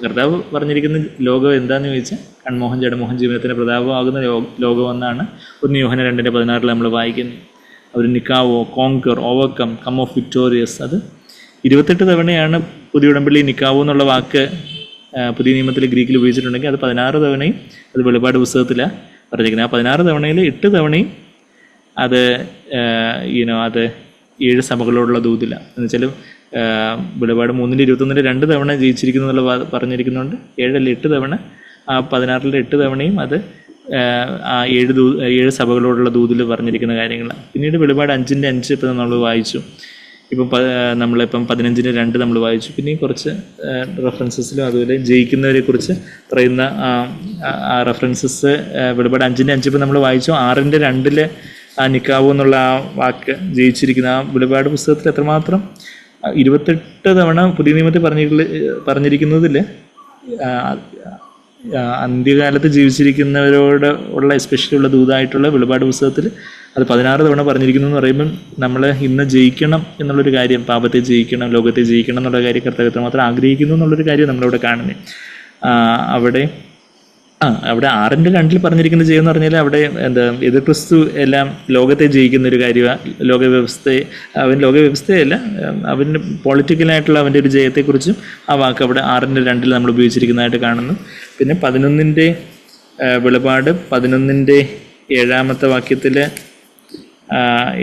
Speaker 1: കർത്താവ് പറഞ്ഞിരിക്കുന്ന ലോകം എന്താണെന്ന് ചോദിച്ചാൽ കൺമോഹൻ ജഡമോഹൻ ജീവിതത്തിൻ്റെ പ്രതാപമാകുന്ന ലോകം എന്നാണ് 1 യോഹന്നാൻ 2:16 നമ്മൾ വായിക്കുന്നത്. അവർ നിക്കാവോ, conquer, overcome, come off victorious. അത് 28 തവണയാണ് പുതിയ ഉടമ്പള്ളി നിക്കാവോ എന്നുള്ള വാക്ക് പുതിയ നിയമത്തിൽ ഗ്രീക്കിൽ ഉപയോഗിച്ചിട്ടുണ്ടെങ്കിൽ അത് 16 തവണയും അത് വെളിപാട് പുസ്തകത്തിലാണ് പറഞ്ഞിരിക്കുന്നത്. ആ 16 തവണയിൽ 8 തവണയും അത് അത് 7 സഭകളോടുള്ള ദൂതില്ല. എന്ന് വെച്ചാൽ വെളിപാട് 3-21 2 തവണ ജയിച്ചിരിക്കുന്നു എന്നുള്ള പറഞ്ഞിരിക്കുന്നുണ്ട്. 7 തവണ, ആ 16 8 തവണയും അത് ആ 7 സഭകളോടുള്ള ദൂതിൽ പറഞ്ഞിരിക്കുന്ന കാര്യങ്ങളാണ്. പിന്നീട് വെളിപാട് 5-5 ഇപ്പം നമ്മൾ വായിച്ചു. ഇപ്പം നമ്മളിപ്പം 15-2 നമ്മൾ വായിച്ചു. പിന്നെ കുറച്ച് റെഫറൻസസിലും അതുപോലെ ജയിക്കുന്നവരെ കുറിച്ച് പറയുന്ന ആ റെഫറൻസസ് വെളിപാട് 5-5 ഇപ്പം നമ്മൾ വായിച്ചു. 6-2 ആ നിക്കാവോ എന്നുള്ള ആ വാക്ക് ജയിച്ചിരിക്കുന്ന ആ വെളിപാട് പുസ്തകത്തിൽ എത്രമാത്രം 28 തവണ പുതിയ നിയമത്തിൽ പറഞ്ഞിരിക്കുന്നതിൽ അന്ത്യകാലത്ത് ജീവിച്ചിരിക്കുന്നവരോട് ഉള്ള എസ്പെഷ്യലി ഉള്ള ദൂതായിട്ടുള്ള വെളിപാട് പുസ്തകത്തിൽ അത് 16 തവണ പറഞ്ഞിരിക്കുന്നു എന്ന് പറയുമ്പം നമ്മൾ ഇന്ന് ജയിക്കണം എന്നുള്ളൊരു കാര്യം, പാപത്തെ ജയിക്കണം, ലോകത്തെ ജയിക്കണം എന്നുള്ള കാര്യം കർത്താവ് എത്രമാത്രം ആഗ്രഹിക്കുന്നു എന്നുള്ളൊരു കാര്യം നമ്മളിവിടെ കാണുന്നത്. അവിടെ 6-2 പറഞ്ഞിരിക്കുന്ന ജയം എന്ന് പറഞ്ഞാൽ അവിടെ എതിർ ക്രിസ്തു എല്ലാം ലോകത്തെ ജയിക്കുന്ന ഒരു കാര്യമാണ്. ലോകവ്യവസ്ഥയല്ല, അവൻ്റെ പൊളിറ്റിക്കലായിട്ടുള്ള അവൻ്റെ ഒരു ജയത്തെക്കുറിച്ചും ആ വാക്ക് അവിടെ 6-2 നമ്മൾ ഉപയോഗിച്ചിരിക്കുന്നതായിട്ട് കാണുന്നു. പിന്നെ 11-ന്റെ വെളിപാട് 11-ന്റെ 7-ാമത്തെ വാക്യത്തിൽ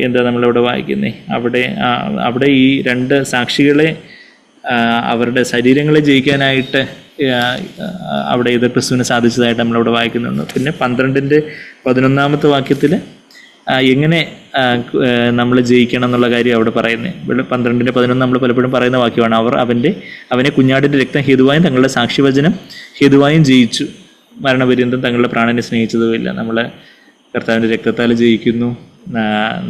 Speaker 1: എന്താ നമ്മളിവിടെ വായിക്കുന്നത്? അവിടെ ഈ 2 സാക്ഷികളെ അവരുടെ ശരീരങ്ങളെ ജയിക്കാനായിട്ട് അവിടെ എതിർ ക്രിസ്തുവിന് സാധിച്ചതായിട്ട് നമ്മളവിടെ വായിക്കുന്നുണ്ട്. പിന്നെ 12-ന്റെ 11-ാമത്തെ വാക്യത്തിൽ എങ്ങനെ നമ്മൾ ജയിക്കണം എന്നുള്ള കാര്യം അവിടെ പറയുന്നത്. ഇവിടെ 12:11 നമ്മൾ പലപ്പോഴും പറയുന്ന വാക്യമാണ്. അവനെ കുഞ്ഞാടിൻ്റെ രക്തം ഹേതുവായും തങ്ങളുടെ സാക്ഷ്യവചനം ഹേതുവായും ജയിച്ചു, മരണപര്യന്തം തങ്ങളുടെ പ്രാണനെ സ്നേഹിച്ചതുമില്ല. നമ്മളെ കർത്താവിൻ്റെ രക്തത്താൽ ജയിക്കുന്നു.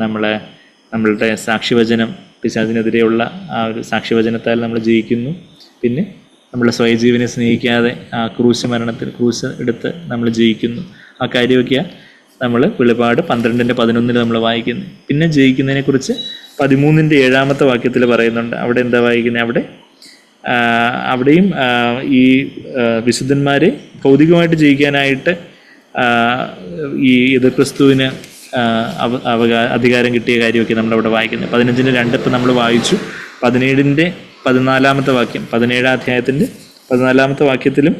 Speaker 1: നമ്മളുടെ സാക്ഷ്യവചനം, പിശാചിനെതിരെയുള്ള ആ ഒരു സാക്ഷ്യവചനത്താൽ നമ്മൾ ജയിക്കുന്നു. പിന്നെ നമ്മളെ സ്വയജീവനെ സ്നേഹിക്കാതെ ആ ക്രൂശ് എടുത്ത് നമ്മൾ ജയിക്കുന്നു. ആ കാര്യമൊക്കെയാണ് നമ്മൾ വെളിപാട് 12:11 നമ്മൾ വായിക്കുന്നത്. പിന്നെ ജയിക്കുന്നതിനെക്കുറിച്ച് 13:7 വാക്യത്തിൽ പറയുന്നുണ്ട്. അവിടെ എന്താ വായിക്കുന്നത്? അവിടെയും ഈ വിശുദ്ധന്മാരെ ഭൗതികമായിട്ട് ജയിക്കാനായിട്ട് ഈ എതിർക്രിസ്തുവിന് അധികാരം കിട്ടിയ കാര്യമൊക്കെ നമ്മളവിടെ വായിക്കുന്നത്. 15:2 ഇപ്പം നമ്മൾ വായിച്ചു. 17:14 വാക്യം, 17 അധ്യായത്തിൻ്റെ 14 വാക്യത്തിലും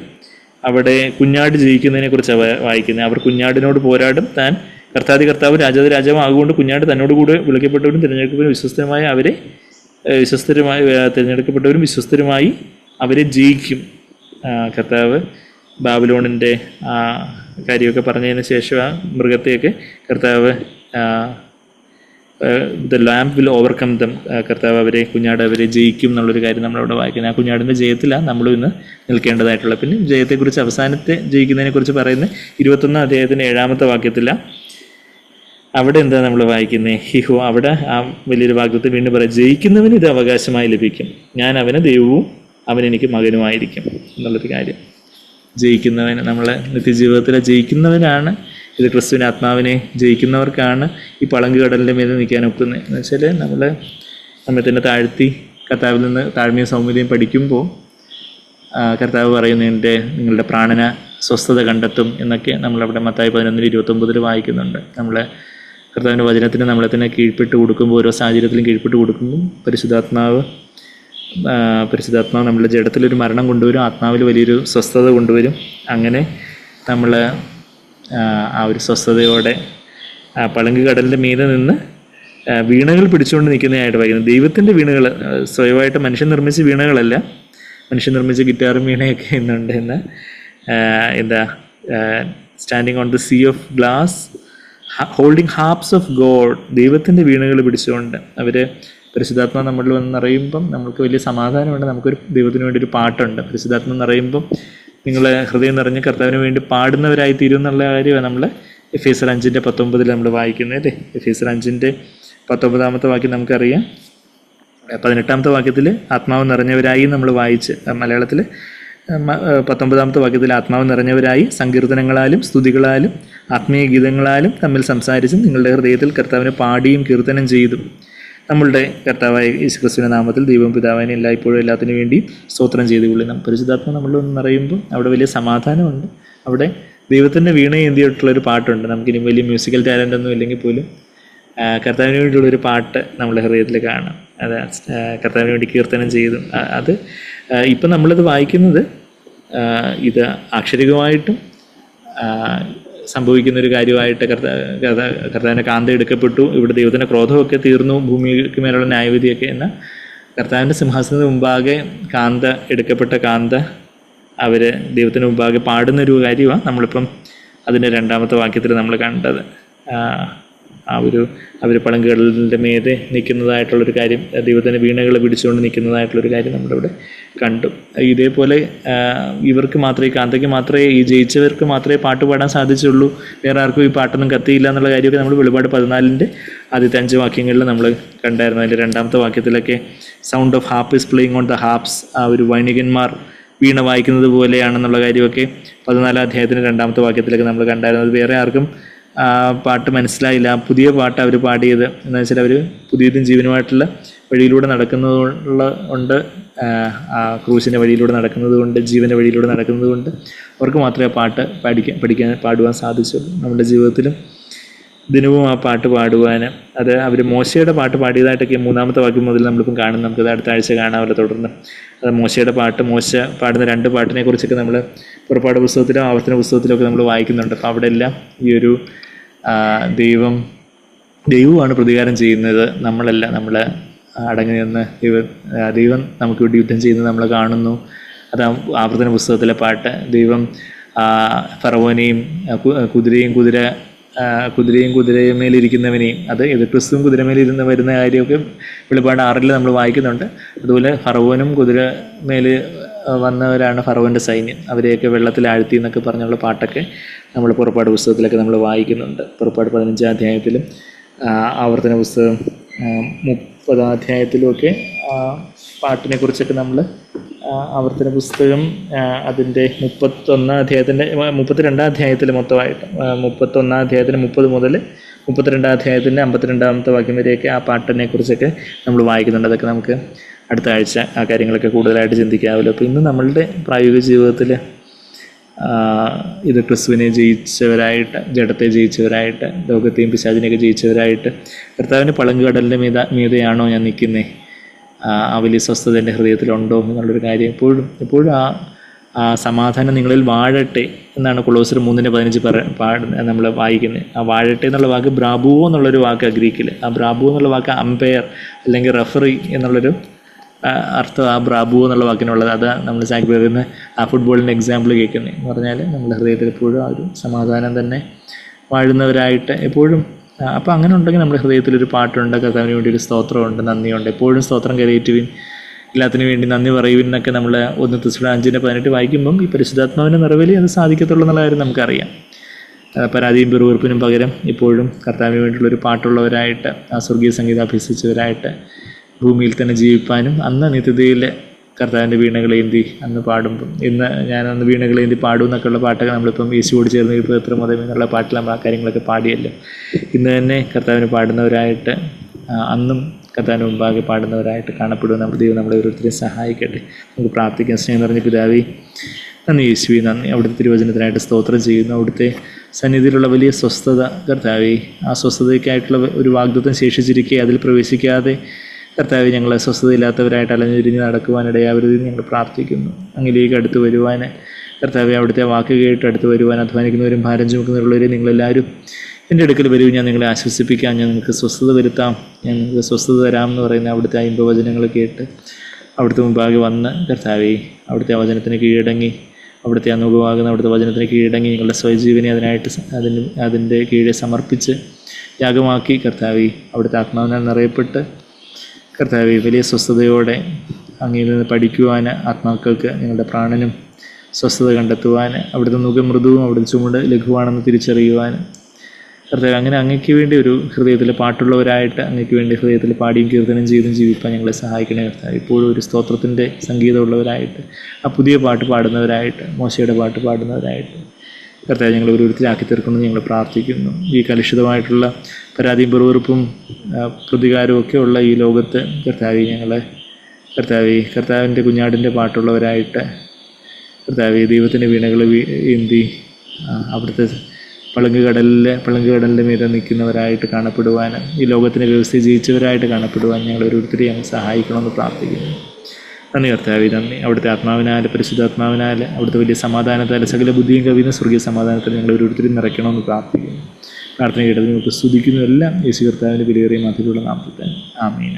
Speaker 1: അവിടെ കുഞ്ഞാട് ജയിക്കുന്നതിനെ കുറിച്ചാണ് വായിക്കുന്നത്. അവർ കുഞ്ഞാടിനോട് പോരാടും. താൻ കർത്താവ് രാജാതി രാജാവും ആകുകൊണ്ട് കുഞ്ഞാട് തന്നോട് കൂടെ വിളിക്കപ്പെട്ടവരും തിരഞ്ഞെടുക്കപ്പെട്ടവരും വിശ്വസ്തരുമായി അവരെ ജയിക്കും. കർത്താവ് ബാബിലോണിൻ്റെ കാര്യമൊക്കെ പറഞ്ഞതിന് ശേഷം ആ മൃഗത്തെയൊക്കെ കർത്താവ് the lamp will overcome dum, കർത്താവ് കുഞ്ഞാട് അവരെ ജയിക്കും എന്നുള്ളൊരു കാര്യം നമ്മളവിടെ വായിക്കുന്നത്. ആ കുഞ്ഞാടിൻ്റെ ജയത്തിലാണ് നമ്മൾ ഇന്ന് നിൽക്കേണ്ടതായിട്ടുള്ളത്. പിന്നെ ജയത്തെക്കുറിച്ച്, അവസാനത്തെ ജയിക്കുന്നതിനെക്കുറിച്ച് പറയുന്നത് 21 അധ്യായത്തിൻ്റെ 7 വാക്യത്തിലാണ്. അവിടെ എന്താ നമ്മൾ വായിക്കുന്നത്? അവിടെ ആ വലിയൊരു വാക്യത്തിൽ വീണ്ടും പറയാം, ജയിക്കുന്നവന് ഇത് അവകാശമായി ലഭിക്കും, ഞാൻ അവന് ദൈവവും അവൻ എനിക്ക് മകനുമായിരിക്കും എന്നുള്ളൊരു കാര്യം. ജയിക്കുന്നവന്, നമ്മളെ നിത്യജീവിതത്തിലെ ജയിക്കുന്നവനാണ് ഇത്. ക്രിസ്തുവിൻ്റെ ആത്മാവിനെ ജയിക്കുന്നവർക്കാണ് ഈ പളങ്ക് കടലിൻ്റെ മേലെ നിൽക്കാൻ ഒക്കുന്നത്. എന്ന് വെച്ചാൽ നമ്മെ തന്നെ താഴ്ത്തി കർത്താവിൽ നിന്ന് താഴ്മയും സൗമ്യതയും പഠിക്കുമ്പോൾ കർത്താവ് പറയുന്നത് നിങ്ങളുടെ പ്രാണന സ്വസ്ഥത കണ്ടെത്തും എന്നൊക്കെ നമ്മളവിടെ മത്തായി 11:29 വായിക്കുന്നുണ്ട്. നമ്മളെ കർത്താവിൻ്റെ വചനത്തിന് നമ്മളെ തന്നെ കീഴ്പ്പെട്ട് കൊടുക്കുമ്പോൾ, ഓരോ സാഹചര്യത്തിലും കീഴ്പ്പെട്ട് കൊടുക്കുമ്പോൾ പരിശുദ്ധാത്മാവ് നമ്മളുടെ ജഡത്തിലൊരു മരണം കൊണ്ടുവരും, ആത്മാവിൽ വലിയൊരു സ്വസ്ഥത കൊണ്ടുവരും. അങ്ങനെ നമ്മൾ ആ ഒരു സ്വസ്ഥതയോടെ പളങ്ക് കടലിൻ്റെ മീതെ നിന്ന് വീണകൾ പിടിച്ചുകൊണ്ട് നിൽക്കുന്നതായിട്ട് വായിക്കുന്നത്. ദൈവത്തിൻ്റെ വീണകൾ, സ്വയമായിട്ട് മനുഷ്യൻ നിർമ്മിച്ച വീണകളല്ല. മനുഷ്യൻ നിർമ്മിച്ച ഗിറ്റാറും വീണയൊക്കെ ഇന്നുണ്ട്. Standing on the sea of glass holding harps of God, ദൈവത്തിൻ്റെ വീണകൾ പിടിച്ചുകൊണ്ട് പരിശുദ്ധാത്മ നമ്മളിൽ വന്ന് നിറയുമ്പം നമുക്ക് വലിയ സമാധാനമുണ്ട്. നമുക്കൊരു ദൈവത്തിന് വേണ്ടി ഒരു പാട്ടുണ്ട്. പരിശുദ്ധാത്മ നിറയുമ്പം നിങ്ങൾ ഹൃദയം നിറഞ്ഞ് കർത്താവിന് വേണ്ടി പാടുന്നവരായി തീരും എന്നുള്ള കാര്യമാണ് നമ്മൾ എഫേസ്യർ 5:19 നമ്മൾ വായിക്കുന്നത് അല്ലേ. എഫേസ്യർ 5:19 വാക്യം നമുക്കറിയാം. 18 വാക്യത്തിൽ ആത്മാവ് നിറഞ്ഞവരായി നമ്മൾ വായിച്ച്, മലയാളത്തിൽ 19 വാക്യത്തിൽ ആത്മാവ് നിറഞ്ഞവരായി സങ്കീർത്തനങ്ങളാലും സ്തുതികളാലും ആത്മീയ ഗീതങ്ങളാലും തമ്മിൽ സംസാരിച്ചും നിങ്ങളുടെ ഹൃദയത്തിൽ കർത്താവിനെ പാടിയും കീർത്തനം ചെയ്തും നമ്മളുടെ കർത്താവായ യേശുക്രിസ്തുവിന്റെ നാമത്തിൽ ദൈവം പിതാവിനെ എല്ലായ്പ്പോഴും എല്ലാത്തിനു വേണ്ടി സ്തോത്രം ചെയ്തുകൊള്ളി. പരിശുദ്ധാത്മ നമ്മളൊന്ന് നിറയുമ്പോൾ അവിടെ വലിയ സമാധാനമുണ്ട്. അവിടെ ദൈവത്തിൻ്റെ വീണയേന്തിയിട്ടുള്ളൊരു പാട്ടുണ്ട്. നമുക്കിനി വലിയ മ്യൂസിക്കൽ ടാലൻ്റ് ഒന്നും ഇല്ലെങ്കിൽ പോലും കർത്താവിന് വേണ്ടിയുള്ളൊരു പാട്ട് നമ്മുടെ ഹൃദയത്തിൽ കാണാം. അത് കർത്താവിന് വേണ്ടി കീർത്തനം ചെയ്തും അത് ഇപ്പം നമ്മളിത് വായിക്കുന്നത് ഇത് ആക്ഷരികമായിട്ടും സംഭവിക്കുന്നൊരു കാര്യമായിട്ട് കർത്താവിൻ്റെ കാന്ത എടുക്കപ്പെട്ടു, ഇവിടെ ദൈവത്തിൻ്റെ ക്രോധമൊക്കെ തീർന്നു, ഭൂമിക്ക് മേലുള്ള ന്യായവിധിയൊക്കെ. എന്നാൽ കർത്താവിൻ്റെ സിംഹാസനത്തിന് മുമ്പാകെ എടുക്കപ്പെട്ട കാന്ത അവർ ദൈവത്തിന് മുമ്പാകെ പാടുന്നൊരു കാര്യമാണ് നമ്മളിപ്പം അതിൻ്റെ 2 വാക്യത്തിൽ നമ്മൾ കണ്ടത്. അവർ പളങ്കുകളിൻ്റെ മേതെ നിൽക്കുന്നതായിട്ടുള്ളൊരു കാര്യം, ദൈവത്തിൻ്റെ വീണകൾ പിടിച്ചുകൊണ്ട് നിൽക്കുന്നതായിട്ടുള്ളൊരു കാര്യം നമ്മളിവിടെ കണ്ടു. ഇതേപോലെ ഇവർക്ക് മാത്രമേ, കാന്തയ്ക്ക് മാത്രമേ, ഈ ജയിച്ചവർക്ക് മാത്രമേ പാട്ട് പാടാൻ സാധിച്ചുള്ളൂ, വേറെ ആർക്കും ഈ പാട്ടൊന്നും കത്തിയില്ല എന്നുള്ള കാര്യമൊക്കെ നമ്മൾ വെളിപാട് 14 ആദ്യത്തെ 5 വാക്യങ്ങളിൽ നമ്മൾ കണ്ടായിരുന്നു. അതിൻ്റെ 2 വാക്യത്തിലൊക്കെ sound of harp is playing on the harps, ആ ഒരു വൈണികന്മാർ വീണ വായിക്കുന്നത് പോലെയാണെന്നുള്ള കാര്യമൊക്കെ 14 അധ്യായത്തിന് 2 വാക്യത്തിലൊക്കെ നമ്മൾ കണ്ടായിരുന്നത്. വേറെ ആർക്കും പാട്ട് മനസ്സിലായില്ല. പുതിയ പാട്ട് അവർ പാടിയത് എന്ന് വെച്ചാൽ അവർ പുതിയതും ജീവനുമായിട്ടുള്ള വഴിയിലൂടെ നടക്കുന്നതുകൊണ്ട്, ആ ക്രൂശിൻ്റെ വഴിയിലൂടെ നടക്കുന്നത് കൊണ്ട്, ജീവൻ്റെ വഴിയിലൂടെ നടക്കുന്നത് കൊണ്ട് അവർക്ക് മാത്രമേ ആ പാട്ട് പാടുവാൻ സാധിച്ചുള്ളൂ. നമ്മുടെ ജീവിതത്തിലും ദിനവും ആ പാട്ട് പാടുവാൻ, അത് അവർ മോശയുടെ പാട്ട് പാടിയതായിട്ടൊക്കെ 3 വാക്യം മുതൽ നമ്മളിപ്പം കാണും. നമുക്കത് അടുത്ത ആഴ്ച കാണാമല്ലോ തുടർന്ന്. അത് മോശയുടെ പാട്ട്, മോശ പാടുന്ന 2 പാട്ടിനെ കുറിച്ചൊക്കെ നമ്മൾ പുറപ്പാട് പുസ്തകത്തിലും ആവർത്തന പുസ്തകത്തിലൊക്കെ നമ്മൾ വായിക്കുന്നുണ്ട്. അപ്പോൾ അവിടെ എല്ലാം ഈ ഒരു ദൈവമാണ് പ്രതികാരം ചെയ്യുന്നത്, നമ്മളല്ല. നമ്മൾ അടങ്ങി നിന്ന് ദൈവം നമുക്ക് വേണ്ടി യുദ്ധം ചെയ്യുന്നത് നമ്മൾ കാണുന്നു. അത് ആവർത്തന പുസ്തകത്തിലെ പാട്ട്. ദൈവം ഫറവോനെയും കുതിര കുതിരയും കുതിരമേലിരിക്കുന്നവനെയും, അത് എതിർ ക്രിസ്തുവും കുതിരമേലിരുന്ന് വരുന്ന കാര്യമൊക്കെ വെളിപ്പാട് 6 നമ്മൾ വായിക്കുന്നുണ്ട്. അതുപോലെ ഫറവോനും കുതിരമേൽ വന്നവരാണ് ഫറവോൻ്റെ സൈന്യം, അവരെയൊക്കെ വെള്ളത്തിൽ ആഴ്ത്തി എന്നൊക്കെ പറഞ്ഞുള്ള പാട്ടൊക്കെ നമ്മൾ പുറപ്പാട് പുസ്തകത്തിലൊക്കെ നമ്മൾ വായിക്കുന്നുണ്ട്. പുറപ്പാട് 15-ാം അധ്യായത്തിലും ആവർത്തന പുസ്തകം 30-ാം അധ്യായത്തിലുമൊക്കെ പാട്ടിനെ കുറിച്ചൊക്കെ നമ്മൾ ആവർത്തന പുസ്തകം അതിൻ്റെ 31-ാം അധ്യായത്തിൻ്റെ 32-ാം അധ്യായത്തിൽ മൊത്തമായിട്ട് 31-ാം അധ്യായത്തിന് 30 മുതൽ 32-ാം അധ്യായത്തിൻ്റെ 52-ാമത്തെ വാക്യം വരെയൊക്കെ ആ പാട്ടിനെ കുറിച്ചൊക്കെ നമ്മൾ വായിക്കുന്നുണ്ട്. അതൊക്കെ നമുക്ക് അടുത്ത ആഴ്ച ആ കാര്യങ്ങളൊക്കെ കൂടുതലായിട്ട് ചിന്തിക്കാമല്ലോ. അപ്പോൾ ഇന്ന് നമ്മളുടെ പ്രായോഗിക ജീവിതത്തിൽ ഇത് ക്രിസ്തുവിനെ ജയിച്ചവരായിട്ട്, ജഡത്തെ ജയിച്ചവരായിട്ട്, ലോകത്തെയും പിശാചിനെയൊക്കെ ജയിച്ചവരായിട്ട് കർത്താവിൻ്റെ പളുങ്കുകടലിൻ്റെ മീതെയാണോ ഞാൻ നിൽക്കുന്നത്, ആ വലിയ സ്വസ്ഥത എൻ്റെ ഹൃദയത്തിലുണ്ടോ എന്നുള്ളൊരു കാര്യം എപ്പോഴും ആ സമാധാനം നിങ്ങളിൽ വാഴട്ടെ എന്നാണ് കൊളോസ്യർ 3:15 നമ്മൾ വായിക്കുന്നത്. ആ വാഴട്ടെ എന്നുള്ള വാക്ക് ബ്രാബുവോ എന്നുള്ളൊരു വാക്ക് ഗ്രീക്കിൽ, ആ ബ്രാബുവോ എന്നുള്ള വാക്ക് അമ്പയർ അല്ലെങ്കിൽ റഫറി എന്നുള്ളൊരു അർത്ഥം ആ ബ്രാബുവോ എന്നുള്ള വാക്കിനുള്ളത്. അത് നമ്മൾ സാഗ്ബറിൽ നിന്ന് ആ ഫുട്ബോളിൻ്റെ എക്സാമ്പിൾ കേൾക്കുന്നത് എന്ന് പറഞ്ഞാൽ നമ്മുടെ ഹൃദയത്തിൽ എപ്പോഴും ആ ഒരു സമാധാനം തന്നെ വാഴുന്നവരായിട്ട് എപ്പോഴും. അപ്പോൾ അങ്ങനെ ഉണ്ടെങ്കിൽ നമ്മുടെ ഹൃദയത്തിലൊരു പാട്ടുണ്ട്, കർത്താവിന് വേണ്ടി ഒരു സ്തോത്രമുണ്ട്, നന്ദിയുണ്ട്. എപ്പോഴും സ്തോത്രം കരയേറ്റുവിൻ, എല്ലാത്തിനു വേണ്ടി നന്ദി പറയുവിൻ എന്നൊക്കെ നമ്മൾ 1 തെസ്സലോനിക്കർ 5:18 വായിക്കുമ്പം ഈ പരിശുദ്ധാത്മാവിൻ്റെ നിറവിൽ അത് സാധിക്കത്തുള്ളൂ എന്നുള്ള കാര്യം നമുക്കറിയാം. പരാതിയും പിറുവിറുപ്പിനും പകരം എപ്പോഴും കർത്താവിന് വേണ്ടിയുള്ളൊരു പാട്ടുള്ളവരായിട്ട്, ആ സ്വർഗീയ സംഗീതം അഭ്യസിച്ചവരായിട്ട് ഭൂമിയിൽ തന്നെ ജീവിപ്പാനും അന്ന് നിത്യതയിൽ കർത്താവിൻ്റെ വീണകളേന്തി അന്ന് പാടുമ്പം, ഇന്ന് ഞാനന്ന് വീണകളേന്തി പാടും എന്നൊക്കെയുള്ള പാട്ടൊക്കെ നമ്മളിപ്പം യേശുവോട് ചേർന്ന് ഇപ്പോൾ എത്ര മതം എന്നുള്ള പാട്ടിൽ നമ്മൾ ആ കാര്യങ്ങളൊക്കെ പാടിയല്ലോ. ഇന്ന് തന്നെ കർത്താവിന് പാടുന്നവരായിട്ട്, അന്നും കർത്താവിന് മുമ്പാകെ പാടുന്നവരായിട്ട് കാണപ്പെടുക. നമ്മുടെ ദൈവം നമ്മളെ ഓരോരുത്തരെയും സഹായിക്കട്ടെ. നമുക്ക് പ്രാർത്ഥിക്കാം. സ്നേഹം നിറഞ്ഞ പിതാവേ, നന്ദി യേശുവേ, നന്ദി. അവിടുത്തെ തിരുവചനത്തിനായിട്ട് സ്തോത്രം ചെയ്യുന്നു. അവിടുത്തെ സന്നിധിയിലുള്ള വലിയ സ്വസ്ഥത കർത്താവേ, ആ സ്വസ്ഥതയ്ക്കായിട്ടുള്ള ഒരു വാഗ്ദത്തം ശേഷിച്ചിരിക്കെ അതിൽ പ്രവേശിക്കാതെ കർത്താവെ ഞങ്ങളെ സ്വസ്ഥതയില്ലാത്തവരായിട്ട് അലഞ്ഞിരിഞ്ഞ് നടക്കുവാനിടയാവരുതെന്ന് ഞങ്ങൾ പ്രാർത്ഥിക്കുന്നു. അങ്ങിലേക്ക് അടുത്ത് വരുവാൻ കർത്താവെ, അവിടുത്തെ വാക്ക് കേട്ട് അടുത്ത് വരുവാൻ അധ്വാനിക്കുന്നവരും ഭാരം ചുമക്കുന്നവരുള്ളവരെയും നിങ്ങളെല്ലാവരും എൻ്റെ അടുക്കൽ വരും, ഞാൻ നിങ്ങളെ ആശ്വസിപ്പിക്കാം, ഞാൻ നിങ്ങൾക്ക് സ്വസ്ഥത വരുത്താം, ഞാൻ നിങ്ങൾക്ക് സ്വസ്ഥത തരാം എന്ന് പറയുന്ന അവിടുത്തെ 50 വചനങ്ങൾ കേട്ട് അവിടുത്തെ മുമ്പാകെ വന്ന് കർത്താവെ, അവിടുത്തെ ആ വചനത്തിന് കീഴടങ്ങി, അവിടുത്തെ അനുഭവമാകുന്ന അവിടുത്തെ വചനത്തിന് കീഴടങ്ങി നിങ്ങളുടെ സ്വയജീവനെ അതിൻ്റെ കീഴെ സമർപ്പിച്ച് യാഗമാക്കി കർത്താവെ, അവിടുത്തെ ആത്മാവിനാൽ നിറയപ്പെട്ട് കർത്താവെ, വലിയ സ്വസ്ഥതയോടെ അങ്ങയിൽ നിന്ന് പഠിക്കുവാൻ ആത്മാക്കൾക്ക് നിങ്ങളുടെ പ്രാണനും സ്വസ്ഥത കണ്ടെത്തുവാൻ, അവിടുത്തെ മുഖം മൃദുവും അവിടുത്തെ ചുമട് ലഘുവാണെന്ന് തിരിച്ചറിയുവാൻ കർത്താവെ, അങ്ങനെ അങ്ങയ്ക്ക് വേണ്ടി ഒരു ഹൃദയത്തിൽ പാട്ടുള്ളവരായിട്ട് അങ്ങയ്ക്ക് വേണ്ടി ഹൃദയത്തിൽ പാടിയും കീർത്തനം ചെയ്തും ജീവിക്കാൻ ഞങ്ങളെ സഹായിക്കണേ കർത്താവെ. ഇപ്പോഴും ഒരു സ്തോത്രത്തിൻ്റെ സംഗീതമുള്ളവരായിട്ട്, ആ പുതിയ പാട്ട് പാടുന്നവരായിട്ട്, മോശയുടെ പാട്ട് പാടുന്നവരായിട്ട് കർത്താവെ ഞങ്ങൾ ഓരോരുത്തരാക്കി തീർക്കുന്നു ഞങ്ങൾ പ്രാർത്ഥിക്കുന്നു. ഈ കലുഷിതമായിട്ടുള്ള പരാതിയും വെറുവെറുപ്പും പ്രതികാരവും ഒക്കെ ഉള്ള ഈ ലോകത്ത് കർത്താവെ, ഞങ്ങളെ കർത്താവിൻ്റെ കുഞ്ഞാടിൻ്റെ പാട്ടുള്ളവരായിട്ട് കർത്താവെ, ദൈവത്തിൻ്റെ വീണകൾ ഏന്തി അവിടുത്തെ പളുങ്കുകടലിൻ്റെ മീതെ നിൽക്കുന്നവരായിട്ട് കാണപ്പെടുവാൻ, ഈ ലോകത്തിൻ്റെ വ്യവസ്ഥയെ ജയിച്ചവരായിട്ട് കാണപ്പെടുവാൻ ഞങ്ങൾ ഓരോരുത്തരെയും ഞങ്ങൾ സഹായിക്കണമെന്ന് പ്രാർത്ഥിക്കുന്നു. നന്ദി കർത്താവേ, നന്ദി. അവിടുത്തെ ആത്മാവിനാൽ, പരിശുദ്ധാത്മാവിനാൽ, അവിടുത്തെ വലിയ സമാധാനത്താൽ, സകല ബുദ്ധിയും കവിയുന്ന സ്വർഗീയ സമാധാനത്തിൽ ഞങ്ങൾ ഓരോരുത്തരും നിറയ്ക്കണമെന്ന് പ്രാർത്ഥിക്കുന്നു. പ്രാർത്ഥന കേട്ടത് നിങ്ങൾക്ക് സ്തുതിക്കുന്നു. എല്ലാം യേശു കർത്താവിൻ്റെ വിലയേറിയ മധ്യത്തിലുള്ള നാമത്തിൽ തന്നെ. ആമീൻ.